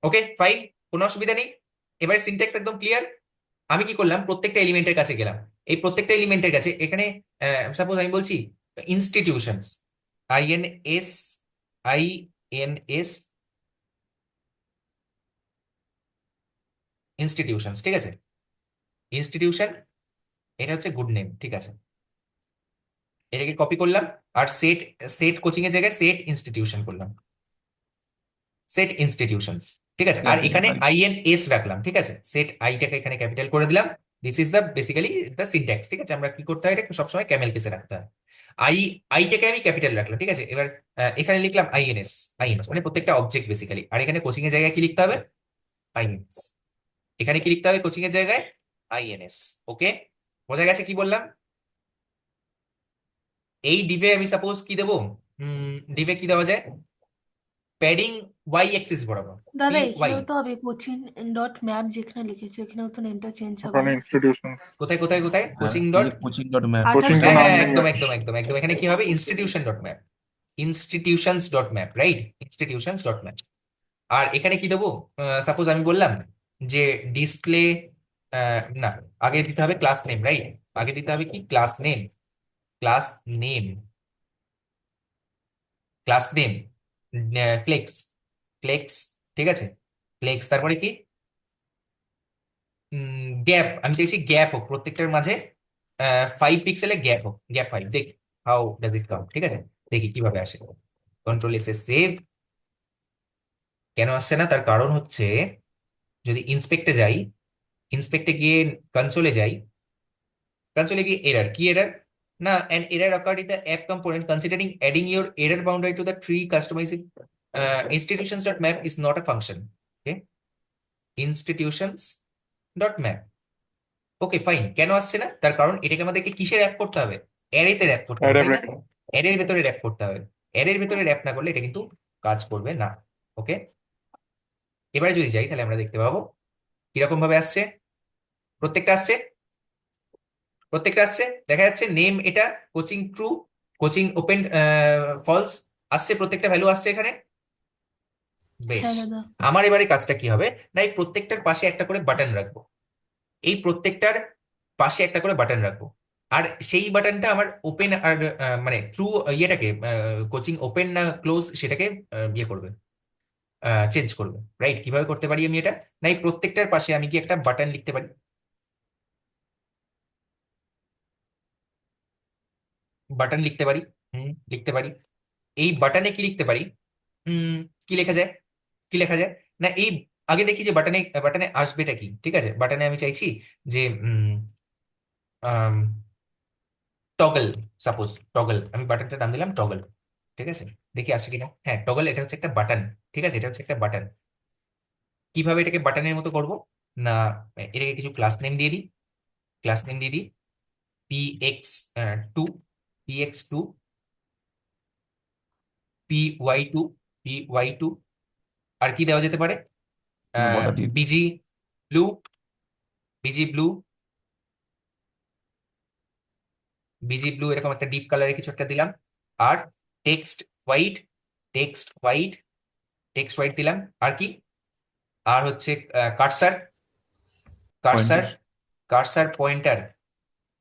ওকে ফাইন, কোনো অসুবিধা নেই। এবারে সিনট্যাক্স একদম ক্লিয়ার। আমি কি করলাম, প্রত্যেকটা এলিমেন্টের কাছে গেলাম, এই প্রত্যেকটা এলিমেন্টের কাছে এখানে সাপোজ আমি বলছি ইনস্টিটিউশনস, INS, INS, ইনস্টিটিউশনস, ঠিক আছে, ইনস্টিটিউশন, এটা হচ্ছে গুড নেম, ঠিক আছে, এটাকে কপি করলাম। আর সেট, সেট কোচিং এর জায়গায় সেট ইনস্টিটিউশন করলাম, সেট ইনস্টিটিউশনস, ঠিক আছে। আর ক্যাপিটাল এখানে আই। INS রাখলাম, ঠিক আছে, সেট আইটাকে এখানে ক্যাপিটাল করে দিলাম। This is the basically the syntax, ঠিক আছে। আমরা কি করতে হয়, এটা সবসময় ক্যামেল কেসে রাখতে হয়। আই, আইটাকে আমি ক্যাপিটাল রাখলাম, ঠিক আছে। এবার এখানে লিখলাম INS, INS মানে প্রত্যেকটা অবজেক্ট বেসিক্যালি। আর এখানে কোচিং এর জায়গায় কি লিখতে হবে, INS, এখানে কি লিখতে হবে কোচিং এর জায়গায়, INS। ওকে, বোঝা গেছে কি বললাম? এই ডিভে আমি সাপোজ কি দেবো, ডিভে কি দেওয়া যায়, প্যাডিং ওয়াই অ্যাক্সিস বরাবর, পি দাদা ওয়াই। এখানেও তো হবে কোচিং ডট ম্যাপ যেখানে লিখেছে এখানেও তো নেমটা চেঞ্জ হবে ওখানে না? ইনস্টিটিউশনস, কোথায় কোথায় কোথায়, হ্যাঁ, কোচিং এই ডট, যে কোচিং ডট ম্যাপ। কোচিং আঠাশ তো হ্যাঁ নাম হ্যাঁ নেই একদম আর। একদম একদম একদম, এখানে কি হবে, institution dot map, institutions dot map, right, institutions dot map. আর এখানে কি দেবো, সাপোজ আমি বললাম যে ডিসপ্লে, না, আগে দিতে হবে ক্লাস নেম, রাইট, আগে দিতে হবে কি, class name, class name, class name, flex, flex, ঠিক আছে, ফ্লেক্স। তারপরে কি, গ্যাপ, আমি চাইছি গ্যাপ হোক প্রত্যেকটার মাঝে, 5 পিক্সেলের গ্যাপ হোক, গ্যাপ 5, দেখি হাউ ডাজ ইট কাম, ঠিক আছে, দেখি কিভাবে আসে। কন্ট্রোল এসে সেভ। কেন আসছে না, তার কারণ হচ্ছে যদি ইন্সপেক্টে যাই, ইন্সপেক্টে গিয়ে কনসোলে যাই, কনসোলে গিয়ে এরর, কি এরর, না, an error occurred in the app component considering adding your error boundary to the tree customizing institutions.map is not a function. Okay, institutions.map, okay fine. কেন আসছে না, তার কারণ এটাকে আমাদেরকে কিসে র্যাপ করতে হবে, অ্যারেতে র্যাপ করতে হবে, অ্যারে তাই না, ব্রেকে। অ্যারের ভেতরে র্যাপ করতে হবে। অ্যারের ভেতরে র্যাপ না করলে এটা কিন্তু কাজ করবে না। ওকে, এবারে যদি যাই তাহলে আমরা দেখতে পাবো কিরকম ভাবে আসছে, প্রত্যেকটা আসছে, প্রত্যেকটা আসছে, দেখা যাচ্ছে নেম এটা, coaching true, coaching open false, আসছে, প্রত্যেকটা ভ্যালু আসছে এখানে। বেশ, হ্যাঁ দাদা। আমার এবারে কাজটা কি হবে, না এই প্রত্যেকটার পাশে একটা করে বাটন রাখবো, এই প্রত্যেকটার পাশে একটা করে বাটন রাখবো। আর সেই বাটনটা আমার ওপেন আর মানে ট্রু ইয়েটাকে, কোচিং ওপেন না ক্লোজ সেটাকে ইয়ে করবে, চেঞ্জ করবে, রাইট। কিভাবে করতে পারি আমি এটা, না এই প্রত্যেকটার পাশে আমি কি একটা বাটন লিখতে পারি, বাটন লিখতে পারি, লিখতে পারি। এই বাটনে কি লিখতে পারি, হুম, কি লেখা যায়, কি লেখা যায়, না এই আগে দেখি যে বাটনে, বাটনে আসবেটা কি, ঠিক আছে, বাটনে আমি চাইছি যে টগল, সাপোজ টগল, আমি বাটনটার নাম দিলাম টগল, ঠিক আছে, দেখি আসে কিনা। হ্যাঁ টগল, এটা হচ্ছে একটা বাটন, ঠিক আছে, এটা হচ্ছে একটা বাটন। কিভাবে এটাকে বাটনের মতো করব, না এটাকে কিছু ক্লাস নেম দিয়ে দিই, ক্লাস নেম দিয়ে দিই, px2, px2, py2, py2। আর কি দেওয়া যেতে পারে, বর্ডার দিয়ে দিই। BG blue, BG blue, BG blue, এরকম একটা ডিপ কালারের কিছু একটা দিলাম। আর text white, text white, text white দিলাম। আর কি, আর হচ্ছে cursor, cursor, pointer. Cursor pointer,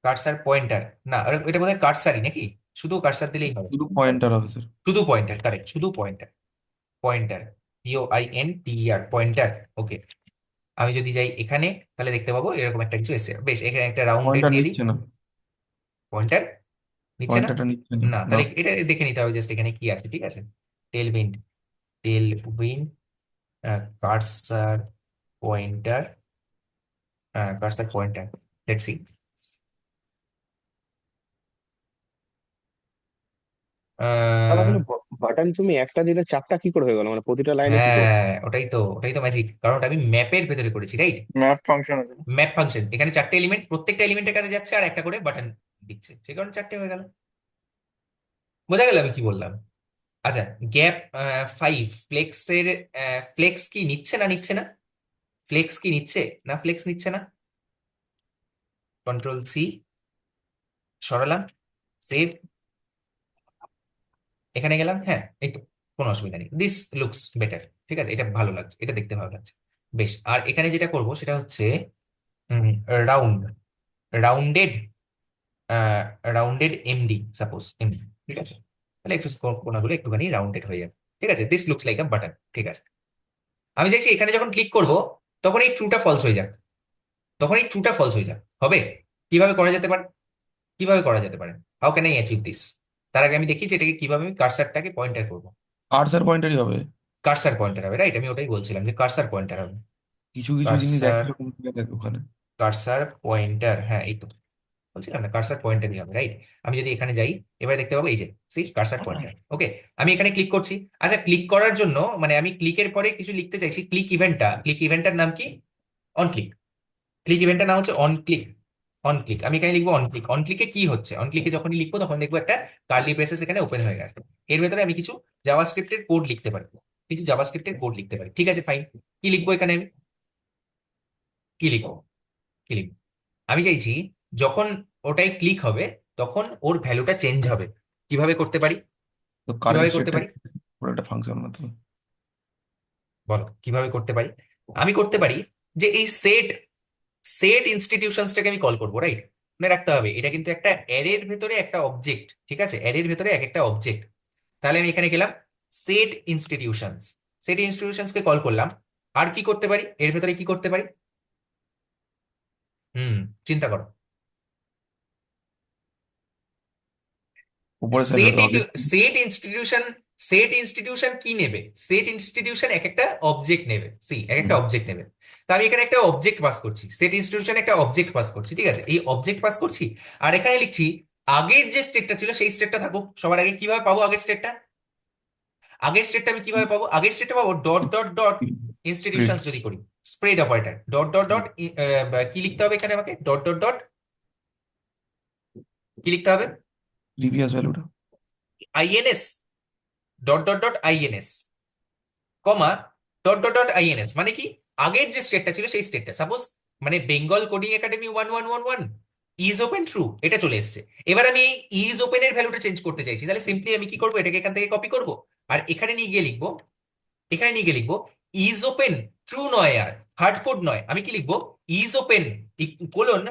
cursor pointer, না এটা বোধহয় কার্সারই নাকি, শুধু কার্সার দিলেই হবে, শুধু পয়েন্টার হবে স্যার। শুধু পয়েন্টার, কারেক্ট, শুধু পয়েন্টার, পয়েন্টার, POINTER, পয়েন্টার। ওকে, আমি যদি যাই এখানে তাহলে দেখতে পাবো এরকম একটা কিছু এসে, বেশ, এখানে একটা রাউন্ডেড পয়েন্টার দিয়ে দিই। নিচ্ছে না। পয়েন্টার নিচ্ছে না? পয়েন্টারটা নিচ্ছে না, না, না। তাহলে এটা দেখে নিতে হবে জাস্ট এখানে কি আছে, ঠিক আছে? Tailwind, tailwind, cursor pointer, cursor pointer, let's see. তাহলে বাটন তুমি একটা দিলে চারটা কি করে হয়ে গেল, মানে প্রতিটা লাইনে কি করে? হ্যাঁ, ওটাই তো ম্যাজিক, কারণ ওটা আমি ম্যাপের ভেতরে করেছি, রাইট? ম্যাপ ফাংশন আছে না? ম্যাপ ফাংশন, এখানে চারটে এলিমেন্ট, প্রত্যেকটা এলিমেন্টের কাছে যাচ্ছে আর একটা করে বাটন দিচ্ছে, সেই কারণে চারটে হয়ে গেল। বোঝা গেল আমি কি বললাম? আচ্ছা, গ্যাপ 5 ফ্লেক্সের, ফ্লেক্স কি নিচ্ছে না নিচ্ছে না? ফ্লেক্স কি নিচ্ছে না ফ্লেক্স নিচ্ছে না? কন্ট্রোল সি, সরালাম, সেভ, এখানে গেলাম, হ্যাঁ এই তো, কোনো অসুবিধা নেই, দিস লুকস বেটার, ঠিক আছে, এটা ভালো লাগছে, এটা দেখতে ভালো লাগছে। বেশ, আর এখানে যেটা করব সেটা হচ্ছে round, rounded, rounded MD, suppose MD, ঠিক আছে? তাহলে একটু কোনাগুলো একটুখানি রাউন্ডেড হয়ে যাবে, ঠিক আছে, this looks like a button, ঠিক আছে। আমি চাইছি এখানে যখন ক্লিক করব তখন এই ট্রুটা ফলস হয়ে যাক, তখন এই ট্রুটা ফলস হয়ে যাক, হবে? কিভাবে করা যেতে পারে? কিভাবে করা যেতে পারে? How can I achieve this? তার আগে আমি দেখি যে এটাকে কিভাবে আমি কার্সারটাকে পয়েন্টার করবো। কার্সার পয়েন্টারই হবে। কার্সার পয়েন্টার হবে, রাইট, আমি ওটাই বলছিলাম যে কার্সার পয়েন্টার হবে। কিছু কিছু জিনিস কার্সার, একই রকম থাকে ওখানে। কার্সার পয়েন্টার, হ্যাঁ এই তো বলছিলাম না, কার্সার পয়েন্টারই হবে, রাইট? আমি যদি এখানে যাই, এবারে দেখতে পাবো এই যে সি কার্সার পয়েন্টার, ওকে। আমি এখানে ক্লিক করছি। আচ্ছা, ক্লিক করার জন্য মানে আমি ক্লিকের পরে কিছু লিখতে চাইছি, ক্লিক ইভেন্টটার নাম কি? On click. ক্লিক ইভেন্টটার নাম হচ্ছে অন ক্লিক। অন ক্লিক, আমি এখানে লিখবো অন ক্লিক। অন ক্লিকে কি হচ্ছে? অন ক্লিকে যখনই লিখবো তখন দেখবো একটা কার্লি ব্রেসেস এখানে ওপেন হয়ে গেছে। এর ভেতরে আমি কিছু জাভাস্ক্রিপ্টের কোড লিখতে পারি, কিছু জাভাস্ক্রিপ্টের কোড লিখতে পারি, ঠিক আছে, ফাইন। কি লিখবো এখানে আমি? কি লিখবো? কি লিখবো? আমি চাইছি যখন ওটাই ক্লিক হবে তখন ওর ভ্যালুটা চেঞ্জ হবে। কিভাবে করতে পারি? তো কারেন্ট কিভাবে করতে স্টেটটা পারি? একটা ফাংশন মতো। বলো কিভাবে করতে পারি? আমি করতে পারি যে এই সেট, সেট ইনস্টিটিউশনসটাকে আমি কল করবো, রাইট? মনে রাখতে হবে এটা কিন্তু একটা অ্যারের ভেতরে একটা অবজেক্ট, ঠিক আছে, অ্যারের ভেতরে এক একটা অবজেক্ট। তাহলে আমি এখানে গেলাম, সেট ইনস্টিটিউশনস, সেট ইনস্টিটিউশনসকে কল করলাম। আর কি করতে পারি এর ভেতরে, কি করতে পারি? হুম, চিন্তা করো। উপরে সেট, সাজাতে হবে। সেট ইনস্টিটিউশন, সেট ইনস্টিটিউশন কি নেবে? সেট ইনস্টিটিউশন এক একটা অবজেক্ট নেবে, এক একটা হুম। অবজেক্ট নেবে। তা আমি এখানে একটা অবজেক্ট পাস করছি, সেট ইনস্টিটিউশন একটা অবজেক্ট পাস করছি, ঠিক আছে, এই অবজেক্ট পাস করছি। আর এখানে লিখছি আগের যে স্টেটটা ছিল সেই স্টেটটা থাকুক সবার আগে। কিভাবে পাবো আগের স্টেটটা? আগের স্টেটটা আমি কিভাবে পাবো? আগের স্টেটটা পাবো dot dot dot spread. Institutions যদি করি, spread operator, dot dot dot, কি লিখতে হবে এখানে আমাকে? ডট ডট ডট, কি লিখতে হবে? প্রিভিয়াস ভ্যালুটা। INS, dot dot dot INS, comma, dot dot dot INS, মানে কি? আগের যে স্টেটটা ছিল সেই স্টেটটা, সাপোজ মানে Bengal coding academy 1111 is open true, এটা চলে এসেছে। এবার আমি এই ইজ ওপেন এর ভ্যালুটা চেঞ্জ করতে চাইছি, তাহলে সিম্পলি আমি কি করবো, এটাকে এখান থেকে কপি করব আর এখানে নিয়ে গিয়ে লিখবো, এখানে নিয়ে গিয়ে লিখবো ইজ ওপেন ট্রু নয় আর হার্ড কোড নয়, আমি কি লিখবো? Is open colon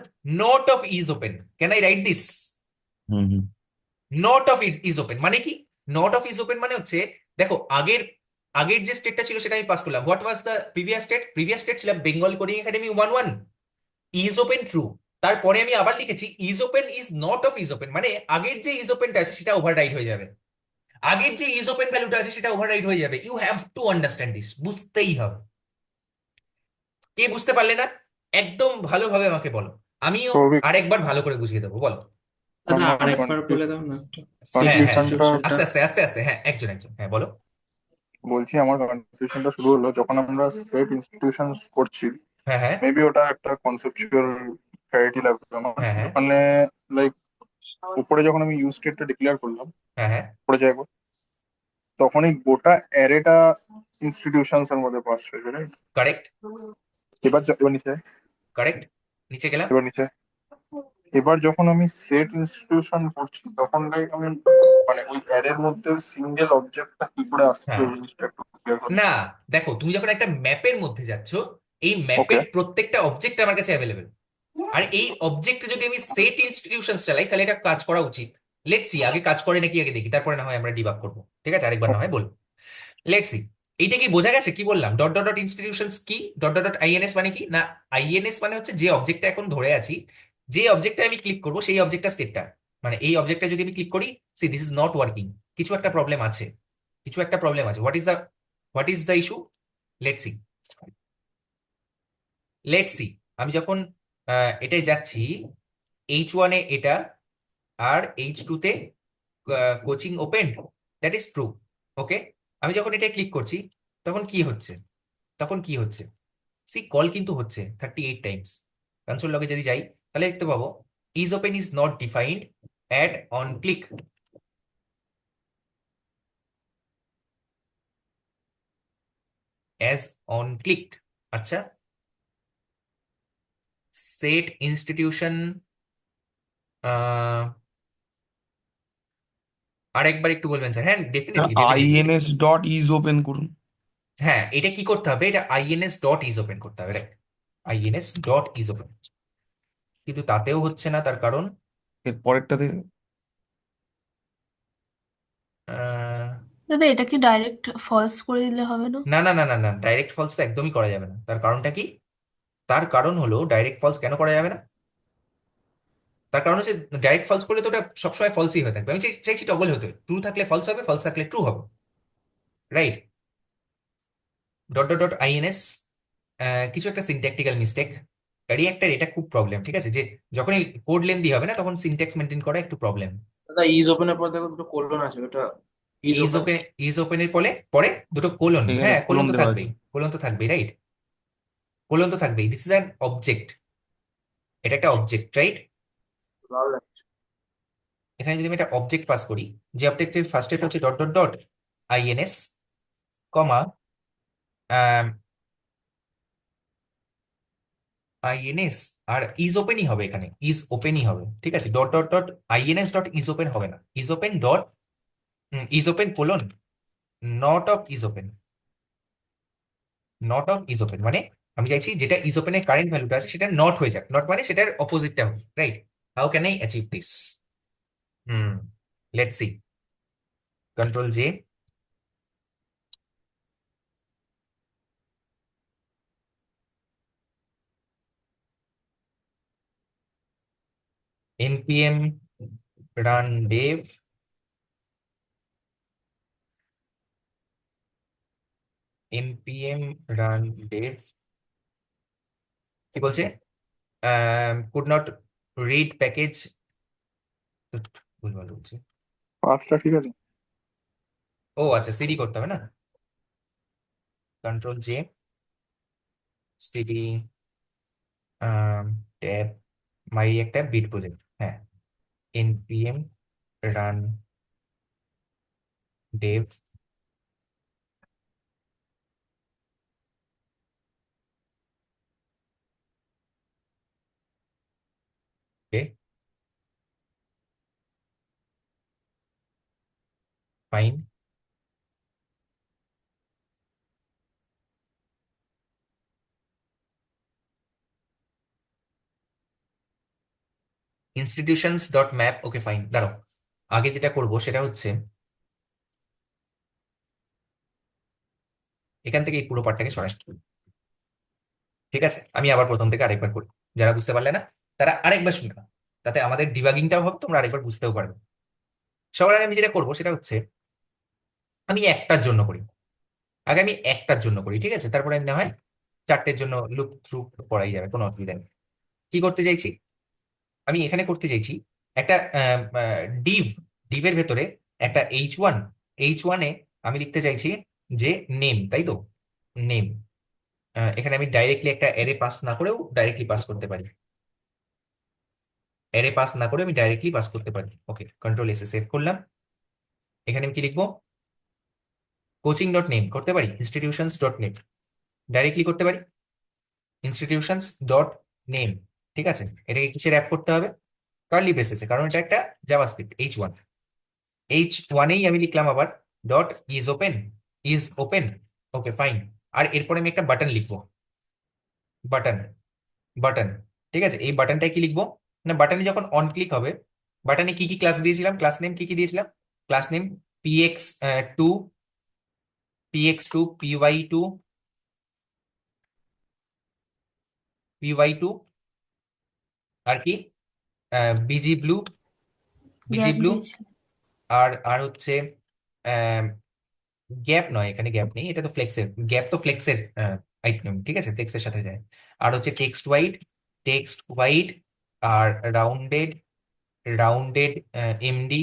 not of is open. Can I right this? Hmm hmm. Not of is open মানে কি? নট অফ ইজ ওপেন মানে হচ্ছে, দেখো আগের, আগের যে স্টেটটা ছিল সেটা আমি পাস করলাম। What was the previous state? Previous state ছিল Bengal coding academy 11 is open true. তারপরে আমি আবার লিখেছি is open is not of is open, মানে আগের যে ইজ ওপেনটা আছে সেটা ওভাররাইড হয়ে যাবে, আগের যে ইজ ওপেন ভ্যালুটা আছে সেটা ওভাররাইড হয়ে যাবে। You have to understand this, বুঝতেই হবে। কে বুঝতে পারলে না একদম ভালোভাবে আমাকে বলো, আমিও সৌভিক, আরেকবার ভালো করে বুঝিয়ে দেবো, বলো। দাদা আমার আরেকবার বলে দাও না একটা সেট হ্যাঁ হ্যাঁ, কনফিউশনটা ইনস্টিটিউশনটা। আস্তে আস্তে আস্তে আস্তে, হ্যাঁ একজন একজন, হ্যাঁ বলো। বলছি, আমার কনফিউশনটা শুরু হলো যখন আমরা সেট ইনস্টিটিউশন করছি। হ্যাঁ হ্যাঁ মেবি ওটা একটা কনসেপচুয়াল ক্ল্যারিটি লাগবে আমার। হ্যাঁ হ্যাঁ ওখানে লাইক উপরে যখন আমি ইউজ স্টেটটা ডিক্লেয়ার করলাম, হ্যাঁ হ্যাঁ, উপরে যাইবো, তখনই গোটা অ্যারেটা ইনস্টিটিউশনস এর মধ্যে পাস হয়েছে, রাইট? কারেক্ট এবার নিচে, কারেক্ট, নিচে গেলাম। এবার নিচে, এবার যখন আমি সেট ইনস্টিটিউশন করছি তখন লাইক আমি মানে ওই অ্যারের মধ্যে সিঙ্গেল অবজেক্টটা কি করে আসছে হ্যাঁ, ওই জিনিসটা একটু ক্লিয়ার করো। না দেখো, তুমি যখন একটা ম্যাপের মধ্যে যাচ্ছ, এই ওকে, ম্যাপের প্রত্যেকটা অবজেক্ট আমার কাছে অ্যাভেলেবেল। আর এই অবজেক্টে যদি আমি সেট ইনস্টিটিউশন চালাই তাহলে এটা কাজ করা উচিত। লেটস সি আগে কাজ করে নাকি আগে দেখি, তারপরে না হয় আমরা ডিবাগ করবো, ঠিক আছে, আরেকবার না হয় বলবো। লেটস সি, এইটা কি বোঝা গেছে কি বললাম? ডট ডট ডট ইনস্টিটিউশনস কি, ডট ডট ডট আইএনএস মানে কি না? আইএনএস মানে হচ্ছে যে অবজেক্টটা এখন ধরে আছি, যে অবজেক্টটা আমি ক্লিক করবো সেই অবজেক্টটা স্টেটটা, মানে এই অবজেক্টটা যদি আমি ক্লিক করি, see this is not working, কিছু একটা প্রবলেম আছে, কিছু একটা প্রবলেম আছে। What is the issue? Let's see, let's see. আমি যখন এটাই যাচ্ছি, H1-এ এটা আর H2-তে coaching open, that is true. Okay, আমি যখন এটা ক্লিক করছি তখন কি হচ্ছে, তখন কি হচ্ছে? সি কল কিন্তু হচ্ছে 38 টাইমস। কনসোল লগে যদি যাই তাহলে দেখতে পাবো is open is not defined at on click, as on clicked. আচ্ছা, সেট ইনস্টিটিউশন, আরেকবার একটু বলবেন স্যার? হ্যাঁ definitely definitely. INS dot is open করুন। হ্যাঁ, এটা কি করতে হবে? এটা আইএনএস ডট ইজ ওপেন করতে হবে, right? INS dot is open, কিন্তু তাতেও হচ্ছে না। তার কারণ এর পরেরটাতে আহ, দাদা এটা কি ডাইরেক্ট ফলস করে দিলে হবে না? না না না না না, ডাইরেক্ট ফলস তো একদমই করা যাবে না। তার কারণটা কি? তার কারণ হলো ডাইরেক্ট ফলস কেন করা যাবে না? তার কারণ হচ্ছে ডাইরেক্ট ফলস করলে তো ওটা সবসময় ফলসই হয়ে থাকবে। আমি চাইছি টগল হতে, ট্রু থাকলে ফলস হবে, ফলস থাকলে ট্রু হবে, right? Dot dot dot INS, কিছু একটা সিনট্যাকটিক্যাল মিস্টেক। রিঅ্যাক্টের এটা খুব প্রবলেম, ঠিক আছে? যে যখনই কোড লেন্দি হবে না তখন সিনট্যাক্স মেনটেন করা একটু প্রবলেম। দাদা ইজ ওপেনের পর দেখো দুটো কোলন আছে, ওটা is is open. Open, is ওপেনের পরে পরে দুটো কোলন, এখানে হ্যাঁ কোলন কোলন তো দেওয়া আছে। থাকবেই, কোলন তো থাকবেই, রাইট? কোলন তো থাকবেই, দিস ইজ অ্যান অবজেক্ট, এটা একটা অবজেক্ট, রাইট? ভালো লাগছে। এখানে যদি আমি একটা অবজেক্ট পাস করি, যে অবজেক্টের ফার্স্ট স্টেপ হচ্ছে dot dot dot INS, comma INS, আর ইজ ওপেনই হবে, এখানে ইজ ওপেনই হবে, ঠিক আছে? Dot dot dot INS dot is open হবে না, is open dot is open colon not of is open, not of is open. মানে আমি চাইছি যেটা ইজ ওপেনের কারেন্ট ভ্যালুটা আছে সেটা নট হয়ে যাক, নট মানে সেটার অপোজিটটা হবে, right? How can I achieve this? Hmm, let's see. Control J, npm run dev, npm run dev, কি বলছে? কুড নট রিড প্যাকেজ, ভুলভাল বলছে। পাঁচটা ঠিক আছে। ও আচ্ছা, সিডি করতে হবে না? কন্ট্রোল জে, সিডি ট্যাব, মাই একটা বিট প্রজেক্ট, হ্যাঁ, npm run dev, okay fine. Institutions dot map, okay fine. দাঁড়াও, আগে যেটা করব সেটা হচ্ছে এখান থেকে এই পুরো পার্টটাকে সরাই, ঠিক আছে? আমি আবার প্রথম থেকে আরেকবার করি, যারা বুঝতে পারলে না তারা আরেকবার শুনবে না, তাতে আমাদের ডিবাগিংটাও হবে, তোমরা আরেকবার বুঝতেও পারবে। সবার আগে আমি যেটা করবো সেটা হচ্ছে আমি একটার জন্য করি, আগে আমি একটার জন্য করি, ঠিক আছে? তারপরে না হয় চারটের জন্য লুপ থ্রু করাই যাবে, কোনো অসুবিধা নেই। কি করতে চাইছি? আমি এখানে করতে চাইছি একটা ডিভ, ডিভের ভেতরে একটা H1 এ আমি লিখতে চাইছি যে নেম, তাই তো? নেম, এখানে আমি ডাইরেক্টলি একটা অ্যারে পাস না করেও ডাইরেক্টলি পাস করতে পারি, অ্যারে পাস না করে আমি ডাইরেক্টলি পাস করতে পারি। ওকে, কন্ট্রোল এসে সেভ করলাম। এখানে আমি কি লিখবো? কোচিং ডট নেম করতে পারি, ইনস্টিটিউশনস ডট নেম ডাইরেক্টলি করতে পারি, ইনস্টিটিউশনস ডট নেম, ঠিক আছে? এটাকে কিসে র্যাপ করতে হবে? কার্লি ব্রেসেসে, কারণ এটা একটা জাভাস্ক্রিপ্ট। H1 এই আমি লিখলাম আবার dot is open, is open, okay fine. আর এরপরে আমি একটা বাটন লিখবো, বাটন, বাটন, ঠিক আছে? এই বাটনটাই কি লিখবো? না, বাটনে যখন অন ক্লিক হবে, বাটনে কি কি ক্লাস দিয়েছিলাম, ক্লাস নেম কি কি দিয়েছিলাম? Class name px2, px2, py2, py2, আর কি busy blue, busy gap blue, দিয়েছি। আর আর হচ্ছে গ্যাপ নয়, এখানে গ্যাপ নেই, এটা তো ফ্লেক্সের, গ্যাপ তো ফ্লেক্সের আইটেম, ঠিক আছে, ফ্লেক্সের সাথে যায়। আর হচ্ছে টেক্সট হোয়াইট, টেক্সট হোয়াইট, আর rounded, rounded MD,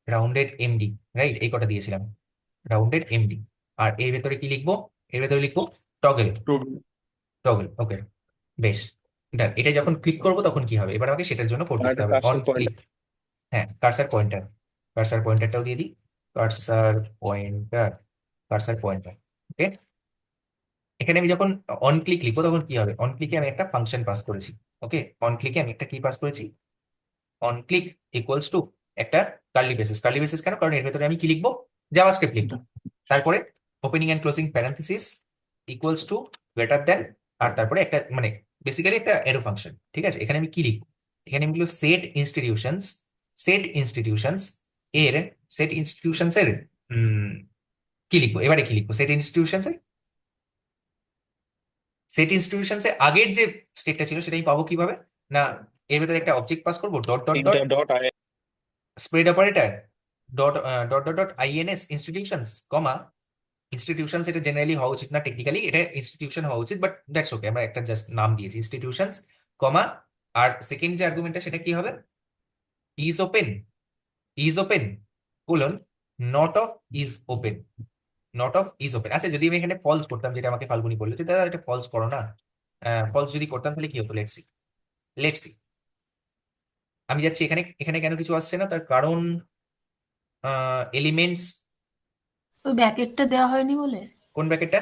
rounded MD, right, এই কটা দিয়েছিলাম, রাউন্ডেড এমডি। আর এর ভেতরে কি লিখবো? এর ভেতরে লিখবো টগল, টগল, ওকে, বেশ। ডান। এটা যখন ক্লিক করবো তখন কি হবে, এবার আমাকে সেটার জন্য কোড আর লিখতে একটা হবে, অন কাস্টম পয়েন্ট। ক্লিক। হ্যাঁ, কার্সার পয়েন্টার, কার্সার পয়েন্টারটাও দিয়ে দিই, কার্সার পয়েন্টার, কার্সার পয়েন্টার, ওকে। এখানে আমি যখন অন ক্লিক লিখবো তখন কি হবে, অন ক্লিকে আমি একটা ফাংশন পাস করেছি, ওকে, অন ক্লিকে আমি একটা কি পাস করেছি, অন ক্লিক ইকুয়ালস টু একটা কার্লি ব্রেসেস, কার্লি ব্রেসেস কেন, কারণ এর ভেতরে আমি কি লিখবো, জাভাস্ক্রিপ্ট লিখবো। তারপরে opening and closing parenthesis equals to greater than, আর তারপরে একটা মানে বেসিক্যালি একটা এরো ফাংশন, ঠিক আছে। এখানে আমি কি লিখবো, এখানে আমি লিখবো সেট ইনস্টিটিউশনস, সেট ইনস্টিটিউশনস এর, সেট ইনস্টিটিউশনস এর কি লিখবো, এবারে কি লিখবো, সেট ইনস্টিটিউশনস এর, সেট ইনস্টিটিউশনস এর আগের যে স্টেটটা ছিল সেটা আমি পাবো কিভাবে, না এর ভেতরে একটা অবজেক্ট পাস করবো, ডট ডট ডট তিনটা ডট আয়। Spread operator, dot dot dot dot INS institutions, comma institutions, এটা জেনারেলি হওয়া উচিত না, টেকনিক্যালি এটা ইনস্টিটিউশন হওয়া উচিত, বাট দ্যাটস ওকে, আমরা একটা জাস্ট নাম দিয়েছি ইনস্টিটিউশনস, কমা, আর সেকেন্ড যে আর্গুমেন্টটা সেটা কি হবে, is open, is open colon, not of is open, not of is open. আচ্ছা, যদি আমি এখানে ফলস করতাম, যেটা আমাকে ফাল্গুনি বললো যে দাদা এটা ফলস করো না, ফলস যদি করতাম তাহলে কি হতো, লেটস সি, লেটস সি। আমি যাচ্ছি এখানে, এখানে কেন কিছু আসছে না, তার কারণ এলিমেন্টস, ওই ব্যাকেটটা দেওয়া হয়নি বলে। কোন ব্র্যাকেটটা,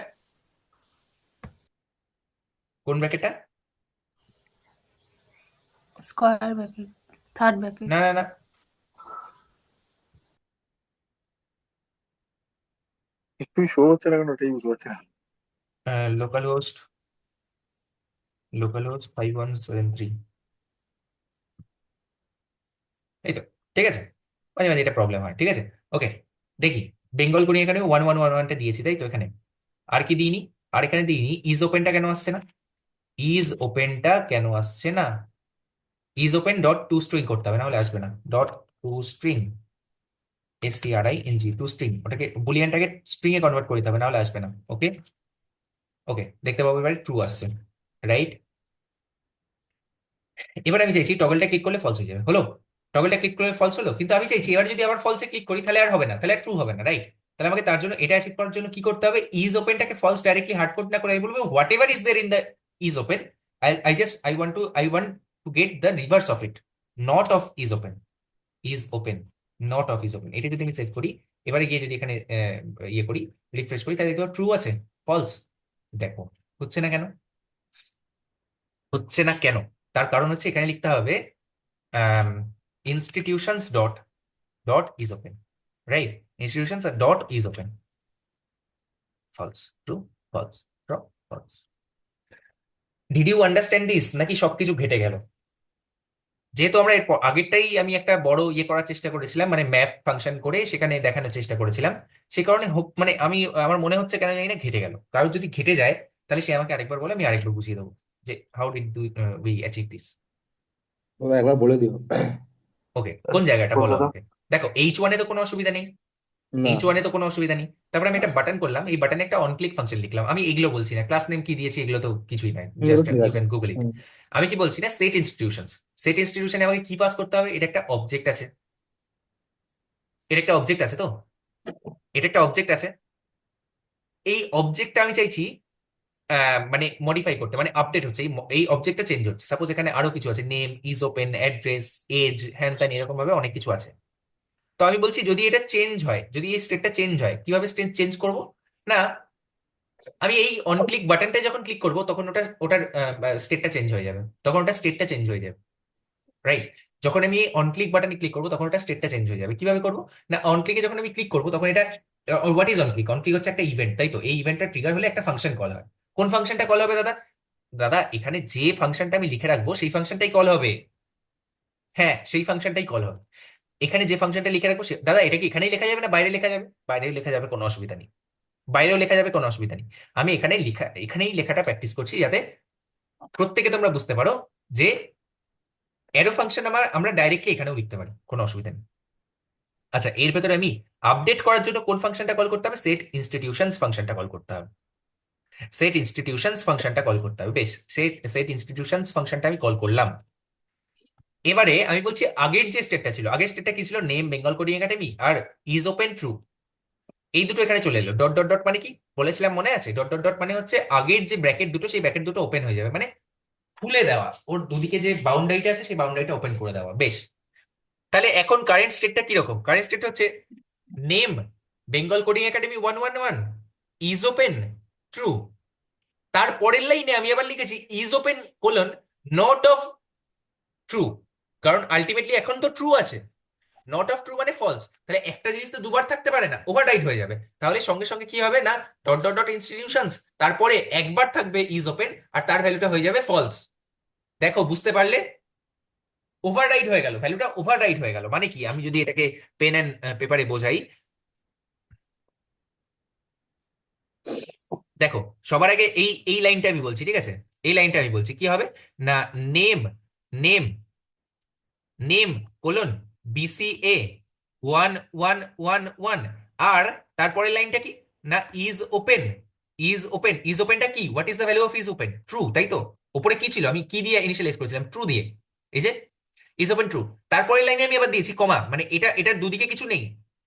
কোন ব্র্যাকেটটা, স্কোয়ার ব্যাকেট, থার্ড ব্যাকেট। না না না, কিছুই শো হচ্ছে না কেন, ওটাই বুঝতে পারছি না। লোকাল হোস্ট, লোকাল হোস্ট 5173, এই তো, ঠিক আছে, মাঝে মাঝে এটা প্রবলেম হয়, ঠিক আছে, ওকে। দেখি, বেঙ্গল করি এখানে 1111টা দিয়েছি, তাই তো, এখানে আর কি দিইনি, আর এখানে দিইনি, ইজ ওপেনটা কেন আসছে না, ইজ ওপেনটা কেন আসছে না, is open dot to string করতে হবে, না হলে আসবে না, dot to string, STRING to string, ওটাকে বুলিয়ানটাকে স্ট্রিং এ কনভার্ট করে দিতে হবে, না হলে আসবে না, ওকে, ওকে, দেখতে পাবো এবারে ট্রু আসছে, রাইট। এবার আমি চাইছি টগলটা ক্লিক করলে ফলস হয়ে যাবে, হলো, টগলটা ক্লিক করলে ফলস হলো, কিন্তু আমি চাইছি এবার যদি আবার ফলসে ক্লিক করি তাহলে আর হবে না, তাহলে আর ট্রু হবে না, রাইট। তাহলে আমাকে তার জন্য এটা অ্যাচিভ করার জন্য কি করতে হবে, ইজ ওপেনটাকে ফলস ডাইরেক্টলি হার্ড কোড না করে আমি বলবো whatever is there in the is open, I want to get the reverse of it, not of is open, is open, not of is open, এটা যদি আমি set করি, এবারে গিয়ে যদি এখানে ইয়ে করি, রিফ্রেশ করি, তাহলে দেখবো ট্রু আছে, ফলস, দেখো হচ্ছে না কেন, হচ্ছে না কেন, তার কারণ হচ্ছে এখানে লিখতে হবে institutions dot is open, right, institutions dot is open, false, true, false, true, false. Did you understand this, নাকি সবকিছু ঘেটে গেল, যেহেতু আমরা এর আগেরটাই আমি একটা বড় ইয়ে করার চেষ্টা করেছিলাম, মানে ম্যাপ ফাংশন করে সেখানে দেখানোর চেষ্টা করেছিলাম, সেই কারণে মানে আমি, আমার মনে হচ্ছে কেন জানি না ঘেটে গেল, কারো যদি ঘেটে যায় তাহলে সে আমাকে আরেকবার বলে, আমি আরেকবার বুঝিয়ে দেবো যে how did we achieve this. একবার বলে দিও। ওকে, কোন জায়গাটা বলো করবো না। আমাকে, দেখো H1 এ তো কোনো অসুবিধা নেই, না, H1 এ তো কোনো অসুবিধা নেই, তারপরে আমি একটা বাটন করলাম, এই বাটনে একটা অন ক্লিক ফাংশন লিখলাম, আমি এগুলো বলছি না, ক্লাস নেম কি দিয়েছি এগুলো তো কিছুই নাই, এগুলো জাস্ট ঠিক ইউ আছে। ক্যান গুগল ইট। হুম। আমি কি বলছি না, সেট ইনস্টিটিউশনস, সেট ইনস্টিটিউশনে আমাকে কি পাস করতে হবে, এটা একটা অবজেক্ট আছে, এটা একটা অবজেক্ট আছে, তো এটা একটা অবজেক্ট আছে, এই অবজেক্টটা আমি চাইছি মানে মডিফাই করতে, মানে আপডেট হচ্ছে, এই অবজেক্টটা চেঞ্জ হচ্ছে, সাপোজ এখানে আরো কিছু আছে, name, is open, address, age, হ্যান ত্যান, এরকম ভাবে অনেক কিছু আছে। তো আমি বলছি যদি এটা চেঞ্জ হয়, যদি এই স্টেটটা চেঞ্জ হয়, কিভাবে স্টেট চেঞ্জ করব, না আমি এই অন ক্লিক বাটনটা যখন ক্লিক করব তখন ওটার স্টেটটা চেঞ্জ হয়ে যাবে, তখন ওটা স্টেটটা চেঞ্জ হয়ে যাবে, রাইট। যখন আমি এই অন ক্লিক বাটনে ক্লিক করবো তখন ওটা স্টেটটা চেঞ্জ হয়ে যাবে, কিভাবে করবো, না অন ক্লিকে যখন আমি ক্লিক করবো তখন এটা, what is on click, on click হচ্ছে একটা ইভেন্ট, তাই তো, এই ইভেন্টটা ট্রিগার হলে একটা ফাংশন কল হয়, কোন ফাংশনটা কল হবে দাদা, দাদা এখানে যে ফাংশনটা আমি লিখে রাখবো সেই ফাংশনটাই কল হবে, হ্যাঁ সেই ফাংশনটাই কল হবে, এখানে যে ফাংশনটা লিখে রাখবো দাদা এটা কি এখানেই লেখা যাবে না বাইরে লেখা যাবে, বাইরেও লেখা যাবে, কোনো অসুবিধা নেই, বাইরেও লেখা যাবে, কোনো অসুবিধা নেই, আমি এখানে লেখা, এখানেই লেখাটা প্র্যাকটিস করছি যাতে প্রত্যেকে তোমরা বুঝতে পারো যে অ্যারো ফাংশন আমরা ডাইরেক্টলি এখানেও লিখতে পারি, কোনো অসুবিধা নেই। আচ্ছা, এর ভেতরে আমি আপডেট করার জন্য কোন ফাংশনটা কল করতে হবে? সেট ইনস্টিটিউশনস ফাংশনটা কল করতে হবে। সেট ইনস্টিটিউশনস ফাংশনটা কল করতে হবে। বেশ, সেট ইনস্টিটিউশনস ফাংশনটা আমি কল করলাম। এবারে আমি বলছি আগের যে স্টেটটা ছিল, আগের স্টেটটা কি ছিল? নেম বেঙ্গল কোডিং একাডেমি আর ইজ ওপেন ট্রু, এই দুটো এখানে চলে এলো। ডট ডট ডট মানে কি বলেছিলাম মনে আছে? ডট ডট ডট মানে হচ্ছে আগের যে ব্র্যাকেট দুটো, সেই ব্র্যাকেট দুটো ওপেন হয়ে যাবে, মানে খুলে দেওয়া, ওর দুদিকে যে বাউন্ডারিটা আছে সেই বাউন্ডারিটা ওপেন করে দেওয়া। বেশ, তাহলে এখন কারেন্ট স্টেটটা কিরকম? কারেন্ট স্টেট হচ্ছে name Bengal coding academy 111 is open true. তার পরের লাইনে আমি আবার লিখেছি is open colon not of true, কারণ আলটিমেটলি এখন তো ট্রু আছে, নট অফ ট্রু মানে ফলস। তাহলে একটা জিনিস তো দুবার থাকতে পারে না, ওভাররাইট হয়ে যাবে। তাহলে সঙ্গে সঙ্গে কি হবে না, ডট ডট ডট ইনস্টিটিউশনস, তারপরে একবার থাকবে ইজ ওপেন আর তার ভ্যালুটা হয়ে যাবে ফলস। দেখো, বুঝতে পারলে? ওভাররাইট হয়ে গেল, ভ্যালুটা ওভাররাইট হয়ে গেল। মানে কি, আমি যদি এটাকে পেন অ্যান্ড পেপারে বোঝাই, দেখো সবার আগে এই এই লাইনটা আমি বলছি, ঠিক আছে? এই লাইনটা আমি বলছি কি হবে না, name name name colon BCA 1111, আর তারপরের লাইনটা কি না, is open is open. Is ওপেনটা কি? What is the value of is open? True, তাই তো? উপরে কি ছিল, আমি কি দিয়ে ইনিশিয়ালাইজ করেছিলাম? ট্রু দিয়ে। এই যে ইজ ওপেন ট্রু, তারপরের লাইনে আমি আবার দিয়েছি কমা, মানে এটার দুদিকে কিছু নেই,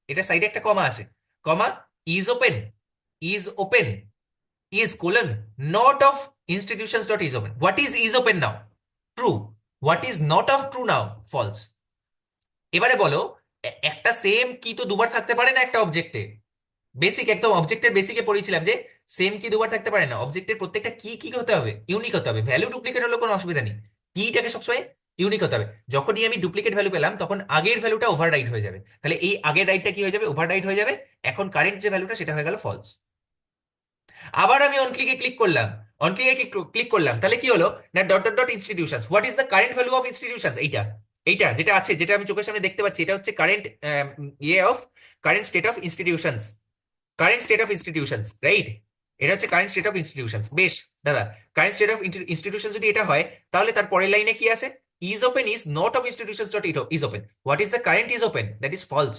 এটা সাইডে একটা কমা আছে, comma is open is open is colon not of institutions dot is open. What is open now? True. What is not of true now? False. এবারে বলো, একটা সেম কি তো দুবার থাকতে পারে না একটা অবজেক্টে। বেসিক, একদম অবজেক্টের বেসিকে পড়েছিলাম যে সেম কি দুবার থাকতে পারে না। অবজেক্টের প্রত্যেকটা কি কি হতে হবে? ইউনিক হতে হবে। ভ্যালু ডুপ্লিকেট হলে কোনো অসুবিধা নেই, কিটাকে সবসময় ইউনিক হতে হবে। যখনই আমি ডুপ্লিকেট ভ্যালু পেলাম তখন আগের ভ্যালুটা ওভাররাইট হয়ে যাবে। তাহলে এই আগের রাইটটা কি হয়ে যাবে? ওভাররাইট হয়ে যাবে। এখন কারেন্ট যে ভ্যালুটা সেটা হয়ে গেল ফলস। আবার আমি অন ক্লিকে ক্লিক করলাম, অন ক্লিকে ক্লিক করলাম, তাহলে কি হলো না, dot dot dot institutions, what is the current value of institutions? এইটা এইটা যেটা আছে, যেটা আমি চোখের সামনে দেখতে পাচ্ছি, এটা হচ্ছে current of current state of institutions, current state of institutions, right? এটা হচ্ছে কারেন্ট স্টেট অফ ইনস্টিটিউশনস। বেশ দাদা, কারেন্ট স্টেট অফ ইনস্টিটিউশন যদি এটা হয়, তাহলে তার পরের লাইনে কি আছে? Is open is not of institutions dot is open. What is the current is open? That is false.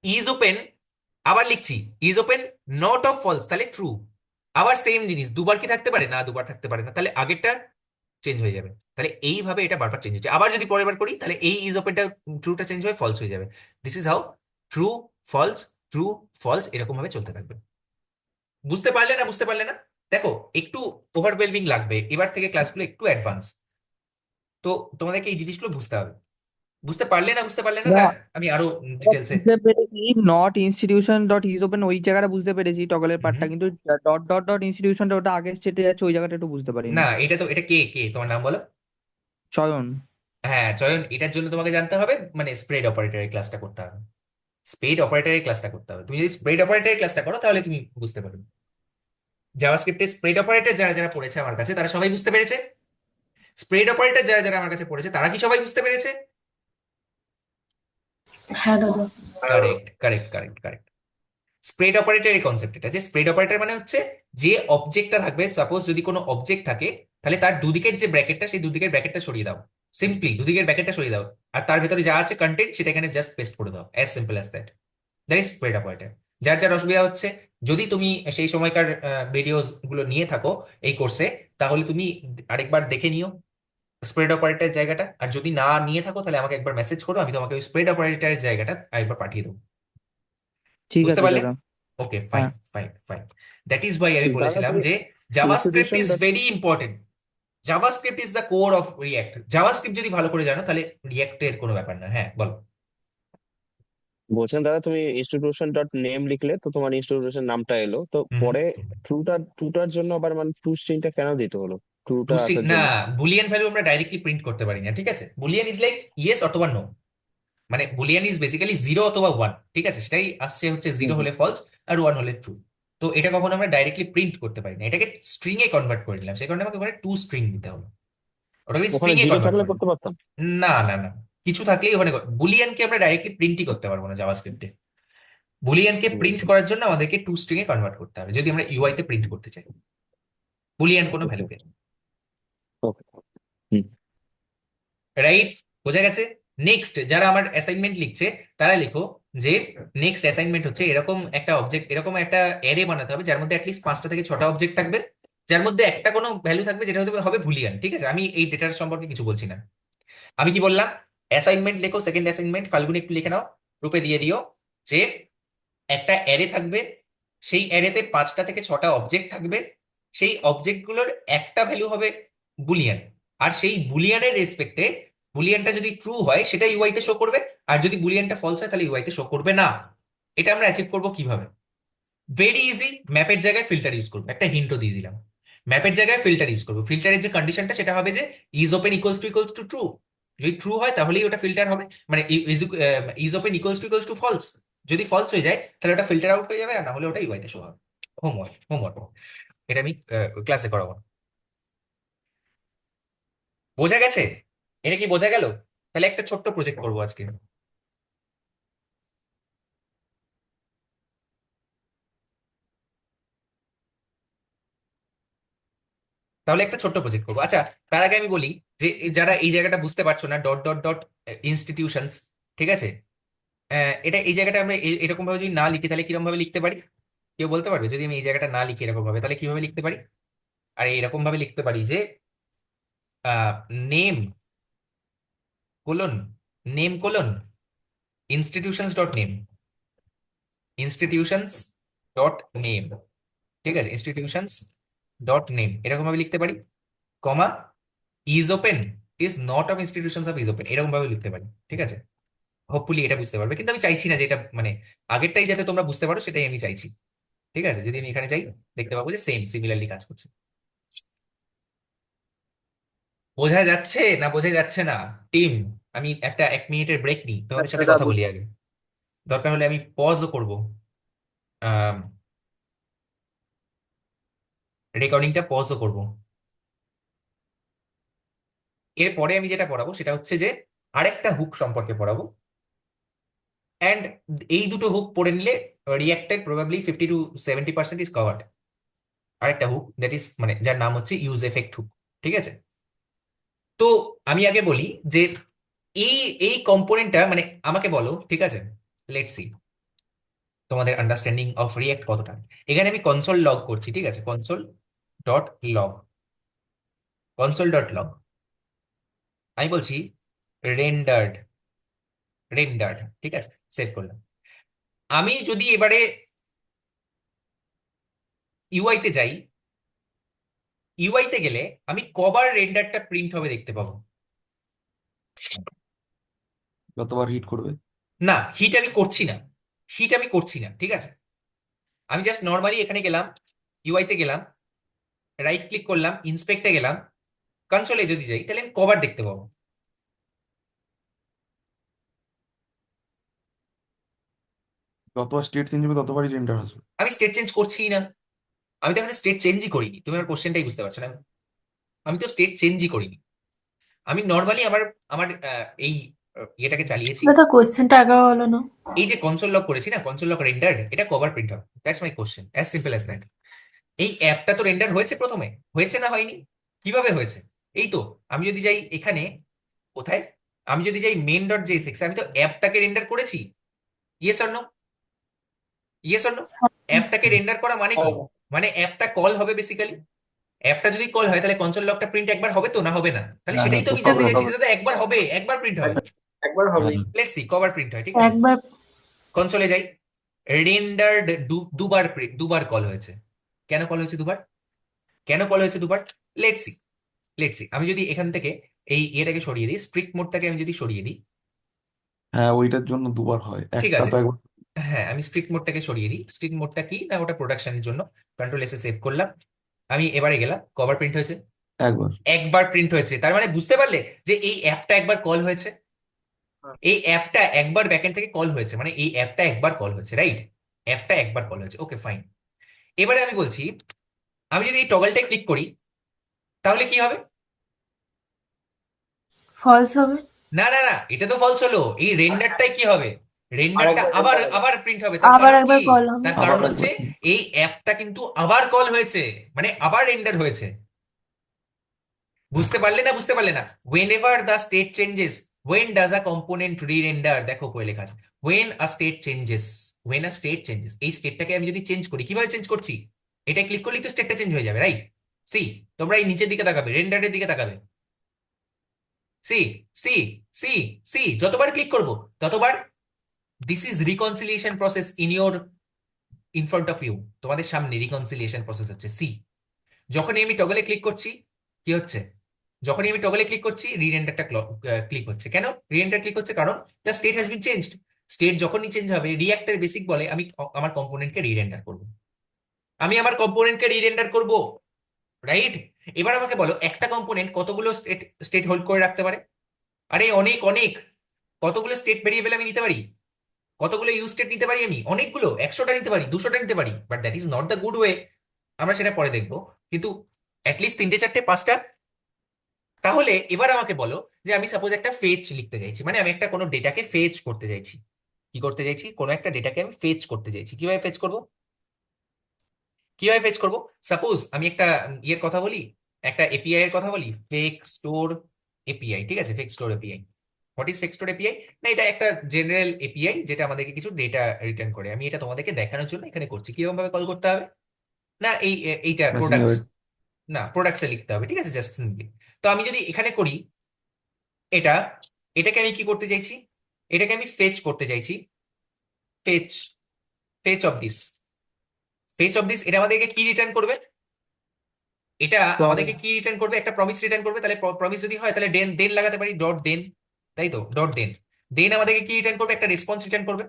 Is open, আবার লিখছি is open not of false, তাহলে ট্রু। আবার সেম জিনিস দুবার কি থাকতে পারে না? দুবার থাকতে পারে না, তাহলে আগেরটা চেঞ্জ হয়ে যাবে। তাহলে এইভাবে এটা বারবার চেঞ্জ হচ্ছে। আবার যদি পরের বার করি, তাহলে এই ইজ ওপেনটা ট্রুটা চেঞ্জ হয়ে ফলস হয়ে যাবে। This is how true false true false এরকম ভাবে চলতে থাকবে। বুঝতে পারলে না? বুঝতে পারলে না? দেখো, একটু ওভারওয়েলমিং লাগবে, এবার থেকে ক্লাসগুলো একটু অ্যাডভান্স। তো তোমাদেরকে এই জিনিসগুলো বুঝতে হবে। বুঝতে পারলে না? বুঝতে পারলে না? না, না, আমি আরো ডিটেলসে। বুঝতে পেরেছি। Not institution dot is open ওই জায়গাটা বুঝতে পেরেছি, টগলের পার্টটা, কিন্তু ডট ডট ডট ইনস্টিটিউশনটা ওটা আগের স্টেটে যাচ্ছে, ওই জায়গাটা একটু বুঝতে পারিনি। না, এটা তো, এটা কে কে তোমার নাম বলো? চয়ন। হ্যাঁ চয়ন, এটার জন্য তোমাকে জানতে হবে মানে স্প্রেড অপারেটরের ক্লাসটা করতে হবে। স্প্রেড অপারেটরের ক্লাসটা করতে হবে। তুমি যদি স্প্রেড অপারেটরের ক্লাসটা করো তাহলে তুমি বুঝতে পারবে। জাভাস্ক্রিপ্টে স্প্রেড অপারেটর যারা যারা পড়েছে আমার কাছে তারা সবাই বুঝতে পেরেছে। স্প্রেড অপারেটর যারা যারা আমার কাছে পড়েছে তারা কি সবাই বুঝতে পেরেছে? হ্যাঁ দাদা। Correct correct correct correct. Spread অপারেটরের কনসেপ্ট এটা, যে স্প্রেড অপারেটর মানে হচ্ছে যে অবজেক্টটা থাকবে, সাপোজ যদি কোনো অবজেক্ট থাকে, তাহলে তার দুদিকের যে ব্র্যাকেটটা, সেই দুদিকের ব্র্যাকেটটা সরিয়ে দাও। সিম্পলি দুদিকের ব্র্যাকেটটা সরিয়ে দাও, আর তার ভেতরে যা আছে কন্টেন্ট সেটা এখানে জাস্ট পেস্ট করে দাও। As simple as that. That is spread operator. যার যার অসুবিধা হচ্ছে, যদি তুমি সেই সময়কার ভিডিওস গুলো নিয়ে থাকো এই কোর্সে, তাহলে তুমি আরেকবার দেখে নিও স্প্রেড অপারেটরের জায়গাটা। আর যদি না নিয়ে থাকো তাহলে আমাকে একবার মেসেজ করো, আমি তোমাকে ওই স্প্রেড অপারেটরের জায়গাটা আরেকবার পাঠিয়ে দেবো। ঠিক বুঝতে আছে পারলে? দাদা। ওকে, ফাইন হ্যাঁ। Fine fine. That is Y আমি দাদা বলেছিলাম তুমি যে JavaScript institution is dot very important. JavaScript is the core of react. JavaScript যদি ভালো করে জানো তাহলে রিয়াক্টের কোনো ব্যাপার না। হ্যাঁ বলো। বলছেন দাদা, তুমি ইনস্টিটিউশন ডট নেম লিখলে তো তোমার ইনস্টিটিউশন নামটা এলো, তো হুম পরে হুম। ট্রুটার জন্য আবার মানে ট্রু স্ট্রিংটা কেন দিতে হলো? ট্রুটা টু আসার না, জন্য। বুলিয়ান ভ্যালু আমরা ডাইরেক্টলি প্রিন্ট করতে পারি না, ঠিক আছে? বুলিয়ান ইজ লাইক ইয়েস অথবা নো, মানে বুলিয়ান ইজ বেসিক্যালি জিরো অথবা ওয়ান, ঠিক আছে? সেটাই আসছে হচ্ছে জিরো হুম হুম। হলে ফলস আর ওয়ান হলে ট্রু। তো এটা কখনো আমরা ডাইরেক্টলি প্রিন্ট করতে পারি না, এটাকে স্ট্রিং এ কনভার্ট করে নিলাম, সেই কারণে আমাকে ওখানে টু স্ট্রিং দিতে হলো। ওটাকে ওখানে স্ট্রিং এ জিরো কনভার্ট থাকলে করে। করতে পারতাম। না না না, কিছু থাকলেই ওখানে বুলিয়ানকে আমরা ডাইরেক্টলি প্রিন্টই করতে পারবো না জাভাস্ক্রিপ্টে। বুলিয়ানকে প্রিন্ট করার জন্য আমাদেরকে টু স্ট্রিং এ কনভার্ট করতে হবে যদি আমরা ইউআই তে প্রিন্ট করতে চাই বুলিয়ান কোনো ভ্যালুকে। ওকে। হুম। রাইট? বোঝা গেছে? নেক্সট যারা আমার অ্যাসাইনমেন্ট লিখছে তারা লিখো যে নেক্সট অ্যাসাইনমেন্ট হচ্ছে এরকম একটা অবজেক্ট, এরকম একটা অ্যারে বানাতে হবে যার মধ্যে অ্যাটলিস্ট 5টা থেকে 6টা অবজেক্ট থাকবে, যার মধ্যে একটা কোনো ভ্যালু থাকবে যেটা হতে হবে বুলিয়ান। ঠিক আছে, আমি এই ডেটার সম্পর্কে কিছু বলছি না। আমি কি বললাম? অ্যাসাইনমেন্ট লেখো, সেকেন্ড অ্যাসাইনমেন্ট ফাল্গুনি একটু লিখে নাও, রূপে দিয়ে দিও যে একটা অ্যারে থাকবে, সেই অ্যারেতে 5টা থেকে 6টা অবজেক্ট থাকবে, সেই অবজেক্টগুলোর একটা ভ্যালু হবে বুলিয়ান, আর সেই বুলিয়ানের রেসপেক্টে বুলিয়ানটা যদি ট্রু হয় সেটা ইউআই তে শো করবে, আর যদি বুলিয়ানটা ফলস হয় তাহলে ইউআই তে শো করবে না। এটা আমরা অ্যাচিভ করবো কিভাবে? ভেরি ইজি, ম্যাপের জায়গায় ফিল্টার ইউজ করবো। একটা হিন্টও দিয়ে দিলাম, ম্যাপের জায়গায় ফিল্টার ইউজ করবো। ফিল্টারের যে কন্ডিশনটা সেটা হবে যে is open equals to true. যদি ট্রু হয় তাহলেই ওটা ফিল্টার হবে, মানে is open equals to false. যদি ফলস হয়ে যায় তাহলে ওটা ফিল্টার আউট হয়ে যাবে, আর না হলে ওটা ইউআই তে শো হবে। হোমওয়ার্ক হোমওয়ার্ক, এটা আমি ক্লাসে করাবো। বোঝা গেছে? এটা কি বোঝা গেল? তাহলে একটা ছোট্ট প্রজেক্ট করবো আজকে। তাহলে একটা ছোট্ট প্রজেক্ট করবো। আচ্ছা, তার আগে আমি বলি যে যারা এই জায়গাটা বুঝতে পারছো না, ডট ডট ডট ইনস্টিটিউশনস, ঠিক আছে, এটা এই জায়গাটা আমরা এরকম ভাবে যদি না লিখি তাহলে কিরকম ভাবে লিখতে পারি? কেউ বলতে পারবে? যদি আমি এই জায়গাটা না লিখি এরকম ভাবে তাহলে কিভাবে লিখতে পারি? আর এরকম ভাবে লিখতে পারি যে name colon, name colon institutions dot name, institutions dot name, ঠিক আছে, ইনস্টিটিউশনস ডট নেম এরকম ভাবে লিখতে পারি, comma is open is not of institutions of is open এরকম ভাবে লিখতে পারি। ঠিক আছে, হোপফুলি এটা বুঝতে পারবে, কিন্তু আমি চাইছি না যে এটা মানে আগেরটাই যাতে তোমরা বুঝতে পারো সেটাই আমি চাইছি। ঠিক আছে, যদি আমি এখানে যাই দেখতে পাবো যে সেম সিমিলারলি কাজ করছে। বোঝা যাচ্ছে না বোঝা যাচ্ছে না টিম? আমি একটা 1 মিনিটের ব্রেক নিই, তোমাদের সাথে এটা কথা বলি আগে। দরকার হলে আমি পজও করবো, রেকর্ডিংটা পজও করবো। এরপরে আমি যেটা পড়াবো সেটা হচ্ছে যে আরেকটা হুক সম্পর্কে পড়াবো, অ্যান্ড এই দুটো হুক পড়ে নিলে reacted probably 50 to 70% is covered. আরেকটা হুক দ্যাট ইজ মানে যার নাম হচ্ছে ইউজ এফেক্ট হুক। ঠিক আছে, তো আমি আগে বলি যে এই এই কম্পোনেন্টটা মানে আমাকে বলো, ঠিক আছে, লেটস সি তোমাদের আন্ডারস্ট্যান্ডিং অফ রিয়াক্ট কতটা। এখানে আমি কনসোল লগ করছি, ঠিক আছে, console dot log, console dot log, আমি বলছি রেন্ডার্ড, রেন্ডার্ড, ঠিক আছে, সেভ করলাম। আমি যদি এবারে ইউআই তে যাই, ইউআই তে গেলে আমি কবার রেন্ডারটা প্রিন্ট হবে দেখতে পাবো। যতবার হিট করবে। না, হিট আমি করছি না, হিট আমি করছি না, ঠিক আছে, আমি জাস্ট নর্মালি এখানে গেলাম, ইউআই তে গেলাম, রাইট ক্লিক করলাম, ইন্সপেক্টে গেলাম, কনসোলে যদি যাই তাহলে আমি কবার দেখতে পাবো। যতবার স্টেট চেঞ্জ হবে ততবারই রেন্ডার আসবে। আমি স্টেট চেঞ্জ করছিই না, আমি তো এখন স্টেট চেঞ্জই করিনি, তুমি আমার কোশ্চেনটাই বুঝতে পারছো না। আমি তো স্টেট চেঞ্জই করিনি, আমি নর্মালি আমার আমার এই ইয়েটাকে চালিয়েছি। দাদা কোয়েশ্চেনটা আগে হলো না। এই যে কনসোল লক করেছি না, কনসোল লক রেন্ডার্ড, এটা কভার প্রিন্ট হবে, that's my question, as simple as that. এই অ্যাপটা তো রেন্ডার হয়েছে প্রথমে, হয়েছে না হয়নি? কিভাবে হয়েছে? এই তো, আমি যদি যাই এখানে, কোথায়, আমি যদি যাই মেন ডট জেএসএক্স, আমি তো অ্যাপটাকে রেন্ডার করেছি। Yes or no? Yes or no? অ্যাপটাকে রেন্ডার করা মানে কি? মানে অ্যাপটা কল হবে বেসিক্যালি। অ্যাপটা যদি কল হয় তাহলে কনসোল লগটা প্রিন্ট একবার হবে তো, না হবে না? তাহলে হ্যাঁ সেটাই হ্যাঁ, তো আমি জানতে হবে চাইছি হবে। যে দাদা একবার হবে, একবার প্রিন্ট হবে। একবার হবেই। হ্যাঁ, লেটস সি কবার প্রিন্ট হয়, ঠিক আছে, একবার কনসোলে যাই, রেন্ডার্ড দুবার দুবার কল হয়েছে। কেন কল হয়েছে দুবার? কেন কল হয়েছে দুবার? লেটস সি, লেটস সি, আমি যদি এখান থেকে এই ইয়েটাকে সরিয়ে দিই, স্ট্রিক্ট মোডটাকে আমি যদি সরিয়ে দিই, হ্যাঁ ওইটার জন্য দুবার হয়, ঠিক একটা আছে, তো একবার। হ্যাঁ আমি স্ট্রিক্ট মোডটাকে সরিয়ে দিই। স্ট্রিক্ট মোডটা কি না, ওটা প্রোডাকশনের জন্য, কন্ট্রোল এসে সেভ করলাম। আমি এবারে গেলাম, কবার প্রিন্ট হয়েছে? একবার। একবার প্রিন্ট হয়েছে, তার মানে বুঝতে পারলে যে এই অ্যাপটা একবার কল হয়েছে, হ্যাঁ। এই অ্যাপটা একবার ব্যাকএন্ড থেকে কল হয়েছে, মানে এই অ্যাপটা একবার কল হয়েছে, রাইট? অ্যাপটা একবার কল হয়েছে, ওকে ফাইন। এবারে আমি বলছি আমি যদি এই টগলটা ক্লিক করি তাহলে কি হবে? ফলস হবে। না না না, এটা তো ফলস হলো, এই রেন্ডারটাই কি হবে? রেন্ডারটা আরেকবার আবার কল হবে। আবার প্রিন্ট হবে। তার আবার কারণ কি? একবার কল হবে। তার আবার কারণ হচ্ছে একবার। এই অ্যাপটা কিন্তু আবার কল হয়েছে, মানে আবার রেন্ডার হয়েছে। বুঝতে পারলে না, বুঝতে পারলে না? whenever the state changes, when does a component re-render, দেখো কই লেখা আছে, when a state changes, when a state changes, এই স্টেটটাকে আমি যদি চেঞ্জ করি, কিভাবে চেঞ্জ করছি? এটা ক্লিক করলেই তো স্টেটটা চেঞ্জ হয়ে যাবে, রাইট? সি, তোমরা এই নিচের দিকে তাকাবে, রেন্ডারের দিকে তাকাবে। সি, সি, সি, সি, যতবার ক্লিক করব ততবার this is reconciliation process in front of you, তোমাদের সামনে রিকনসিলিয়েশন প্রসেস হচ্ছে। সি, যখনই আমি টগলে ক্লিক করছি কি হচ্ছে? যখনই আমি টগলে ক্লিক করছি রিরেন্ডারটা ক্লিক হচ্ছে। কেন রিরেন্ডার ক্লিক হচ্ছে? কারণ the state has been changed. State যখনই চেঞ্জ হবে, রিঅ্যাক্টের বেসিক বলে আমি আমার কম্পোনেন্টকে রিরেন্ডার করব, আমি আমার কম্পোনেন্টকে রিরেন্ডার করব, রাইট? এবার আমাকে বলো একটা কম্পোনেন্ট কতগুলো স্টেট স্টেট হোল্ড করে রাখতে পারে? আরে অনেক অনেক, কতগুলো স্টেট ভেরিয়েবল আমি নিতে পারি? কতগুলো ইউজ স্টেট নিতে পারি? আমি অনেকগুলো, 100টা নিতে পারি, 200টা নিতে পারি, but that is not the good way. আমরা সেটা পরে দেখবো, কিন্তু অ্যাটলিস্ট 3টে 4টে 5টা। তাহলে এবার আমাকে বলো যে আমি সাপোজ একটা ফেচ লিখতে চাইছি, মানে আমি একটা কোনো ডেটাকে ফেচ করতে চাইছি। কি করতে চাইছি? কোনো একটা ডেটাকে আমি ফেচ করতে চাইছি। কিভাবে ফেচ করব? কিভাবে ফেচ করব? সাপোজ আমি একটা ইয়ের কথা বলি, একটা এপিআই এর কথা বলি, ফেক স্টোর এপিআই, ঠিক আছে? Fake store API, what is fake store API? না, এটা একটা জেনারেল এপিআই যেটা আমাদেরকে কিছু ডেটা রিটার্ন করে। আমি এটা তোমাদেরকে দেখানোর জন্য এখানে করছি কিরকম ভাবে কল করতে হবে। না এইটা মেশিন প্রোডাক্টস, ওয়েট না প্রোডাক্টসে লিখতে হবে, ঠিক আছে? Just simply. তো আমি যদি এখানে করি এটা, এটাকে আমি কি করতে চাইছি? এটাকে আমি ফেচ করতে চাইছি। Fetch, fetch of this, fetch of this, এটা আমাদেরকে কি রিটার্ন করবে? এটা আমাদেরকে কি রিটার্ন করবে? একটা প্রমিস রিটার্ন করবে। তাহলে প্রমিস যদি হয় তাহলে দেন দেন লাগাতে পারি, ডট দেন, তাই তো? ডট দেন। দেন আমাদেরকে কি রিটার্ন করবে? একটা রেসপন্স রিটার্ন করবে।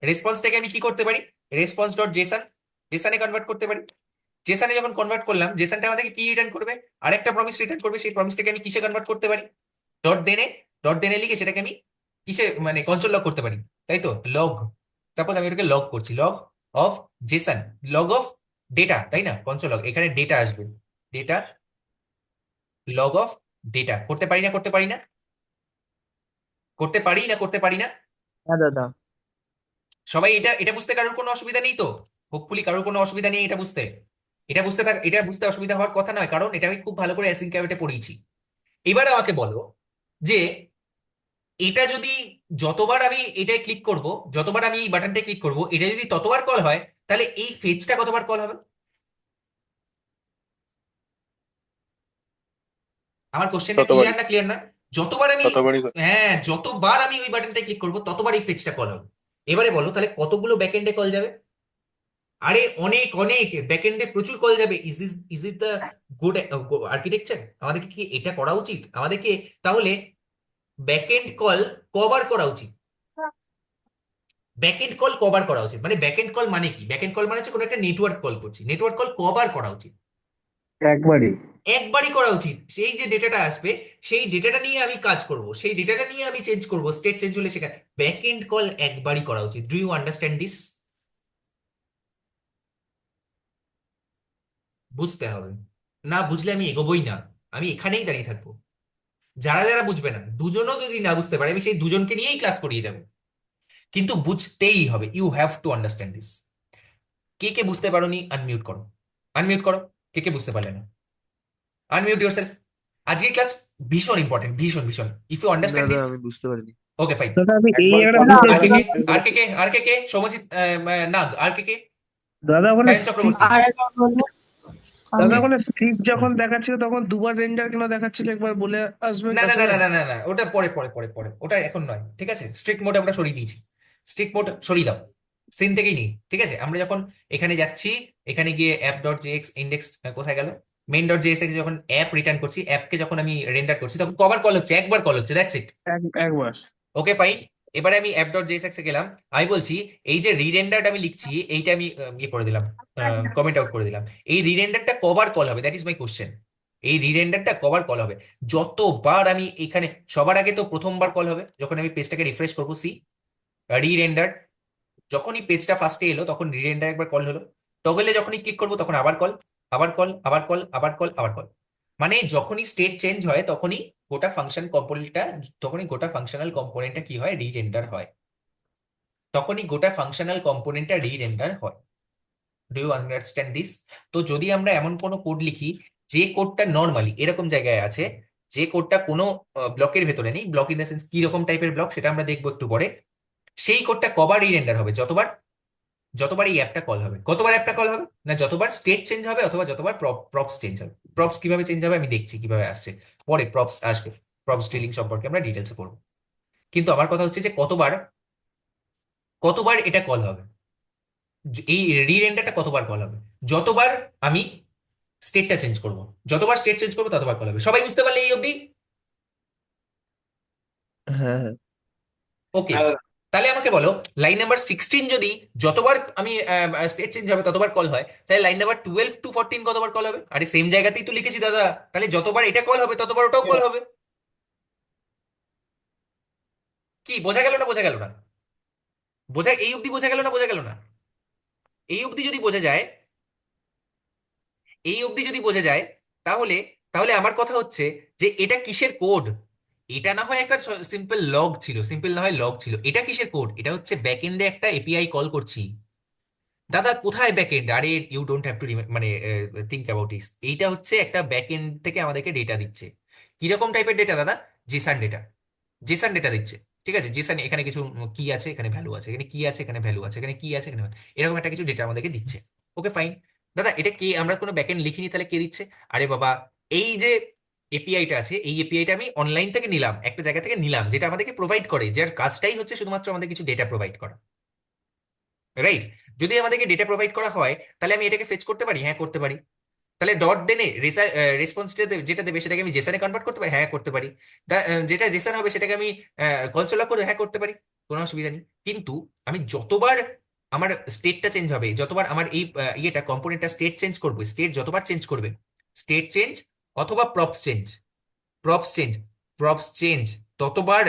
রেসপন্সটাকে আমি কি করতে পারি? রেসপন্স ডট জেসন, জেসনে কনভার্ট করতে পারি। জেসনে যখন কনভার্ট করলাম, জেসনটা আমাদেরকে কি রিটার্ন করবে? আরেকটা প্রমিস রিটার্ন করবে। সেই প্রমিসটাকে আমি কিসে কনভার্ট করতে পারি? ডট দেনে, ডট দেনে লিখে সেটাকে আমি কিসে, মানে কনসোল লগ করতে পারি, তাই তো? লগ, সাপোজ আমি এটাকে লগ করছি, log of Jason, log of data, তাই না? কনসোল লগ, এখানে ডেটা আসবে, ডেটা, লগ অফ ডেটা। করতে পারি না? করতে পারি না? করতে পারি না? করতে পারি না? হ্যাঁ দাদা। সবাই এটা এটা বুঝতে কারোর কোনো অসুবিধা নেই তো? হোপফুলি কারোর কোনো অসুবিধা নেই এটা বুঝতে। এটা বুঝতে অসুবিধা হওয়ার কথা নয়, কারণ এটা আমি খুব ভালো করে অ্যাসিন ক্যাভিটে পড়িয়েছি। এবার আমাকে বলো যে এটা যদি, যতবার আমি এটাই ক্লিক করব, যতবার আমি এই বাটনটা ক্লিক করব, এটা যদি ততবার কল হয়, তাহলে এই ফেজটা কতবার কল হবে? আমার কোশ্চেনটা ততবারই, ক্লিয়ার না? ক্লিয়ার না? যতবার আমি, ততবারই হ্যাঁ, যতবার আমি ওই বাটনটা ক্লিক করব ততবার এই ফেজটা কল হবে। এবারে বলো তাহলে কতগুলো ব্যাকএন্ডে কল যাবে? আরে অনেক অনেক, ব্যাকএন্ডে প্রচুর কল যাবে। Is it the good architecture? আমাদেরকে কি এটা করা উচিত? আমাদেরকে তাহলে ব্যাকএন্ড কল কবার করা উচিত? ব্যাকএন্ড কল কবার করা উচিত? মানে ব্যাকএন্ড কল মানে কি? ব্যাকএন্ড কল মানে হচ্ছে কোনো একটা নেটওয়ার্ক কল করছি। নেটওয়ার্ক কল কবার করা উচিত? একবারই। একবারই করা উচিত। সেই যে ডেটাটা আসবে, সেই ডেটাটা নিয়ে আমি কাজ করব, সেই ডেটাটা নিয়ে আমি চেঞ্জ করব, স্টেট চেঞ্জ হলে সেখানে ব্যাকএন্ড কল একবারই করা উচিত। Do you understand this? বুঝতে হবে, না বুঝলে আমি এগোবই না, আমি এখানেই দাঁড়িয়ে থাকবো। যারা যারা বুঝবে না, দুজনও যদি না বুঝতে পারে, আমি সেই দুজনকে নিয়েই ক্লাস করিয়ে যাব, কিন্তু বুঝতেই হবে। You have to understand this. কে কে বুঝতে পারোনি আনমিউট করো, আনমিউট করো। কে কে বুঝতে পারলে না আনমিউট ইউরসেলফ। আজকের ক্লাস ভীষণ ইম্পর্টেন্ট, ভীষণ ভীষণ। ইফ ইউ আন্ডারস্ট্যান্ড দাদা দিস, আমি বুঝতে পারিনি। Okay fine. দাদা আমি এই একবার জায়গাটা কল বুঝতে আর কে করে কে, পারছি। আর কে কে, আর কে কে? সমাজিৎ নাগ, আর কে কে? দাদা ওখানে সায়ন স্ক্রিপ্ট, চক্রবর্তী। আর একবার বললে দাদা আমি ওখানে স্ক্রিপ্ট যখন দেখাচ্ছিল তখন দুবার রেন্ডার কেন দেখাচ্ছিল একবার বলে আসবেন না না না তাছাড়া। না না না না, ওটা পরে পরে পরে পরে, ওটা এখন নয়, ঠিক আছে? স্ট্রিক্ট মোড আমরা সরিয়ে দিয়েছি, স্ট্রিক্ট মোড সরিয়ে দাও, সিন থেকেই নেই, ঠিক আছে? আমরা যখন এখানে যাচ্ছি, এখানে গিয়ে অ্যাপ ডট জেএক্স ইন্ডেক্স কোথায় গেল, মেইন ডট জেএক্স যখন অ্যাপ রিটার্ন করছি, অ্যাপকে যখন আমি রেন্ডার করছি, তখন কবার কল হচ্ছে? একবার কল হচ্ছে, দ্যাটস ইট। একবার। Okay fine. এবারে আমি অ্যাপ ডট জেএসএক্স এ গেলাম, আমি বলছি এই যে রিরেন্ডারটা আমি লিখছি, এইটা আমি ইয়ে করে দিলাম, কমেন্ট আউট করে দিলাম। এই রিরেন্ডারটা কবার কল হবে? That is my question. এই রিরেন্ডারটা কবার কল হবে? যতবার আমি এখানে, সবার আগে তো প্রথমবার কল হবে যখন আমি পেজটাকে রিফ্রেশ করবো। সি, রিরেন্ডার, যখনই পেজটা ফার্স্টে এলো তখন রিরেন্ডার একবার কল হলো। টগলে যখনই ক্লিক করবো তখন আবার কল, আবার কল, আবার কল, আবার কল, আবার কল। মানে যখনই স্টেট চেঞ্জ হয় তখনই গোটা ফাংশন কম্পোনেন্টটা, তখনই গোটা ফাংশনাল কম্পোনেন্টটা কি হয়? রিরেন্ডার হয়। তখনই গোটা ফাংশনাল কম্পোনেন্টটা রিরেন্ডার হয়। Do you understand this? তো যদি আমরা এমন কোনো কোড লিখি যে কোডটা নর্মালি এরকম জায়গায় আছে, যে কোডটা কোনো ব্লকের ভেতরে নেই, ব্লক ইন দ্য সেন্স কি রকম টাইপের ব্লক সেটা আমরা দেখবো একটু পরে, সেই কোডটা কবার রিরেন্ডার হবে? যতবার যতবার এই অ্যাপটা কল হবে। কতবার অ্যাপটা কল হবে? না যতবার স্টেট চেঞ্জ হবে অথবা যতবার প্রপস চেঞ্জ হবে। প্রপস কিভাবে চেঞ্জ হবে আমি দেখছি কিভাবে আসছে, পরে প্রপস আসবে, প্রপস ড্রিলিং সম্পর্কে আমরা ডিটেলসে করবো। কিন্তু আমার কথা হচ্ছে যে কতবার কতবার এটা কল হবে, এই রিরেন্ডারটা কতবার কল হবে? যতবার আমি স্টেটটা চেঞ্জ করব, যতবার স্টেট চেঞ্জ করবো ততবার কল হবে। সবাই বুঝতে পারলে এই অবধি? হ্যাঁ হ্যাঁ ওকে, হ্যাঁ, তাহলে আমাকে বলো লাইন নাম্বার 16 যদি যতবার আমি স্টেট চেঞ্জ হবে ততবার কল হয়, তাহলে লাইন নাম্বার 12 to 14 কতবার কল হবে? আরে সেম জায়গাতেই তো লিখেছি দাদা, তাহলে যতবার এটা কল হবে ততবার ওটাও কল হবে। কি বোঝা গেল না বোঝা গেল না? এই অবধি বোঝা গেল না বোঝা গেল না? এই অবধি যদি বোঝা যায়, এই অবধি যদি বোঝা যায়, তাহলে তাহলে আমার কথা হচ্ছে যে এটা কিসের কোড? এটা না হয় একটা সিম্পল লগ ছিল, সিম্পল না হয় লগ ছিল, এটা কিসের কোড? এটা হচ্ছে ব্যাকএন্ডে একটা এপিআই কল করছি। দাদা কোথায় ব্যাকএন্ড? আরে ইউ ডোন্ট হ্যাভ টু মানে থিঙ্ক অ্যাবাউট ইস, এইটা হচ্ছে একটা ব্যাকএন্ড থেকে আমাদেরকে ডেটা দিচ্ছে। কিরকম টাইপের ডেটা দাদা? জেসন ডেটা, জেসন ডেটা দিচ্ছে। ঠিক আছে, জেসন এখানে কিছু কি আছে, এখানে ভ্যালু আছে, এখানে কি আছে, এখানে ভ্যালু আছে, এখানে কি আছে, এখানে এরকম একটা কিছু ডেটা আমাদেরকে দিচ্ছে। ওকে ফাইন দাদা, এটা কে? আমরা কোনো ব্যাকএন্ড লিখিনি, তাহলে কে দিচ্ছে? আরে বাবা, এই যে এপিআইটা আছে, এই এপিআইটা আমি অনলাইন থেকে নিলাম, একটা জায়গা থেকে নিলাম, যেটা আমাদেরকে প্রোভাইড করে, যার কাজটাই হচ্ছে শুধুমাত্র আমাদের কিছু ডেটা প্রোভাইড করা, রাইট? যদি আমাদেরকে ডেটা প্রোভাইড করা হয় তাহলে আমি এটাকে ফেচ করতে পারি, হ্যাঁ করতে পারি। তাহলে ডট দেনে রেসপন্স যেটা দেবে সেটাকে আমি জেসনে কনভার্ট করতে পারি, হ্যাঁ করতে পারি। যেটা জেসন হবে সেটাকে আমি কনসোল লগ করে, হ্যাঁ করতে পারি, কোনো অসুবিধা নেই। কিন্তু আমি যতবার আমার স্টেটটা চেঞ্জ হবে, যতবার আমার এই ইয়েটা কম্পোনেন্টটা স্টেট চেঞ্জ করবে, স্টেট যতবার চেঞ্জ করবে, স্টেট চেঞ্জ অথবা props change, props change, props change, ততবার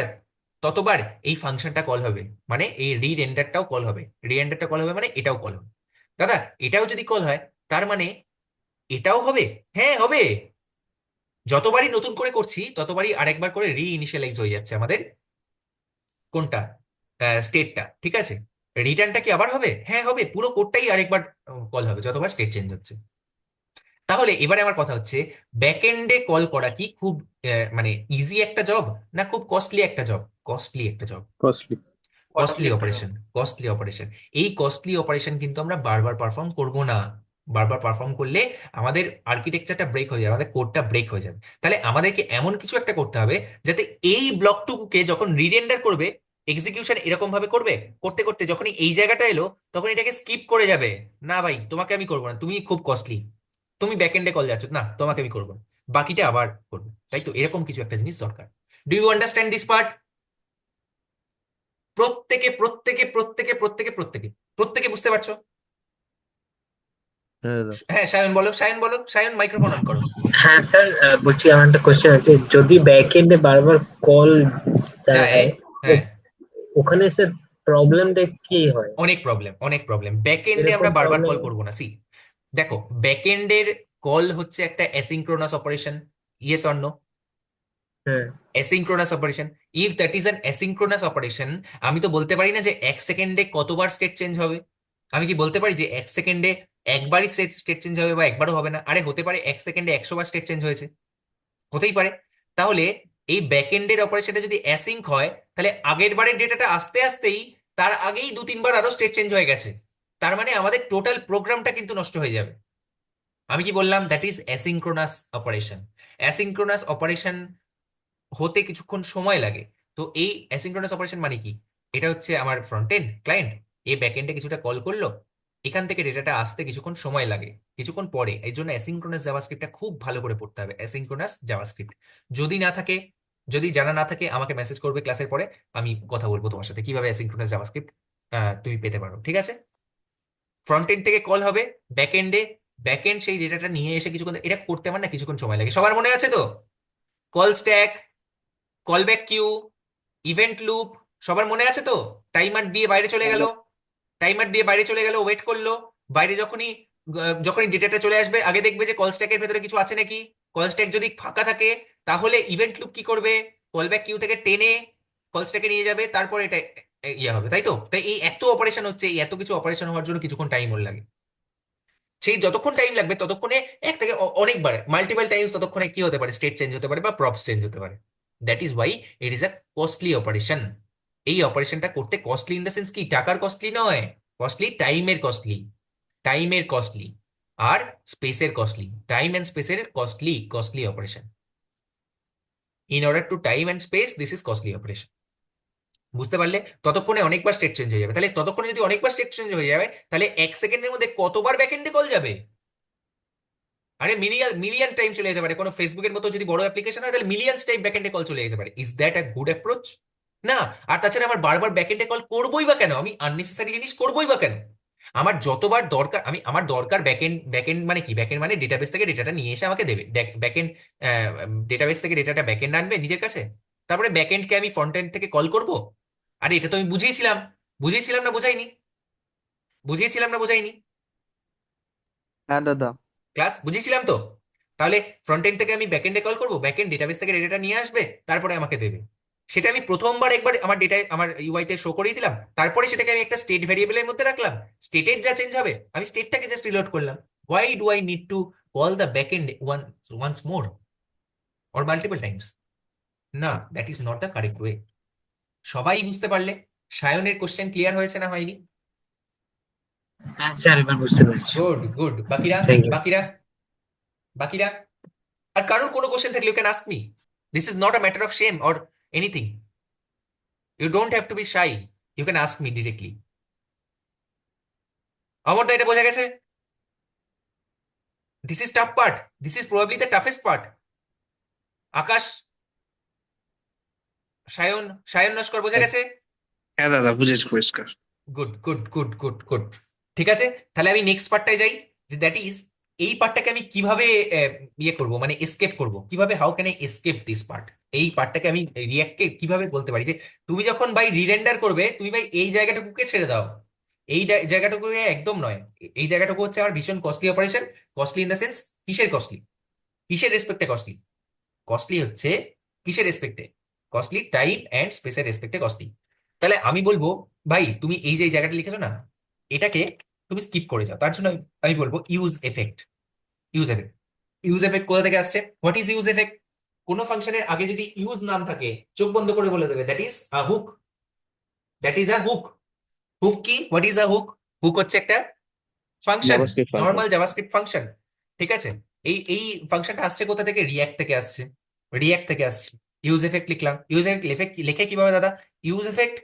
ততবার এই ফাংশনটা কল হবে, মানে এই রিরেন্ডারটাও কল হবে। রিরেন্ডারটা কল হবে মানে এটাও কল হবে। দাদা এটাও যদি কল হয় তার মানে এটাও হবে? হ্যাঁ হবে। যতবারই নতুন করে করছি ততবারই আরেকবার করে ইনিশিয়ালাইজ হয়ে যাচ্ছে আমাদের কোনটা, স্টেটটা। ঠিক আছে, রিটার্নটা কি আবার হবে? হ্যাঁ হবে, পুরো কোডটাই আরেকবার কল হবে যতবার স্টেট চেঞ্জ হচ্ছে। তাহলে এবারে আমার কথা হচ্ছে, ব্যাকএন্ডে কল করা কি খুব মানে ইজি একটা জব, না খুব কস্টলি একটা জব? কস্টলি একটা জব, কস্টলি। কস্টলি costly একটা job। Operation, costly operation. এই কস্টলি অপারেশন কিন্তু আমরা বারবার পারফর্ম করব না। বারবার পারফর্ম করলে আমাদের আর্কিটেকচারটা ব্রেক হয়ে যাবে, আমাদের কোডটা ব্রেক হয়ে যাবে। তাহলে আমাদেরকে এমন কিছু একটা করতে হবে যাতে এই ব্লকটুকুকে যখন রিরেন্ডার করবে, এক্সিকিউশন এরকম ভাবে করবে, করতে করতে যখনই এই জায়গাটা এলো তখন এটাকে স্কিপ করে যাবে। না ভাই তোমাকে আমি করবো না, তুমি খুব কস্টলি, তুমি ব্যাকএন্ডে কল যাচ্ছ, না তোমাকে আমি করবো না, বাকিটা আবার করবো। তাই তো এরকম কিছু একটা জিনিস দরকার। Do you understand this part? প্রত্যেকে প্রত্যেকে প্রত্যেকে প্রত্যেকে প্রত্যেকে প্রত্যেকে বুঝতে পারছো? হ্যাঁ দাদা হ্যাঁ সায়ন বলো, সায়ন বলো, সায়ন মাইক্রোফোন অন করো। হ্যাঁ স্যার, বলছি আমার একটা কোশ্চেন আছে, যদি ব্যাক এন্ডে বারবার কল যায়, যায় হ্যাঁ। ওখানে স্যার প্রবলেমটা কি হয়? অনেক প্রবলেম, অনেক প্রবলেম। ব্যাকএন্ডে এরকম আমরা বারবার প্রবলেম? কল করবো না। সি দেখো, ব্যাকএন্ডের কল হচ্ছে একটা asynchronous operation, yes or no? হ্যাঁ asynchronous operation. If that is an asynchronous operation, আমি তো বলতে পারি না যে 1 সেকেন্ডে কতবার স্টেট চেঞ্জ হবে। আমি কি বলতে পারি যে 1 সেকেন্ডে একবারই স্টেট চেঞ্জ হবে বা একবারও হবে না? আরে হতে পারে 1 সেকেন্ডে 100 বার স্টেট চেঞ্জ হয়েছে, হতেই পারে। তাহলে এই ব্যাকএন্ডের অপারেশনটা যদি অ্যাসিঙ্ক হয়, তাহলে আগের বারের ডেটাটা আসতে আসতেই তার আগেই 2-3 বার আরো স্টেট চেঞ্জ হয়ে গেছে, তার মানে আমাদের টোটাল প্রোগ্রামটা কিন্তু নষ্ট হয়ে যাবে। আমি কি বললাম? That is asynchronous operation. Asynchronous operation হতে কিছুক্ষণ সময় লাগে। তো এই অ্যাসিঙ্ক্রোনাস অপারেশন মানে কি? এটা হচ্ছে আমার ফ্রন্ট এন্ড ক্লায়েন্ট, এই ব্যাক এন্ডে কিছুটা কল করলো, এখান থেকে ডেটাটা আসতে কিছুক্ষণ সময় লাগে, কিছুক্ষণ পরে। এই জন্য অ্যাসিঙ্ক্রোনাস জাভাস্ক্রিপ্টটা খুব ভালো করে পড়তে হবে, অ্যাসিঙ্ক্রোনাস জাভাস্ক্রিপ্ট। যদি না থাকে, যদি জানা না থাকে আমাকে মেসেজ করবে ক্লাসের পরে, আমি কথা বলবো তোমার সাথে কিভাবে অ্যাসিঙ্ক্রোনাস জাভাস্ক্রিপ্ট তুমি পেতে পারো। ঠিক আছে, ফ্রন্ট এন্ড থেকে কল হবে ব্যাক এন্ডে, ব্যাক এন্ড সেই ডেটাটা নিয়ে এসে কিছুক্ষণ, এটা করতে আমার না কিছুক্ষণ সময় লাগে। সবার মনে আছে তো? Call stack, callback queue, event loop, সবার মনে আছে তো? টাইমার দিয়ে বাইরে চলে গেল, টাইমার দিয়ে বাইরে চলে গেল, ওয়েট করলো, বাইরে যখনই ডেটাটা চলে আসবে আগে দেখবে যে কল স্ট্যাকের ভেতরে কিছু আছে নাকি। কল স্ট্যাক যদি ফাঁকা থাকে তাহলে ইভেন্ট লুপ কি করবে? কলব্যাক কিউ থেকে টেনে কল স্ট্যাকে নিয়ে যাবে, তারপর এটা ইয়ে হবে। তাই তো? তাই এই এত অপারেশন হচ্ছে, এই এত কিছু অপারেশন হওয়ার জন্য কিছুক্ষণ টাইম ওর লাগে। সেই যতক্ষণ টাইম লাগবে ততক্ষণে এক থেকে অনেকবার মাল্টিপল টাইমস ততক্ষণে কি হতে পারে, স্টেট চেঞ্জ হতে পারে বা প্রপস চেঞ্জ হতে পারে। That is why it is a costly operation. এই অপারেশনটা করতে কস্টলি ইন দ্য সেন্স কি টাকার কস্টলি নয়, কস্টলি টাইমের কস্টলি, টাইমের কস্টলি আর স্পেসের কস্টলি, টাইম অ্যান্ড স্পেসের costly costly operation. In order to time and space this is costly operation. বুঝতে পারলে? ততক্ষণে অনেকবার স্টেট চেঞ্জ হয়ে যাবে। তাহলে ততক্ষণে যদি অনেকবার স্টেট চেঞ্জ হয়ে যাবে তাহলে 1 সেকেন্ডের মধ্যে কতবার ব্যাকএন্ডে কল যাবে? আরে মিলিয়ন মিলিয়ন টাইম চলে যেতে পারে। কোনো ফেসবুকের মতো যদি বড় অ্যাপ্লিকেশন হয় তাহলে মিলিয়ন টাইম ব্যাকএন্ডে কল চলে যেতে পারে। Is that a good approach? না। আর তাছাড়া আমার বারবার ব্যাকএন্ডে কল করবোই বা কেন? আমি আননেসেসারি জিনিস করবোই বা কেন? আমার যতবার দরকার, আমার দরকার ব্যাকএন্ড, ব্যাকএন্ড মানে কি? ব্যাকএন্ড মানে ডেটাবেস থেকে ডেটাটা নিয়ে এসে আমাকে দেবে। ব্যাকএন্ড ডেটাবেস থেকে ডেটাটা ব্যাকএন্ড আনবে নিজের কাছে, তারপরে ব্যাকএন্ডকে আমি ফ্রন্ট এন্ড থেকে কল করব। আরে এটা তো আমি বুঝিয়েছিলাম, বুঝিয়েছিলাম না বোঝাইনি? বুঝিয়েছিলাম না বোঝাইনি? হ্যাঁ দাদা। ক্লাস বুঝিয়েছিলাম তো। তাহলে ফ্রন্ট এন্ড থেকে আমি ব্যাক এন্ডে কল করবো, ব্যাক এন্ড ডেটাবেস থেকে ডেটাটা নিয়ে আসবে, তারপরে আমাকে দেবে। সেটা আমি প্রথমবার একবার আমার ডেটা আমার ইউআই তে শো করিয়ে দিলাম, তারপরে সেটাকে আমি একটা স্টেট ভ্যারিয়েবলের মধ্যে রাখলাম। স্টেটের যা চেঞ্জ হবে আমি স্টেটটাকে জাস্ট রিলোড করলাম। Why do I need to call the back end once more or multiple times? না, that is not the correct way. সবাই বুঝতে পারলে? সায়নের কোশ্চেন ক্লিয়ার হয়েছে না হয়নি? হ্যাঁ স্যার, এবার বুঝতে পেরেছি। Good good. বাকিরা? Thank you. বাকিরা? বাকিরা? আর কারোর কোনো কোশ্চেন থাকলে you can ask me. This is not a matter of shame or anything. You don't have to be shy, you can ask me directly. আমার তো এটা বোঝা গেছে। This is tough part, this is probably the toughest part. Akash, Sayan, Sayan Naskar বোঝা গেছে? হ্যাঁ দাদা, বুঝেছি পরিষ্কার। Good good good good good. ঠিক আছে, তাহলে আমি নেক্সট পার্টটায় যাই, যে দ্যাট ইজ এই পার্টটাকে আমি কিভাবে ইয়ে করব, মানে এসকেপ করব কিভাবে, how can I escape this part. এই পার্টটাকে আমি রিয়াক্টকে কিভাবে বলতে পারি যে তুমি যখন ভাই রিরেন্ডার করবে তুমি ভাই এই জায়গাটুকুকে ছেড়ে দাও, এই জায়গাটুকু একদম নয়। এই জায়গাটুকু হচ্ছে আমার ভীষণ costly operation. Costly in the sense কিসের কস্টলি, কিসের রেসপেক্টে কস্টলি? কস্টলি হচ্ছে কিসের রেসপেক্টে? কস্টলি টাইম অ্যান্ড স্পেসের রেসপেক্টে কস্টলি। তাহলে আমি বলবো ভাই তুমি এই যে এই জায়গাটা লিখেছো না, এটাকে তুমি স্কিপ করে যাও। তার জন্য আমি বলবো use effect. Use effect, use effect কোথা থেকে আসছে? What is use effect? কোন ফাংশনের আগে যদি ইউজ নাম থাকে চোখ বন্ধ করে বলে দেবে that is a hook, that is a hook. Hook কি? What is a hook? Hook হচ্ছে একটা function, JavaScript function. Normal JavaScript function. ঠিক আছে, এই এই ফাংশনটা আসছে কোথা থেকে? রিয়াক্ট থেকে আসছে, রিয়াক্ট থেকে আসছে। ইউজ এফেক্ট লিখলাম। ইউজ এফেক্ট লেখে কিভাবে দাদা? ইউজ এফেক্ট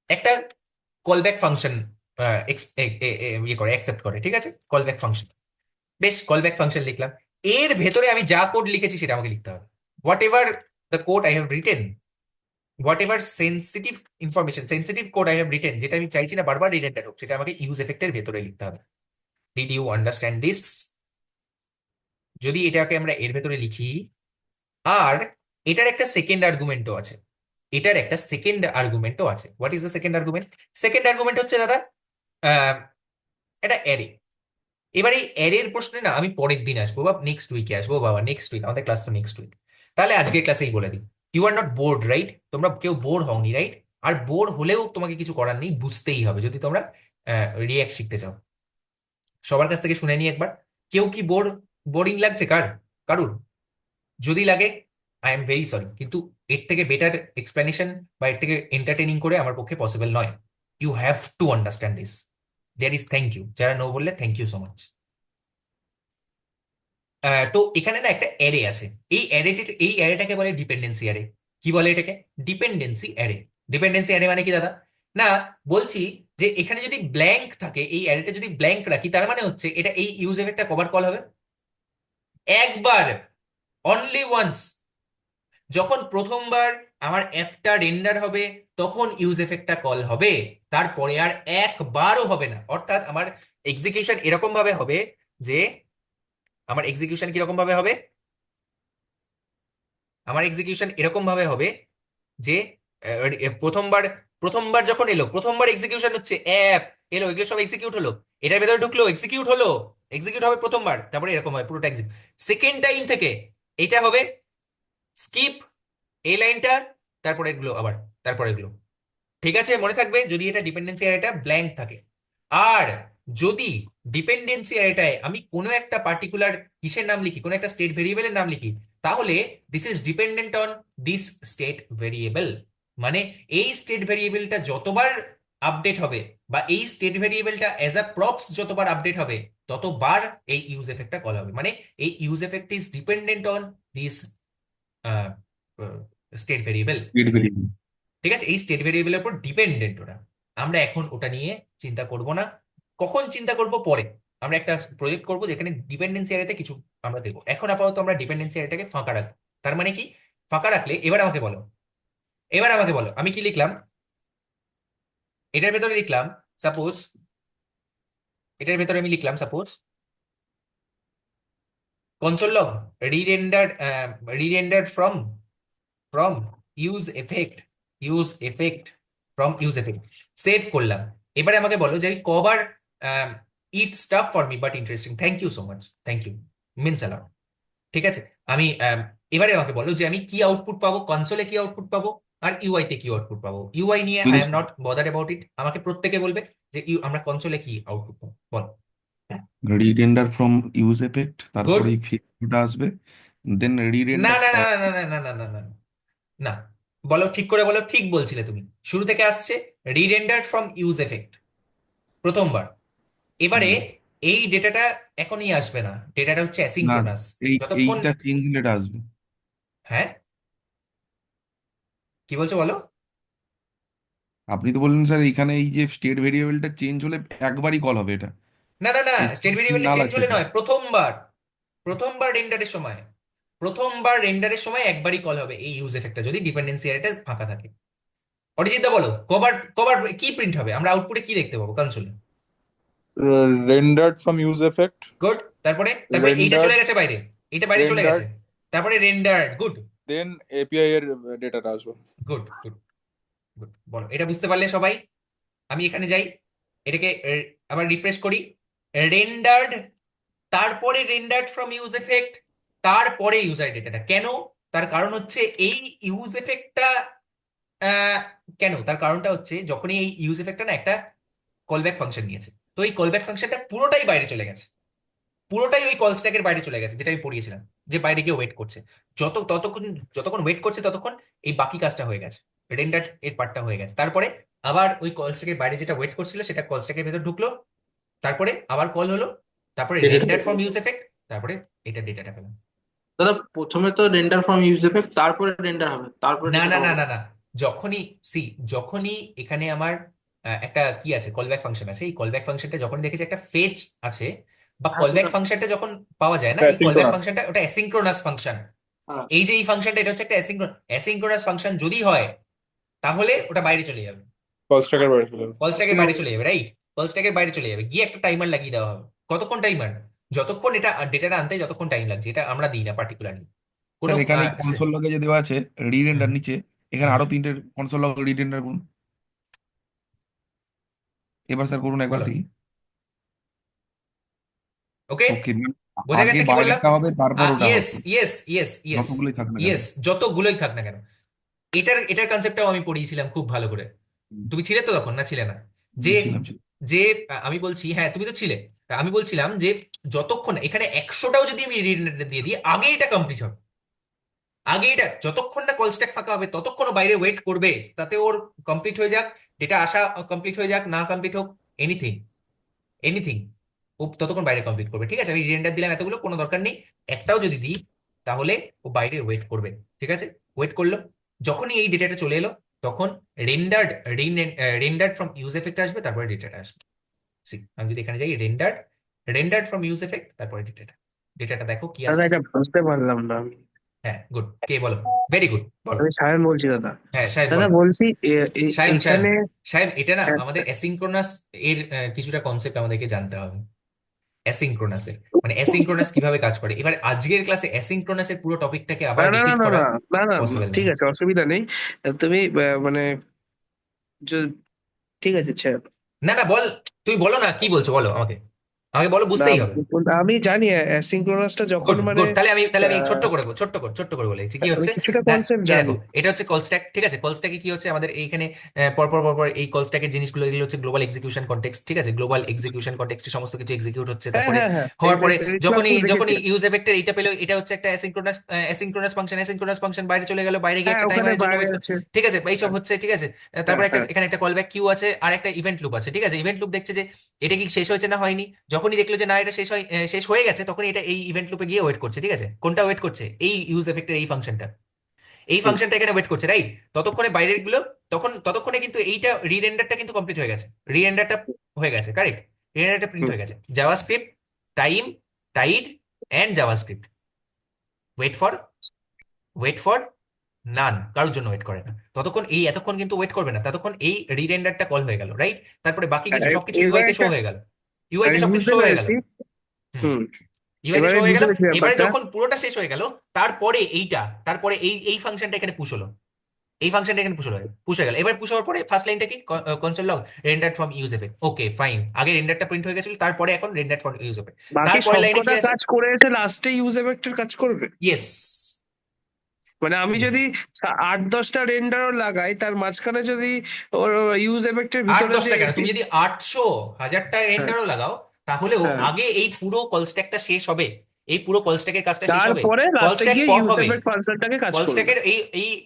একটা কলব্যাক ফাংশন ইয়ে করে, অ্যাকসেপ্ট করে। ঠিক আছে, কলব্যাক ফাংশন। বেশ, কলব্যাক ফাংশন লিখলাম। এর ভেতরে আমি যা কোড লিখেছি সেটা আমাকে লিখতে হবে। What ever the code I have written, what ever sensitive information, sensitive code I have written, যেটা আমি চাইছি না বারবার রিটেনটা হোক, সেটা আমাকে ইউজ এফেক্টের ভেতরে লিখতে হবে। Did you understand this? যদি এটাকে আমরা এর ভেতরে লিখি, আর এটার একটা সেকেন্ড আর্গুমেন্টও আছে, এটার একটা সেকেন্ড আর্গুমেন্টও আছে। What is the second argument? Second argument হচ্ছে দাদা এটা অ্যারে। এবার এই অ্যারের প্রশ্নে না আমি পরের দিন আসবো বা নেক্সট উইকে আসবো। বাবা নেক্সট উইক আমাদের ক্লাস তো নেক্সট উইক। তাহলে আজকের ক্লাসেই বলে দিই, you are not bored right? তোমরা কেউ বোর হওনি রাইট? আর বোর হলেও তোমাকে কিছু করার নেই, বুঝতেই হবে যদি তোমরা রিয়াক্ট শিখতে চাও। সবার কাছ থেকে শুনে নিই একবার, কেউ কি বোরিং লাগছে কারুর? যদি লাগে আই এম ভেরি সরি, কিন্তু এর থেকে বেটার এক্সপ্লেনেশন বা এর থেকে এন্টারটেনিং করে আমার পক্ষে পসিবল নয়। You have to understand this. There is thank you, যারা নো বললে থ্যাংক ইউ সো মাচ। তো এখানে না একটা অ্যারে আছে, এই অ্যারেটাকে বলে ডিপেন্ডেন্সি অ্যারে। কি বলে এটাকে? Dependency array. ডিপেন্ডেন্সি অ্যারে মানে কি দাদা? না, বলছি যে এখানে যদি ব্ল্যাঙ্ক থাকে, এই অ্যারেটা যদি ব্ল্যাঙ্ক রাখি, তার মানে হচ্ছে এটা এই ইউজ এফেক্টটা কবার কল হবে? একবার, অনলি ওয়ান্স। যখন প্রথমবার আমার অ্যাপটা রেন্ডার হবে তখন ইউজ এফেক্টটা কল হবে, তারপরে আর একবারও হবে না। অর্থাৎ আমার এক্সিকিউশন এরকম ভাবে হবে যে, আমার এক্সিকিউশন কিরকম ভাবে হবে? আমার এক্সিকিউশন এরকম ভাবে হবে যে প্রথমবার, প্রথমবার যখন এলো, প্রথমবার এক্সিকিউশন হচ্ছে, অ্যাপ এলো, এগুলো সব এক্সিকিউট হলো, এটার ভেতরে ঢুকলো, এক্সিকিউট হলো, এক্সিকিউট হবে প্রথমবার, তারপরে এরকম হয় পুরোটা এক্সিকিউট। সেকেন্ড টাইম থেকে এটা হবে স্কিপ এই লাইনটা, তারপরে এগুলো আবার, তারপরে এগুলো। ঠিক আছে, মনে থাকবে যদি এটা ডিপেন্ডেন্সি আর এটা ব্ল্যাঙ্ক থাকে। আর যদি ডিপেন্ডেন্সি অ্যারেটায় আমি কোনো একটা পার্টিকুলার কিসের নাম লিখি, কোনো একটা স্টেট ভেরিয়েবলের নাম লিখি, তাহলে this is dependent on this state variable. মানে এই স্টেট ভেরিয়েবলটা যতবার আপডেট হবে, বা এই স্টেট ভেরিয়েবলটা অ্যাজ আ প্রপস যতবার আপডেট হবে, ততবার এই ইউজ এফেক্টটা কল হবে। মানে এই use effect is dependent on this state variable. State variable. ঠিক আছে, এই স্টেট ভেরিয়েবলের উপর ডিপেন্ডেন্ট ওটা। আমরা এখন ওটা নিয়ে চিন্তা করব না। কখন চিন্তা করব? পরে আমরা একটা প্রজেক্ট করব যেখানে ডিপেন্ডেন্সি অ্যারেতে কিছু আমরা দেখবো। এখন আপাতত আমরা ডিপেন্ডেন্সি অ্যারেটাকে ফাঁকা রাখবো। তার মানে কি ফাঁকা রাখলে? এবার আমাকে বলো আমি কি লিখলাম। এটার ভেতরে লিখলাম সাপোজ, আমি লিখলাম suppose console log rerendered from use effect save করলাম। এবারে আমাকে বলো যে আমি কবার it stuff for me but interesting, thank you so much, thank you means a lot. ঠিক আছে, আমি এবারে আমাকে বলো যে আমি কি আউটপুট পাবো, কনসোলে কি আউটপুট পাবো, আর ইউআই তে কি আউটপুট পাবো। ইউআই নিয়ে আই যদি am not bother about it, আমাকে প্রত্যেকে বলবে যে আমরা কনসোলে কি আউটপুট পাবো, বল। রিরেন্ডার ফ্রম ইউজ এফেক্ট, গুড। তারপরে এই ফিল্ডটা আসবে, দেন না রিরেন্ডার। না না না না না না না না না না, বলো ঠিক করে বলো, ঠিক বলছিলে তুমি। শুরু থেকে আসছে রিরেন্ডার্ড ফ্রম ইউজ এফেক্ট প্রথমবার। এবারে এই ডেটাটা এখনই আসবে না, ডেটাটা হচ্ছে না, অ্যাসিঙ্ক্রোনাস। যতক্ষণ এইটা চেঞ্জ হলে এটা আসবে। হ্যাঁ, কি বলছো বলো। আপনি তো বললেন স্যার এখানে এই যে স্টেট ভেরিয়েবলটা চেঞ্জ হলে একবারই কল হবে এটা, না না না, এই স্টেট ভেরিয়েবলটা না চেঞ্জ লাগবে হলে তো। নয়, প্রথমবার রেন্ডারের সময় একবারই কল হবে এই ইউজ এফেক্টটা, যদি ডিপেন্ডেন্সি অ্যারেটা ফাঁকা থাকে। অরিজিৎ দা বলো, কবার কবার কি প্রিন্ট হবে, আমরা আউটপুটে কি দেখতে পাবো কনসোলে। Rendered from use effect, good. তারপরে তারপরে এইটা চলে রেন্ডার্ড গেছে বাইরে, এটা বাইরে চলে গেছে। রেন্ডার্ড তারপরে রেন্ডার্ড। গুড দেন এপিআই এর ডেটাটা আসবে। গুড গুড গুড, বলো এটা বুঝতে পারলে সবাই। আমি এখানে যাই, এটাকে আবার রিফ্রেশ করি। রেন্ডার্ড, তারপরে রেন্ডার্ড ফ্রম ইউজ এফেক্ট, তারপরে ইউজার ডেটাটা। কেন? তার কারণ হচ্ছে এই ইউজ এফেক্টটা কেন, তার কারণটা হচ্ছে যখনই এই ইউজ এফেক্টটা না একটা কলব্যাক ফাংশন নিয়েছে, তো এই কলব্যাক ফাংশনটা পুরোটাই বাইরে চলে গেছে, পুরোটাই ওই কল স্ট্যাকের বাইরে চলে গেছে, যেটা আমি পড়িয়েছিলাম যে বাইরে গিয়ে ওয়েট করছে। যতক্ষণ ওয়েট করছে ততক্ষণ এই বাকি কাজটা হয়ে গেছে, রেন্ডার এর পার্টটা হয়ে গেছে। তারপরে আবার ওই কল স্ট্যাকের বাইরে যেটা ওয়েট করছিল সেটা কল স্ট্যাকের ভেতর ঢুকলো, তারপরে আবার কল হলো, তারপরে রেন্ডার ফ্রম ইউজ এফেক্ট, তারপরে এটা ডেটাটা পেলাম। দাদা প্রথমে তো রেন্ডার ফ্রম ইউজ এফেক্ট, তারপরে রেন্ডার হবে, তারপরে না না ডেটাটা না পাবো। না না, যখনই যখনই এখানে আমার একটা কি আছে, কলব্যাক ফাংশন আছে, এই কলব্যাক ফাংশনটা যখন দেখেছি একটা ফেচ আছে, বা হ্যাঁ কলব্যাক ওটা, ফাংশনটা যখন পাওয়া যায় না, এই কলব্যাক অ্যাসিঙ্ক্রোনাস। ফাংশনটা ওটা অ্যাসিঙ্ক্রোনাস ফাংশন। হ্যাঁ এই যে এই ফাংশনটা, এটা হচ্ছে একটা অ্যাসিঙ্ক্রোনাস ফাংশন। যদি হয় তাহলে ওটা বাইরে চলে যাবে, কল স্ট্যাকের বাইরে চলে যাবে। কল স্ট্যাকের বাইরে চলে যাবে, রাইট। কল স্ট্যাকের বাইরে চলে যাবে, গিয়ে একটা টাইমার লাগিয়ে দেওয়া হবে। কতক্ষণ টাইমার? যতক্ষণ এটা ডেটাটা আনতে যতক্ষণ টাইম লাগছে, এটা আমরা দিই না পার্টিকুলারলি কোনো স্যার এখানে কনসোল লগে যে দেওয়া আছে রিরেন্ডার নিচে, এখানে আরো তিনটে কনসোল লগ রিরেন্ডার করুন। এবার স্যার করুন একবার বলো। দেখি। ওকে, ওকে, বোঝা আগে গেছে কি বললাম? বাইরেরটা হবে তারপর ওটা ইয়েস হবে, ইয়েস ইয়েস ইয়েস যতগুলোই থাক না কেন। ইয়েস, যতগুলোই থাক না কেন। এটার কনসেপ্টটাও আমি পড়িয়েছিলাম খুব ভালো করে। তুমি ছিলে তো তখন, না ছিলে না? যে ছিলাম ছিলাম। যে আমি বলছি, হ্যাঁ তুমি তো ছিলে। আমি বলছিলাম যে যতক্ষণ এখানে 100টাও যদি আমি রিডান্ডেন্ট দিয়ে দিই, আগে এটা কমপ্লিট হবে। আগে এটা যতক্ষণ না কল স্ট্যাক ফাঁকা হবে ততক্ষণ ও বাইরে ওয়েট করবে, তাতে ওর কমপ্লিট হয়ে যাক, ডেটা আসা কমপ্লিট হয়ে যাক, না কমপ্লিট হোক, এনিথিং এনিথিং, ও ততক্ষণ বাইরে কমপ্লিট করবে। ঠিক আছে, আমি রিডান্ডেন্ট দিলাম এতগুলো, কোনো দরকার নেই। একটাও যদি দিই তাহলে ও বাইরে ওয়েট করবে। ঠিক আছে, ওয়েট করলো। যখনই এই ডেটাটা চলে এলো, তখন rendered rendered from use effect আসবে, তারপরে ডেটাটা আসবে। আমি যদি এখানে যাই রেন্ডার্ড ফ্রম ইউজ এফেক্ট, তারপরে ডেটাটা দেখো কি দাদা আসছে। এটা বুঝতে পারলাম না আমি। হ্যাঁ গুড, কে বলো? ভেরি গুড, বলো। আমি সায়ন বলছি দাদা। হ্যাঁ সাহেব দাদা বলো। বলছি সায়ন সায়ন এখানে সাহেব, এটা না আমাদের অ্যাসিঙ্ক্রোনাস এর কিছুটা কনসেপ্ট আমাদেরকে জানতে হবে। অ্যাসিঙ্ক্রোনাসের মানে অ্যাসিঙ্ক্রোনাস কিভাবে কাজ করে। এবার আজকের ক্লাসে অ্যাসিঙ্ক্রোনাসের পুরো টপিকটাকে না আবার না না রিপিট না করা না না না পসিবল ঠিক নয়। আছে, অসুবিধা নেই। তুমি মানে ঠিক আছে ছেড়ে দাও। না না, বল, তুই বলো না, কি বলছো বলো আমাকে, আমাকে বলো, না বুঝতেই হবে। আমি জানি অ্যাসিঙ্ক্রোনাসটা যখন গুড মানে গুড, তাহলে আমি আহ, ছোট্ট করে বলে দিচ্ছি কি আমি হচ্ছে। কিছুটা না, কনসেপ্ট এই জানি। দেখো, এটা হচ্ছে কল স্ট্যাক, ঠিক আছে? কল স্ট্যাকে কি হচ্ছে আমাদের এইখানে পরপর এই কল স্ট্যাকের জিনিসগুলো, এগুলো হচ্ছে গ্লোবাল এক্সিকিউশন কনটেক্সট, ঠিক আছে? গ্লোবাল এক্সিকিউশন কনটেক্সটে সমস্ত কিছু এক্সিকিউট হচ্ছে। হ্যাঁ তারপরে হ্যাঁ হ্যাঁ, হওয়ার পরে যখনই রিফ্লাক্সও যখনই দেখেছি। ইউজ এফেক্টের এটা পেলো, এটা হচ্ছে একটা অ্যাসিঙ্ক্রোনাস ফাংশন বাইরে চলে গেল, বাইরে গিয়ে হ্যাঁ, একটা ওখানে টাইমারের জন্য বাইরে ওয়েট, আছে। ঠিক আছে? এইসব হ্যাঁ হচ্ছে, ঠিক আছে? হ্যাঁ তারপরে হ্যাঁ এখানে একটা কলব্যাক কিউ আছে, আর একটা ইভেন্ট লুপ আছে, ঠিক আছে? ইভেন্ট লুপ দেখছে যে এটা কি শেষ হয়েছে না হয়নি। যখনই দেখলো যে না এটা শেষ হয়ে গেছে, তখন এটা এই ইভেন্ট লুপে গিয়ে ওয়েট করছে, ঠিক আছে? কোনটা ওয়েট করছে? এই ইউজ এফেক্টের এই ফাংশনটা, এই হুম, ফাংশনটা এখানে ওয়েট করছে, রাইট? ততক্ষণে বাইরের গুলো, ততক্ষণে কিন্তু এইটা রিরেন্ডারটা কিন্তু কমপ্লিট হয়ে গেছে, রিরেন্ডারটা হয়ে গেছে, কারেক্ট? রিরেন্ডারটা print hmm. হয়ে গেছে। JavaScript, time, tide and JavaScript, wait for, wait for none, কারোর জন্য ওয়েট করে না ততক্ষণ, এতক্ষণ কিন্তু ওয়েট করবে না, ততক্ষণ এই রিরেন্ডারটা কল হয়ে গেল, রাইট? তারপরে বাকি কিছু সবকিছু এবার ইউআই তে শো একটা হয়ে গেল, ইউআই তে আমি সবকিছু বুঝতে শো হয়ে গেল। পেরেছি। হুম, হুম, ইউআইতে শো এবারে হয়ে বুঝতে গেল। পেরেছি এবারে ব্যাপারটা। যখন পুরোটা শেষ হয়ে গেল, তারপরে এই ফাংশনটা এখানে পুশ হলো, এই ফাংশনটা এখানে পুশ হয়ে গেল। এবার পুশ হওয়ার পরে ফার্স্ট লাইনটা কি? Console log rendered from use effect. Okay fine, আগে রেন্ডারটা প্রিন্ট হয়ে গেছিল, তারপরে এখন রেন্ডার্ড ফ্রম ইউজ এফেক্ট। বাকি তারপরে লাইনে কি সবকটা আছে? কাজ করে এসে লাস্টে ইউজ এফেক্টের কাজ করবে। ইয়েস, মানে আমি ইয়েস। যদি 8-10টা রেন্ডারও লাগাই, তার মাঝখানে যদি ওর ইউজ এফেক্টের আট ভিতরে যে দশটা কেন, তুমি যদি 800 1000টা হ্যাঁ রেন্ডারও লাগাও, তাহলেও হ্যাঁ, আগে এই পুরো কল স্ট্যাকটা শেষ হবে, এই পুরো কল স্ট্যাকের কাজটা শেষ হবে। তারপরে কল লাস্টে স্ট্যাক গিয়ে পপ ইউজ হবে, এফেক্ট ফাংশনটাকে কাজ কল করবে। স্ট্যাকের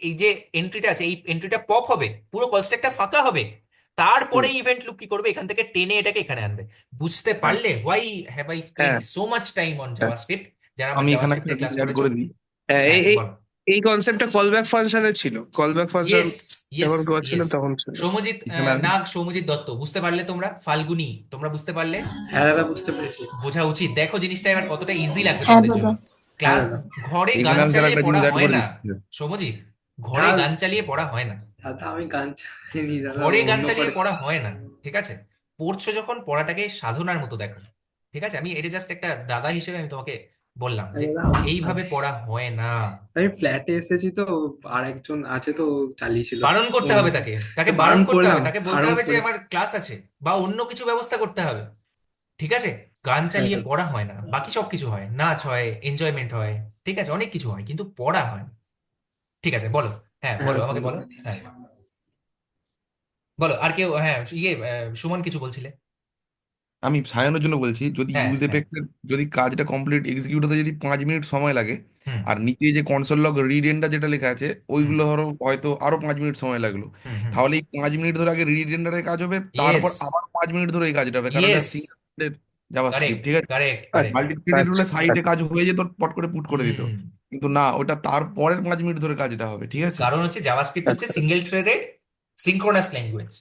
এই যে এন্ট্রিটা আছে, এই এন্ট্রিটা পপ হবে, পুরো কল স্ট্যাকটা ফাঁকা হবে। তারপরে হুম, ইভেন্ট লুপ কি করবে? এখান থেকে টেনে এটাকে এখানে আনবে। বুঝতে হ্যাঁ পারলে? হোয়াই হ্যাভ আই হ্যাঁ spent so much time on হ্যাঁ জাভাস্ক্রিপ্ট? যারা আমার আমি এখানে একটা জাভাস্ক্রিপ্টের ক্লাস জিনিস অ্যাড করেছো। করে দিই। হ্যাঁ, হ্যাঁ, এই এই বলো। এই কনসেপ্টটা কলব্যাক ফাংশনে ছিল। কলব্যাক ফাংশন ইয়েস, ইয়েস, যখন করছিলাম ইয়েস। তখন ছিল। সৌম্যজিৎ এখানে আমি সৌম্যজিৎ দত্ত, বুঝতে পারলে তোমরা? ফাল্গুনি, তোমরা বুঝতে পারলে? হ্যাঁ দাদা, বুঝতে পেরেছি। বোঝা উচিত। দেখো জিনিসটা এবার কতটা ইজি লাগবে হ্যাঁ তোমাদের জন্য। দাদা। হ্যাঁ ক্লাস, দাদা। ঘরে এখানে গান আমি স্যার চালিয়ে একটা পড়া জিনিস অ্যাড হয় করে না। দিচ্ছি। সৌম্যজিৎ, না ঘরে গান চালিয়ে পড়া হয় না, দাদা, আমি গান চালিয়ে দাদা, ঘরে গান অন্য চালিয়ে করে। পড়া হয় না, ঠিক আছে? পড়ছো যখন, পড়াটাকে সাধনার মতো দেখো, ঠিক আছে? আমি এটা জাস্ট একটা দাদা হিসেবে আমি তোমাকে বললাম যে দাদা, এইভাবে পড়া হয় না। আমি ফ্ল্যাটে এসেছি তো, আর একজন আছে তো চালিয়েছিল। বারণ করতে হবে তাকে, তাকে বারণ বারণ করতে হবে, করলাম, তাকে বলতে বারণ হবে যে করেছি। আমার ক্লাস আছে, বা অন্য কিছু ব্যবস্থা করতে হবে, ঠিক আছে? গান হ্যাঁ চালিয়ে দাদা। পড়া হয় না, বাকি সব কিছু হয়, নাচ হয়, এনজয়মেন্ট হয়, ঠিক আছে? অনেক কিছু হয়, কিন্তু পড়া হয় না। ঠিক আছে, বলো। হ্যাঁ, হ্যাঁ, বলো, আমাকে বুঝতে বলো। পেরেছি। হ্যাঁ, বলো। আর কেউ? হ্যাঁ, সুমন কিছু বলছিলে? আমি সায়ানোর জন্য বলছি, যদি হ্যাঁ, ইউজ হ্যাঁ। এফেক্টের যদি কাজটা কমপ্লিট এক্সিকিউট হতে যদি 5 মিনিট সময় লাগে, হুম, আর নিচে যে কনসোল লগ রিডেন্ডার যেটা লেখা আছে হুম, ওইগুলো ধরো হয়তো আরো 5 মিনিট সময় লাগলো, হুম, হুম। তাহলে এই 5 মিনিট ধরে আগে রিডেন্ডারের কাজ হবে, ইয়েস, তারপর আবার 5 মিনিট ধরে এই কাজটা হবে, কারণ এটা ইয়েস, সিঙ্গেল জাভাস্ক্রিপ্ট, কারেক্ট, ঠিক আছে? কারেক্ট, আচ্ছা কারেক্ট। মাল্টি থ্রেডেড আচ্ছা হলে সাইডে আচ্ছা। কাজ হয়ে যেত, পট করে পুট করে দিত, হুম, কিন্তু না, ওটা তারপরের 5 মিনিট ধরে কাজটা হবে, ঠিক আছে? কারণ হচ্ছে জাভাস্ক্রিপ্ট হচ্ছে আচ্ছা সিঙ্গেল থ্রেডেড সিঙ্ক্রোনাস ল্যাঙ্গুয়েজ,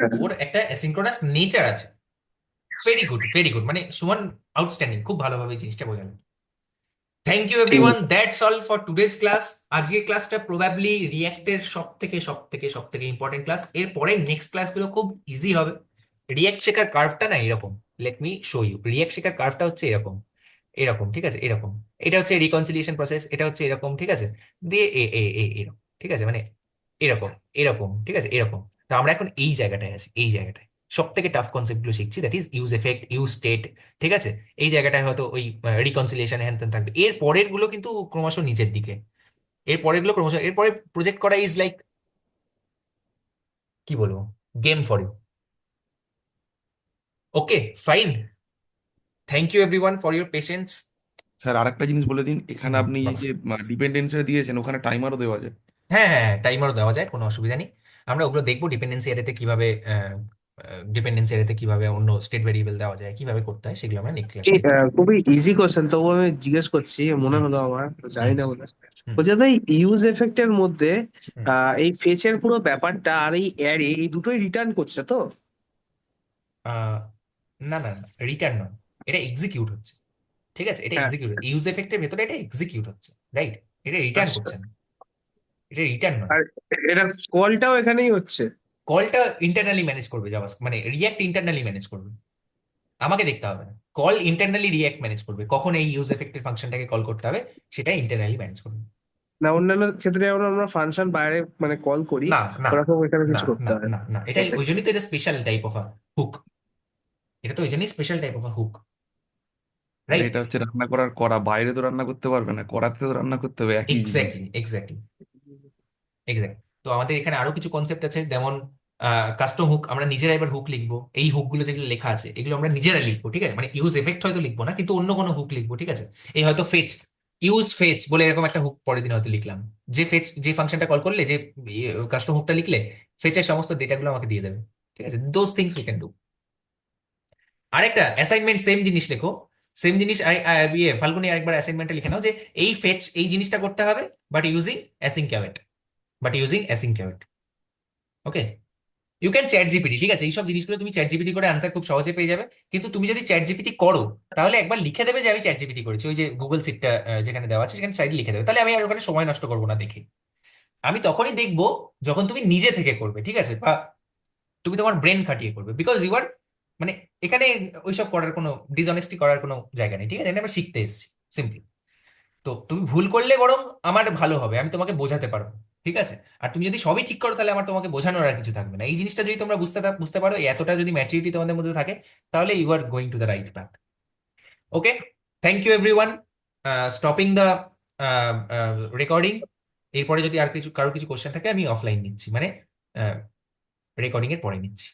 হ্যাঁ। ওর একটা অ্যাসিঙ্ক্রোনাস নেচার আছে। ভেরি গুড, ভেরি গুড, মানে সুমন আউটস্ট্যান্ডিং, খুব ভালোভাবে এই জিনিসটা বোঝালো। থ্যাংক ইউ ঠিক এভরিওয়ান, আছে। That's all for today's class. আজকের ক্লাসটা প্রবাবলি রিয়াক্টের সব থেকে ইম্পর্টেন্ট ক্লাস। এরপরে নেক্সট ক্লাসগুলো খুব ইজি হবে। রিয়াক্ট শেখার কার্ভটা না এরকম, let me show you. React শেখার কার্ভটা হচ্ছে এরকম, এরকম, ঠিক আছে? এরকম, এটা হচ্ছে রিকনসিলিয়েশন প্রসেস, এটা হচ্ছে এরকম, ঠিক আছে? দিয়ে এরকম, ঠিক আছে? মানে এরকম, এরকম, ঠিক আছে? এরকম। তো আমরা এখন এই জায়গাটায় আছি, এই জায়গাটায় সব থেকে টাফ কনসেপ্ট গুলো শিখছি, that is use effect, use state, ঠিক আছে? এই জায়গাটায় হয়তো ওই রিকনসিলিয়েশন হ্যান ত্যান থাকবে। এর পরের গুলো কিন্তু ক্রমশ নিচের দিকে, এর পরের গুলো ক্রমশ, এরপরে প্রজেক্ট করা ইজ লাইক, কি বলবো, game for you. Okay fine, thank you everyone for your patience. Sir আরেকটা জিনিস বলে দিন, এখানে আপনি এই যে ডিপেন্ডেন্সিটা দিয়েছেন ওখানে টাইমারও দেওয়া যায়। হ্যাঁ, হ্যাঁ, টাইমারও দেওয়া যায়, কোনো অসুবিধা নেই। আমরা ওগুলো দেখবো, ডিপেন্ডেন্সি এরিয়াতে কিভাবে, অন্য স্টেট ভেরিয়েবল দেওয়া যায়, কিভাবে করতে হয়, সেগুলো আমরা নেক্সট ক্লাসে দেখবো। খুবই ইজি কোশ্চেন, তবু আমি জিজ্ঞেস করছি, মনে হুম, হলো আমার, জানি হুম, না বলে। হুম, বলছে দাদা, ইউজ এফেক্টের মধ্যে হুম। এই ফেচের পুরো ব্যাপারটা আর এই অ্যারে এই দুটোই রিটার্ন করছে তো? আহ, না, না, না, রিটার্ন নয়, এটা এক্সিকিউট হচ্ছে, ঠিক আছে? এটা হ্যাঁ এক্সিকিউট, ইউজ এফেক্টের ভেতরে এটা এক্সিকিউট হচ্ছে, রাইট? এটা রিটার্ন আচ্ছা। করছে না, এটা রিটার্ন নয়। আর এটা কলটাও এখানেই হচ্ছে? কলটা ইন্টারনালি ম্যানেজ করবে মানে রিয়াক্ট ইন্টারনালি ম্যানেজ করবে, আমাকে দেখতে হবে না। কল ইন্টারনালি রিয়াক্ট ম্যানেজ করবে, কখন এই ইউজ এফেক্টের ফাংশনটাকে কল করতে হবে সেটা ইন্টারনালি ম্যানেজ করবে। না, অন্যান্য ক্ষেত্রে যেমন আমরা ফাংশন বাইরে মানে কল করি, না, না, ওরকম এখানে না, কিছু করতে না, হয় না, না? না, এটাই ওই জন্যই তো এটা special type of a hook. এটা তো ওই জন্যই স্পেশাল টাইপ অফ হুক, মানে রাইট? এটা হচ্ছে রান্না করার করা, বাইরে তো রান্না করতে পারবে না, করাতে তো রান্না করতে হবে, একই জিনিস। Exactly, exactly, exact. তো আমাদের এখানে আরো কিছু কনসেপ্ট আছে, যেমন কাস্টম হুক। আমরা নিজেরা এবার হুক লিখবো, এই হুকগুলো যেগুলো লেখা আছে এগুলো আমরা নিজেরা লিখবো, ঠিক আছে? মানে ইউজ এফেক্ট হয়তো লিখবো না, কিন্তু অন্য কোনো হুক লিখবো, ঠিক আছে? এই হয়তো ফেচ, ইউজ ফেচ বলে এরকম একটা হুক পরের দিন হয়তো লিখলাম, যে ফেচ, যে ফাংশনটা কল করলে, যে কাস্টম হুকটা লিখলে ফেচের সমস্ত ডেটাগুলো আমাকে দিয়ে দেবে, ঠিক আছে? Those things we can do. আরেকটা অ্যাসাইনমেন্ট, সেম জিনিস লেখো, সেম জিনিস। ফাল্গুনি আরেকবার অ্যাসাইনমেন্টে লিখে নাও যে এই ফেচ, এই জিনিসটা করতে হবে, বাট ইউজিং অ্যাসিং ক্যামেট, okay? You can ChatGPT, ঠিক আছে? এইসব জিনিসগুলো তুমি চ্যাট জিপিটি করে আনসার খুব সহজে পেয়ে যাবে। কিন্তু তুমি যদি চ্যাট জিপিটি করো, তাহলে একবার লিখে দেবে যে আমি চ্যাট জিপিটি করেছি, ওই যে গুগল সিটটা যেখানে দেওয়া আছে সেখানে সাইডে লিখে দেবে, তাহলে আমি আর ওখানে সময় নষ্ট করবো না দেখে। আমি তখনই দেখবো যখন তুমি নিজে থেকে করবে, ঠিক আছে? বা তুমি তোমার ব্রেন খাটিয়ে করবে, বিকজ ইউ আর, মানে এখানে ওইসব করার কোনো, ডিসঅনেস্টি করার কোনো জায়গা নেই, ঠিক আছে? এখানে আমরা শিখতে এসেছি সিম্পলি। তো তুমি ভুল করলে বরং আমার ভালো হবে, আমি তোমাকে বোঝাতে পারবো, ঠিক আছে? আর তুমি যদি সবই ঠিক করো, তাহলে আমার তোমাকে বোঝানোর আর কিছু থাকবে না। এই জিনিসটা যদি তোমরা বুঝতে পারো, এতটা যদি ম্যাচুরিটি তোমাদের মধ্যে থাকে, তাহলে you are going to the right path. Okay, thank you everyone, stopping the recording. এরপরে যদি আর কিছু, কারো কিছু কোশ্চেন থাকে, আমি অফলাইন নিচ্ছি, মানে রেকর্ডিং এর পরে নিচ্ছি।